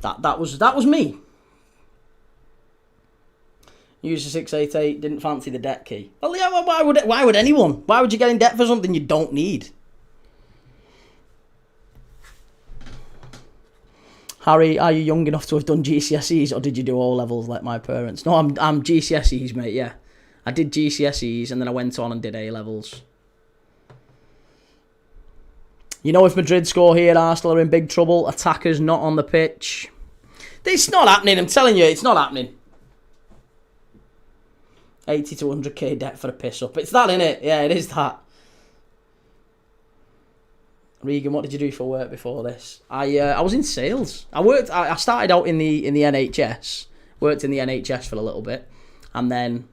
that was me. Used a 688, didn't fancy the debt key. Well, yeah, why would anyone? Why would you get in debt for something you don't need? Harry, are you young enough to have done GCSEs or did you do O-levels like my parents? No, I'm GCSEs, mate, yeah. I did GCSEs and then I went on and did A-levels. You know if Madrid score here, Arsenal are in big trouble. Attackers not on the pitch. It's not happening, I'm telling you, it's not happening. 80 to 100k debt for a piss-up. It's that, innit? Yeah, it is that. Regan, what did you do for work before this? I was in sales. I started out in the NHS. Worked in the NHS for a little bit, and then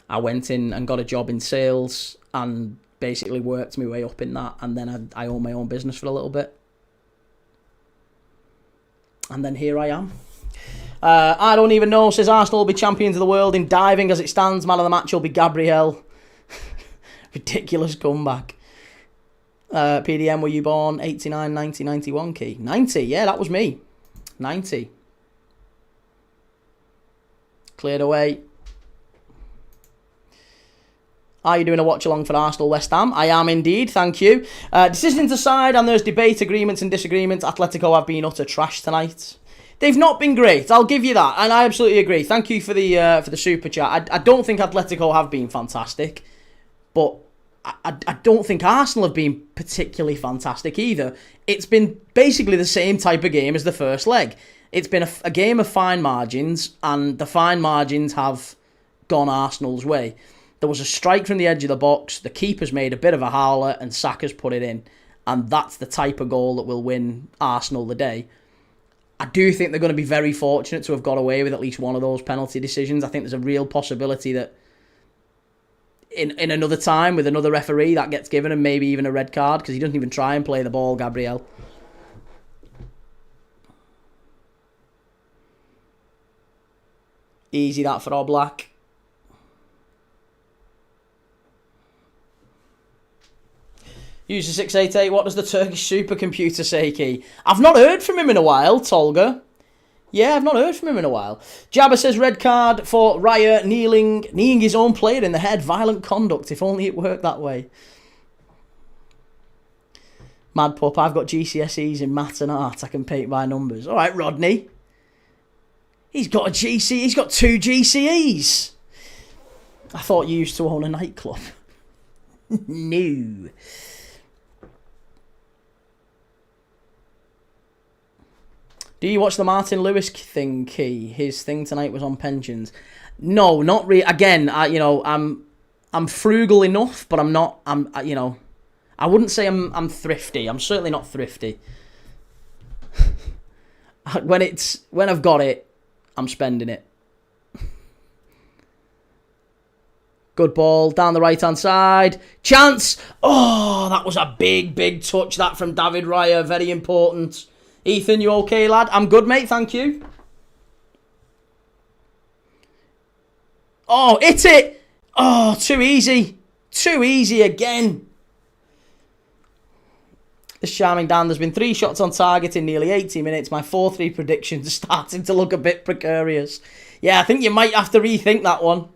I went in and got a job in sales and basically worked my way up in that. And then I owned my own business for a little bit, and then here I am. I don't even know. Says Arsenal will be champions of the world in diving as it stands. Man of the match will be Gabriel. Ridiculous comeback. PDM, were you born 89, 90, 91 key? 90, yeah, that was me. 90. Cleared away. Are you doing a watch-along for Arsenal West Ham? I am indeed, thank you. Decisions aside, and there's debate, agreements and disagreements, Atletico have been utter trash tonight. They've not been great, I'll give you that, and I absolutely agree. Thank you for the super chat. I don't think Atletico have been fantastic, but I don't think Arsenal have been particularly fantastic either. It's been basically the same type of game as the first leg. It's been a game of fine margins, and the fine margins have gone Arsenal's way. There was a strike from the edge of the box, the keeper's made a bit of a howler, and Saka's put it in. And that's the type of goal that will win Arsenal the day. I do think they're going to be very fortunate to have got away with at least one of those penalty decisions. I think there's a real possibility that in another time, with another referee, that gets given, and maybe even a red card, because he doesn't even try and play the ball, Gabriel. Easy that for Oblak. User 688, what does the Turkish supercomputer say, Key? I've not heard from him in a while, Tolga. Yeah, I've not heard from him in a while. Jabba says red card for Raya kneeing his own player in the head. Violent conduct, if only it worked that way. Mad Pup, I've got GCSEs in maths and art. I can paint by numbers. All right, Rodney. He's got a GC. He's got 2 GCEs. I thought you used to own a nightclub. No. Do you watch the Martin Lewis thing, Key? His thing tonight was on pensions. No, not really. Again, I'm frugal enough, but I'm not. I wouldn't say I'm thrifty. I'm certainly not thrifty. When I've got it, I'm spending it. Good ball down the right hand side. Chance. Oh, that was a big touch. That from David Raya. Very important. Ethan, you okay, lad? I'm good, mate, thank you. Oh, hit it! Oh, too easy. Too easy again. This charming Dan, there's been 3 shots on target in nearly 80 minutes. My 4-3 predictions are starting to look a bit precarious. Yeah, I think you might have to rethink that one.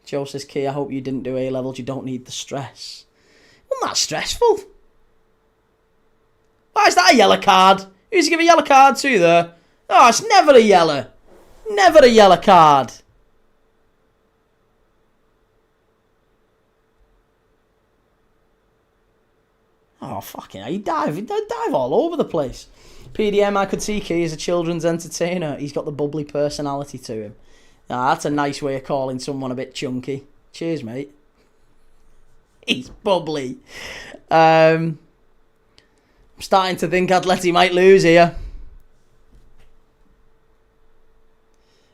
Joe says, Key, I hope you didn't do A-levels. You don't need the stress. Wasn't that stressful? Why is that a yellow card? Who's he give a yellow card to there? Oh, it's never a yellow. Never a yellow card. Oh, fucking hell. He dive all over the place. PDM, I could see Key as a children's entertainer. He's got the bubbly personality to him. Ah, that's a nice way of calling someone a bit chunky. Cheers, mate. He's bubbly. I'm starting to think Atleti might lose here.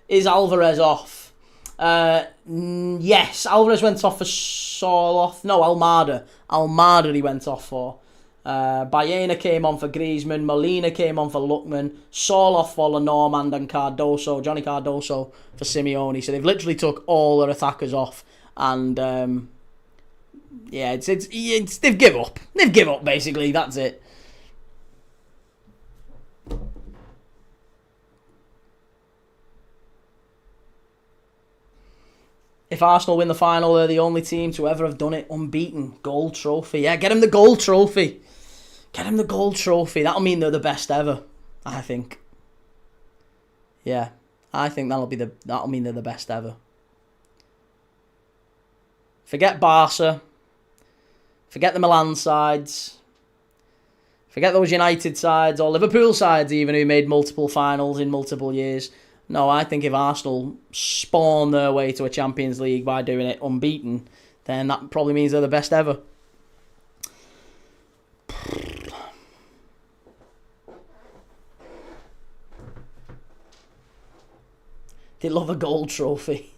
Is Alvarez off? Yes, Alvarez went off for Soloth. No, Almada. Almada he went off for. Baena came on for Griezmann. Molina came on for Lookman. Soloth for Lenormand and Cardoso. Johnny Cardoso for Simeone. So they've literally took all their attackers off. And yeah, it's they've give up. They've give up, basically. That's it. If Arsenal win the final, they're the only team to ever have done it unbeaten. Gold trophy. Yeah, get him the gold trophy. Get him the gold trophy. That'll mean they're the best ever, I think. Yeah, I think that'll mean they're the best ever. Forget Barca. Forget the Milan sides. Forget those United sides or Liverpool sides even who made multiple finals in multiple years. No, I think if Arsenal spawn their way to a Champions League by doing it unbeaten, then that probably means they're the best ever. They love a gold trophy.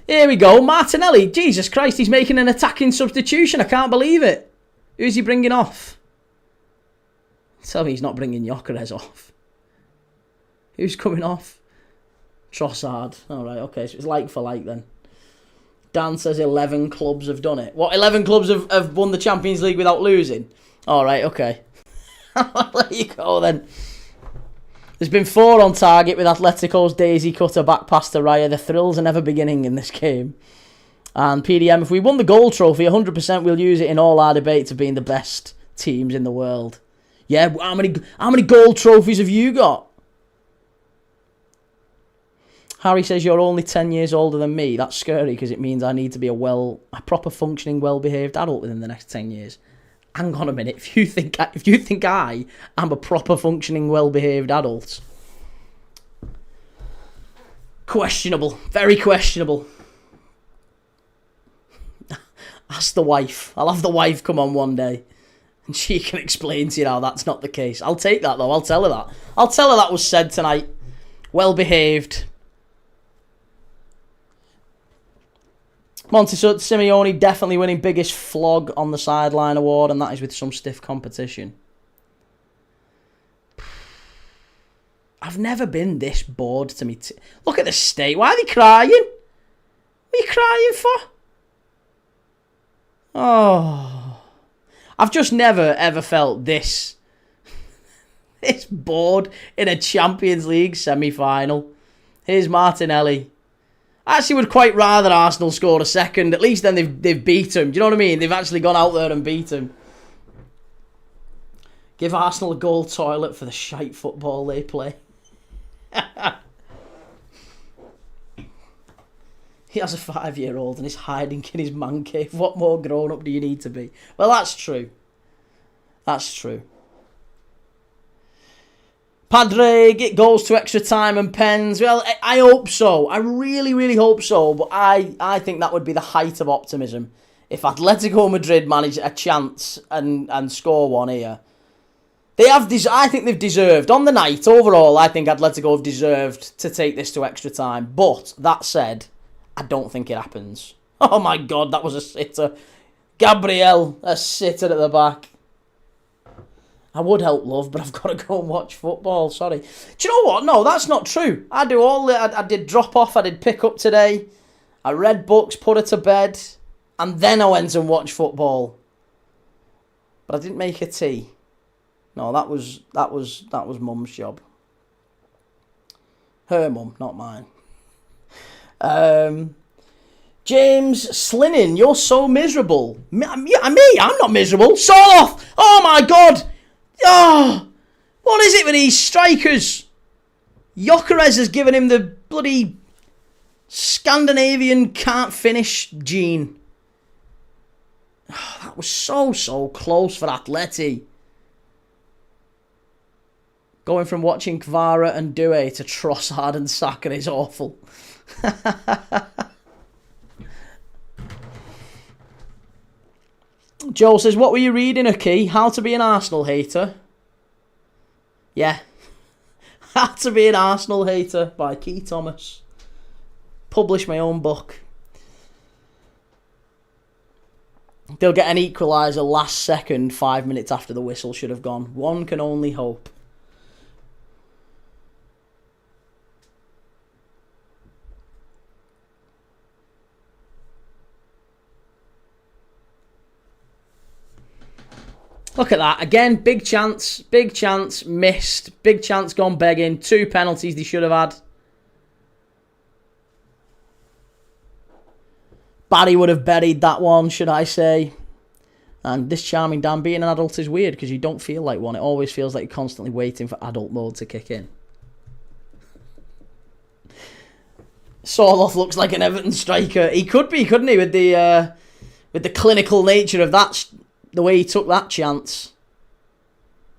Here we go. Martinelli. Jesus Christ, he's making an attacking substitution. I can't believe it. Who's he bringing off? Tell me he's not bringing Gyökeres off. Who's coming off? Trossard. Alright, okay. So it's like for like then. Dan says 11 clubs have done it. What, 11 clubs have won the Champions League without losing? Alright, okay. I'll let you go then. There's been 4 on target with Atletico's daisy cutter back past the Raya. The thrills are never beginning in this game. And PDM, if we won the gold trophy, 100% we'll use it in all our debates of being the best teams in the world. Yeah, how many gold trophies have you got? Harry says you're only 10 years older than me. That's scary because it means I need to be a proper functioning, well-behaved adult within the next 10 years. Hang on a minute. If you think I am a proper functioning, well-behaved adult, questionable, very questionable. Ask the wife. I'll have the wife come on one day, and she can explain to you how that's not the case. I'll take that though. I'll tell her that. I'll tell her that was said tonight. Well-behaved. Montesut, Simeone definitely winning biggest flog on the sideline award, and that is with some stiff competition. I've never been this bored to me. Look at the state. Why are they crying? What are you crying for? Oh. I've just never, ever felt this bored in a Champions League semi-final. Here's Martinelli. I actually would quite rather Arsenal score a second. At least then they've beat him. Do you know what I mean? They've actually gone out there and beat him. Give Arsenal a goal toilet for the shite football they play. He has a 5-year-old and is hiding in his man cave. What more grown up do you need to be? Well, that's true. That's true. Padre, get goals to extra time and pens. Well, I hope so. I really, really hope so. But I think that would be the height of optimism. If Atletico Madrid manage a chance and score one here. I think they've deserved. On the night, overall, I think Atletico have deserved to take this to extra time. But, that said, I don't think it happens. Oh my God, that was a sitter. Gabriel, a sitter at the back. I would help love, but I've got to go and watch football. Sorry. Do you know what? No, that's not true. I did drop off. I did pick up today. I read books, put her to bed, and then I went and watched football. But I didn't make her tea. No, that was Mum's job. Her mum, not mine. James Slinnin, you're so miserable. Me? I'm not miserable. Saw off. Oh my God. Oh, what is it with these strikers? Gyökeres has given him the bloody Scandinavian can't finish gene. Oh, that was so close for Atleti. Going from watching Kvara and Doué to Trossard and Saka is awful. Joel says, what were you reading, Aki? How to be an Arsenal hater? Yeah. How to be an Arsenal hater by Key Thomas. Publish my own book. They'll get an equaliser last second, 5 minutes after the whistle should have gone. One can only hope. Look at that. Again, big chance, missed. Big chance gone begging. 2 penalties they should have had. Barry would have buried that one, should I say. And this charming Dan, being an adult is weird because you don't feel like one. It always feels like you're constantly waiting for adult mode to kick in. Sorloth looks like an Everton striker. He could be, couldn't he, with the clinical nature of that. The way he took that chance.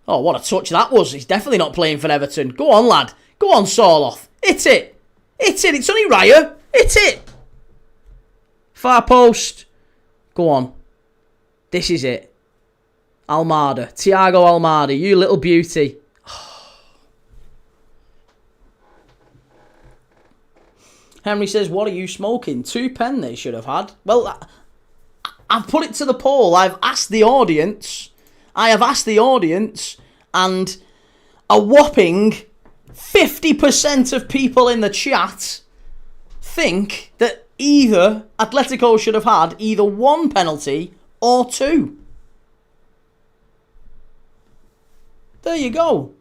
Oh, what a touch that was. He's definitely not playing for Everton. Go on, lad. Go on, Sorloth. Hit it. Hit it. It's only Raya. Hit it. Far post. Go on. This is it. Almada. Thiago Almada. You little beauty. Henry says, what are you smoking? 2 pen they should have had. Well, I've put it to the poll. I've asked the audience, and a whopping 50% of people in the chat think that either Atletico should have had either 1 penalty or 2. There you go.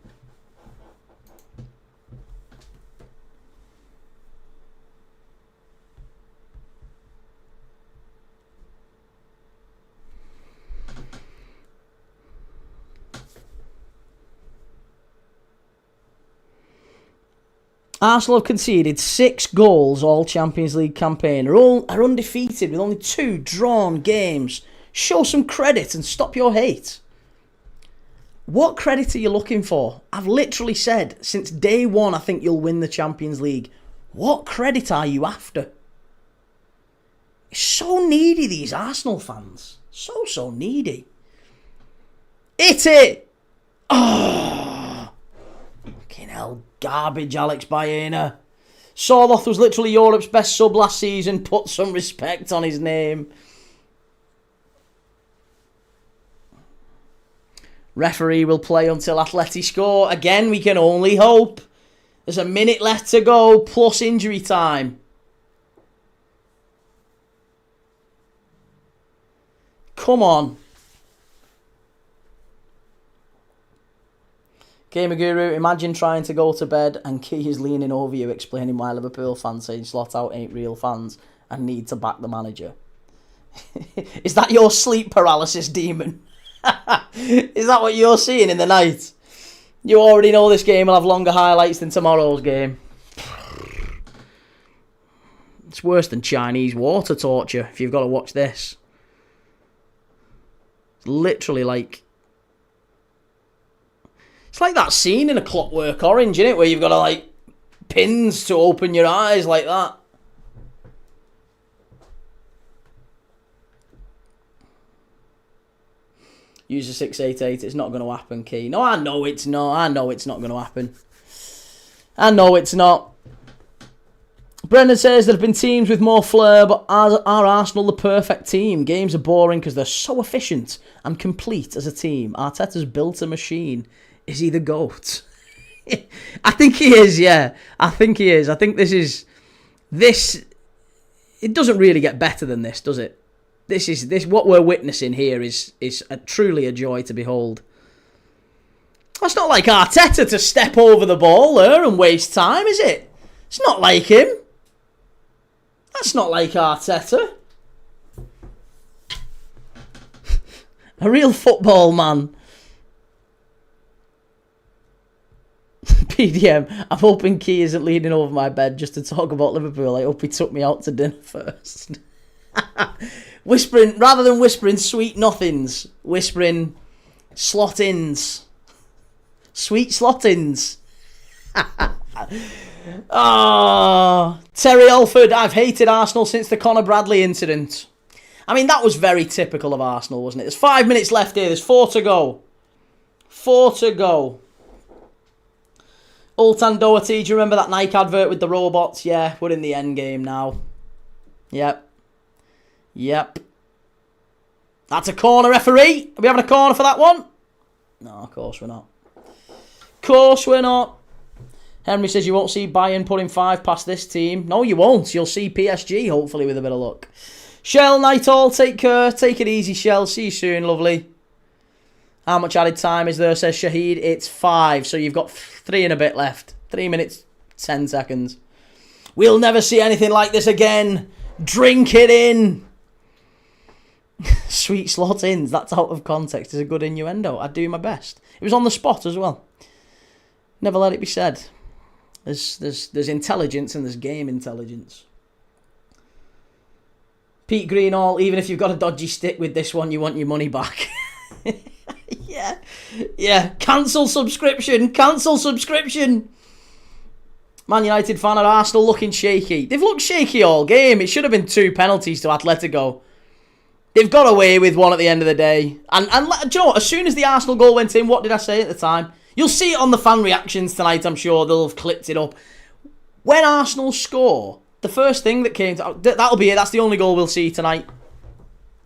Arsenal have conceded 6 goals all Champions League campaign. Are undefeated with only 2 drawn games. Show some credit and stop your hate. What credit are you looking for? I've literally said since day one I think you'll win the Champions League. What credit are you after? It's so needy, these Arsenal fans. So needy. Hit it! Oh! Fucking hell, garbage, Alex Baena. Sorloth was literally Europe's best sub last season. Put some respect on his name. Referee will play until Atleti score. Again, we can only hope. There's a minute left to go, plus injury time. Come on. Gamer Guru, imagine trying to go to bed and Key is leaning over you explaining why Liverpool fans saying slot out ain't real fans and need to back the manager. Is that your sleep paralysis demon? Is that what you're seeing in the night? You already know this game will have longer highlights than tomorrow's game. It's worse than Chinese water torture if you've got to watch this. It's literally like... It's like that scene in A Clockwork Orange, isn't it? Where you've got to like pins to open your eyes like that. Use a 688. It's not going to happen, Key. No, I know it's not. I know it's not going to happen. I know it's not. Brendan says there have been teams with more flair, but are Arsenal the perfect team? Games are boring because they're so efficient and complete as a team. Arteta's built a machine. Is he the GOAT? I think he is, yeah. I think he is. I think this... It doesn't really get better than this, does it? This what we're witnessing here is truly a joy to behold. It's not like Arteta to step over the ball there and waste time, is it? It's not like him. That's not like Arteta. A real football man. PDM, I'm hoping Key isn't leaning over my bed just to talk about Liverpool. I hope he took me out to dinner first. Whispering, rather than whispering sweet nothings, whispering slot-ins. Sweet slot-ins. Oh, Terry Alford, I've hated Arsenal since the Conor Bradley incident. I mean, that was very typical of Arsenal, wasn't it? There's 5 minutes left here. There's 4 to go. 4 to go. Ultan Doherty, do you remember that Nike advert with the robots? Yeah, we're in the end game now. Yep. That's a corner, referee. Are we having a corner for that one? No, of course we're not. Of course we're not. Henry says you won't see Bayern putting 5 past this team. No, you won't. You'll see PSG, hopefully, with a bit of luck. Shell, night all. Take care. Take it easy, Shell. See you soon, lovely. How much added time is there, says Shahid? It's 5, so you've got 3 and a bit left. 3 minutes, 10 seconds. We'll never see anything like this again. Drink it in. Sweet slot ins. That's out of context. It's a good innuendo. I do my best. It was on the spot as well. Never let it be said. There's intelligence and there's game intelligence. Pete Greenall, even if you've got a dodgy stick with this one, you want your money back. Yeah. Cancel subscription. Man United fan at Arsenal looking shaky. They've looked shaky all game. It should have been 2 penalties to Atletico. They've got away with one at the end of the day. And do you know what? As soon as the Arsenal goal went in, what did I say at the time? You'll see it on the fan reactions tonight, I'm sure. They'll have clipped it up. When Arsenal score, the first thing that came to... That'll be it. That's the only goal we'll see tonight.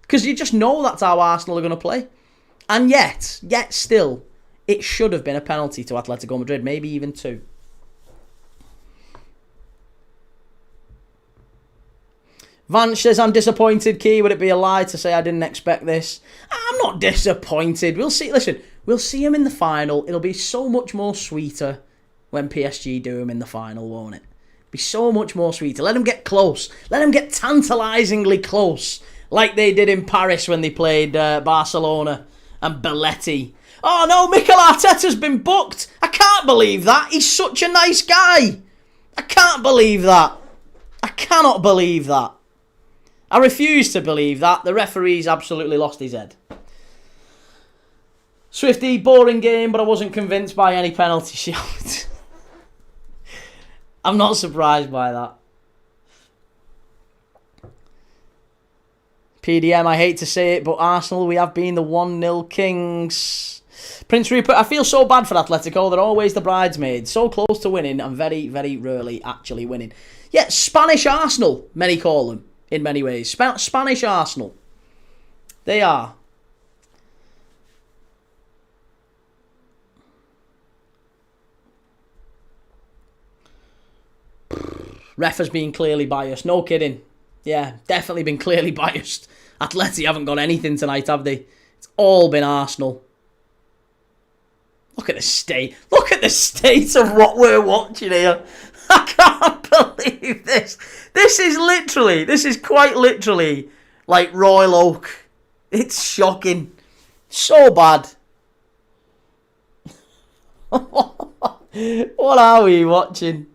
Because you just know that's how Arsenal are going to play. And yet still, it should have been a penalty to Atletico Madrid. Maybe even 2. Vanch says, I'm disappointed, Key. Would it be a lie to say I didn't expect this? I'm not disappointed. We'll see. Listen, we'll see him in the final. It'll be so much more sweeter when PSG do him in the final, won't it? It'll be so much more sweeter. Let them get close. Let them get tantalisingly close. Like they did in Paris when they played Barcelona and Belletti. Oh no, Mikel Arteta's been booked. I can't believe that. He's such a nice guy. I can't believe that. I cannot believe that. I refuse to believe that. The referee's absolutely lost his head. Swifty, boring game, but I wasn't convinced by any penalty shout. I'm not surprised by that. PDM, I hate to say it, but Arsenal, we have been the 1-0 kings. Prince Rupert, I feel so bad for Atletico. They're always the bridesmaids. So close to winning and very, very rarely actually winning. Yeah, Spanish Arsenal, many call them, in many ways. Spanish Arsenal. They are. Ref has been clearly biased. No kidding. Yeah, definitely been clearly biased. Atleti haven't got anything tonight, have they? It's all been Arsenal. Look at the state. Look at the state of what we're watching here. I can't believe this. This is quite literally like Royal Oak. It's shocking. So bad. What are we watching?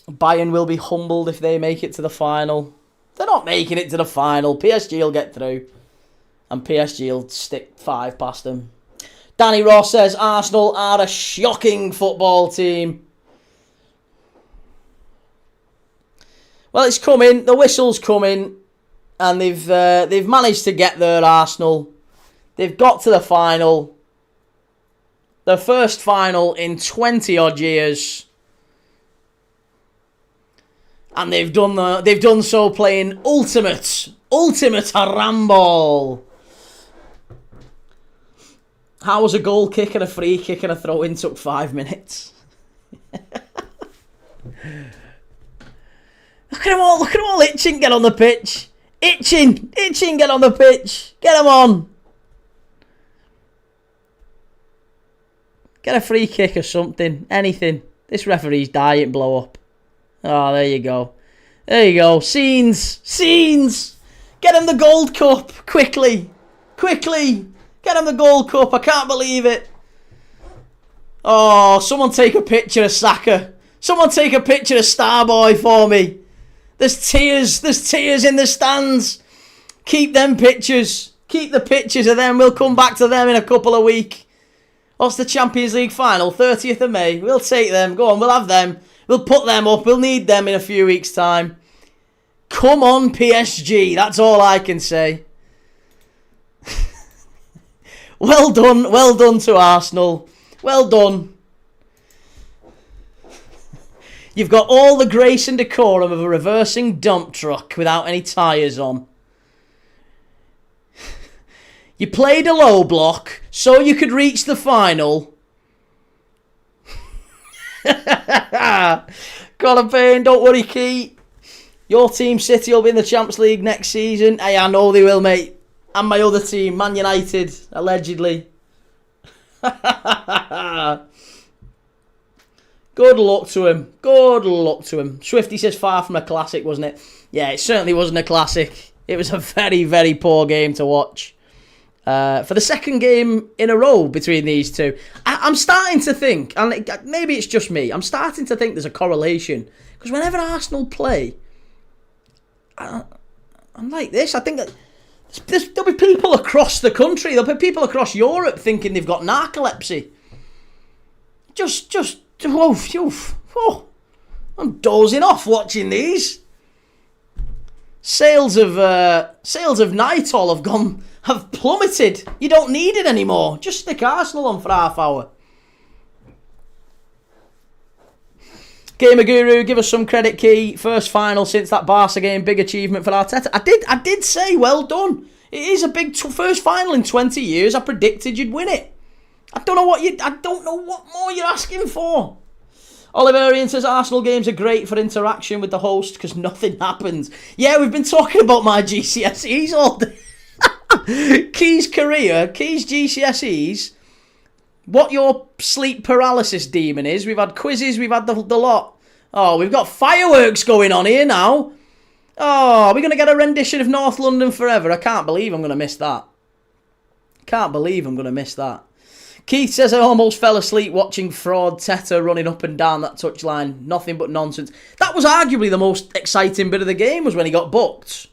Bayern will be humbled if they make it to the final. They're not making it to the final. PSG will get through. And PSG will stick 5 past them. Danny Ross says Arsenal are a shocking football team. Well, it's coming. The whistle's coming. And they've managed to get there, Arsenal. They've got to the final. Their first final in 20-odd years. And they've done so playing ultimate Harambol. How was a goal kick and a free kick and a throw-in took 5 minutes? Look at them all itching, get on the pitch. Itching, get on the pitch. Get them on. Get a free kick or something, anything. This referee's dying, blow up. Oh, there you go. There you go. Scenes. Get him the Gold Cup. Quickly. Get him the Gold Cup. I can't believe it. Oh, someone take a picture of Saka. Someone take a picture of Starboy for me. There's tears in the stands. Keep them pictures. Keep the pictures of them. We'll come back to them in a couple of weeks. What's the Champions League final? 30th of May. We'll take them. Go on, we'll have them. We'll put them up. We'll need them in a few weeks' time. Come on, PSG. That's all I can say. Well done to Arsenal. Well done. You've got all the grace and decorum of a reversing dump truck without any tyres on. You played a low block so you could reach the final. Colin Payne, don't worry, Key. Your team, City, will be in the Champions League next season. Hey, I know they will, mate. And my other team, Man United, allegedly. Good luck to him. Swifty says far from a classic, wasn't it? Yeah, it certainly wasn't a classic. It was a very, very poor game to watch. For the second game in a row between these two. I'm starting to think, and maybe it's just me, I'm starting to think there's a correlation. Because whenever Arsenal play, I'm like this. I think that there'll be people across the country, there'll be people across Europe thinking they've got narcolepsy. Oh, I'm dozing off watching these. Sales of Nitol have plummeted. You don't need it anymore. Just stick Arsenal on for half hour. Gamer Guru, give us some credit, Key. First final since that Barca game, big achievement for Arteta. I did say well done. It is a big first final in 20 years. I predicted you'd win it. I don't know what more you're asking for. Oliverian says Arsenal games are great for interaction with the host because nothing happens. Yeah, we've been talking about my GCSEs all day. Key's career, Key's GCSEs, what your sleep paralysis demon is. We've had quizzes, we've had the lot. Oh, we've got fireworks going on here now. Oh, are we going to get a rendition of North London Forever? I can't believe I'm going to miss that. Keith says, I almost fell asleep watching fraud Teta running up and down that touchline. Nothing but nonsense. That was arguably the most exciting bit of the game, was when he got booked.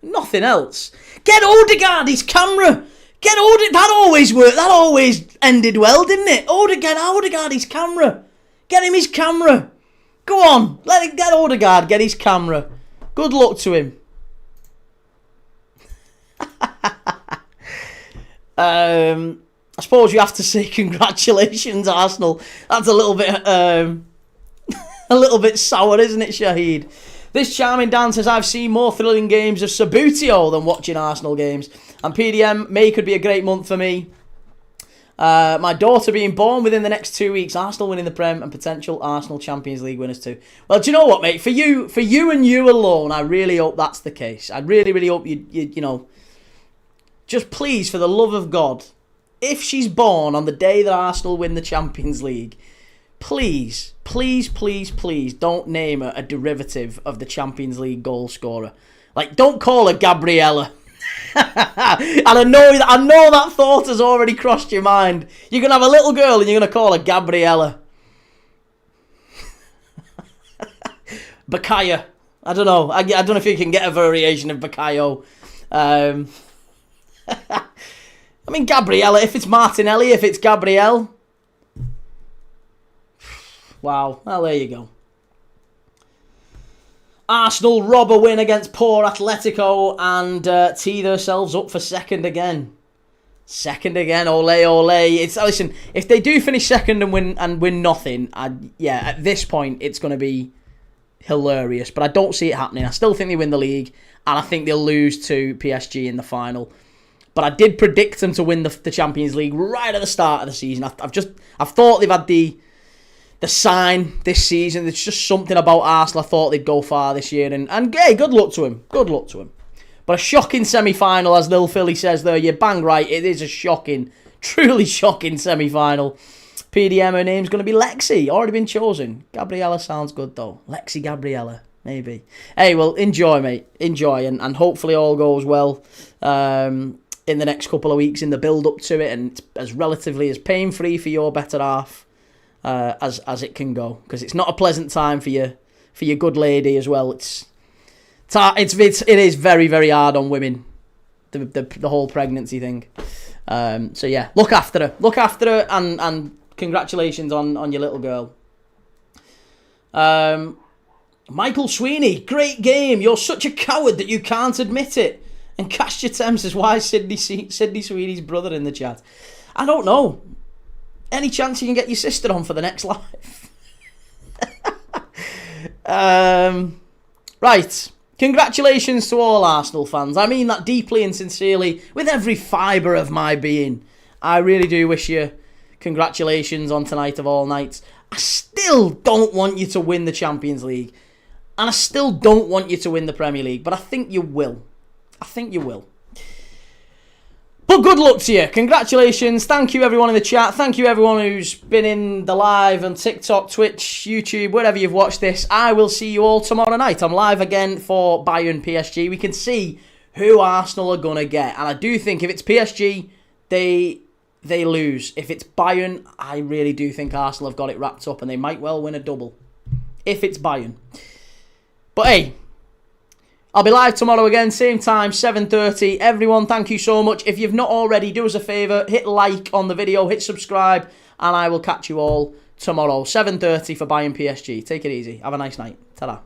Nothing else. Get Odegaard his camera. Get Odegaard. That always worked. That always ended well, didn't it? Odegaard his camera. Get him his camera. Go on. Get Odegaard. Get his camera. Good luck to him. I suppose you have to say congratulations, Arsenal. That's a little bit sour, isn't it, Shahid? This charming Dan says, I've seen more thrilling games of Sabutio than watching Arsenal games. And PDM, May could be a great month for me. My daughter being born within the next 2 weeks. Arsenal winning the Prem and potential Arsenal Champions League winners too. Well, do you know what, mate? For you and you alone, I really hope that's the case. I really, really hope you know, just please, for the love of God, if she's born on the day that Arsenal win the Champions League, please, please, please, please don't name her a derivative of the Champions League goal scorer. Like, don't call her Gabriella. And I know that thought has already crossed your mind. You're going to have a little girl and you're going to call her Gabriella. Bakaya. I don't know. I don't know if you can get a variation of Bakayo. I mean, Gabriella, if it's Martinelli, if it's Gabrielle. Wow, well, there you go. Arsenal rob a win against poor Atletico and tee themselves up for second again. Second again, ole, ole. Listen, if they do finish second and win nothing, at this point, it's going to be hilarious. But I don't see it happening. I still think they win the league, and I think they'll lose to PSG in the final. But I did predict them to win the Champions League right at the start of the season. I've thought they've had the sign this season. There's just something about Arsenal. I thought they'd go far this year. And hey, good luck to him. Good luck to him. But a shocking semi-final, as Lil Philly says there. You're bang right. It is a shocking, truly shocking semi-final. PDM, her name's going to be Lexi. Already been chosen. Gabriella sounds good, though. Lexi Gabriella. Maybe. Hey, well, enjoy, mate. Enjoy. And hopefully all goes well. In the next couple of weeks in the build-up to it, and as relatively as pain-free for your better half as it can go, because it's not a pleasant time for your good lady as well. It is very, very hard on women, the whole pregnancy thing. So yeah, look after her, and congratulations on your little girl. Michael Sweeney, great game. You're such a coward that you can't admit it. And Castia Thames says, why is Sydney Sweeney's brother in the chat? I don't know. Any chance you can get your sister on for the next live? Right. Congratulations to all Arsenal fans. I mean that deeply and sincerely, with every fibre of my being. I really do wish you congratulations on tonight of all nights. I still don't want you to win the Champions League. And I still don't want you to win the Premier League. But I think you will. I think you will. But good luck to you. Congratulations. Thank you everyone in the chat. Thank you everyone who's been in the live on TikTok, Twitch, YouTube, wherever you've watched this. I will see you all tomorrow night. I'm live again for Bayern PSG. We can see who Arsenal are going to get. And I do think if it's PSG, they lose. If it's Bayern, I really do think Arsenal have got it wrapped up and they might well win a double. If it's Bayern. But hey, I'll be live tomorrow again, same time, 7:30. Everyone, thank you so much. If you've not already, do us a favour, hit like on the video, hit subscribe, and I will catch you all tomorrow, 7:30 for Bayern PSG. Take it easy. Have a nice night. Ta-da.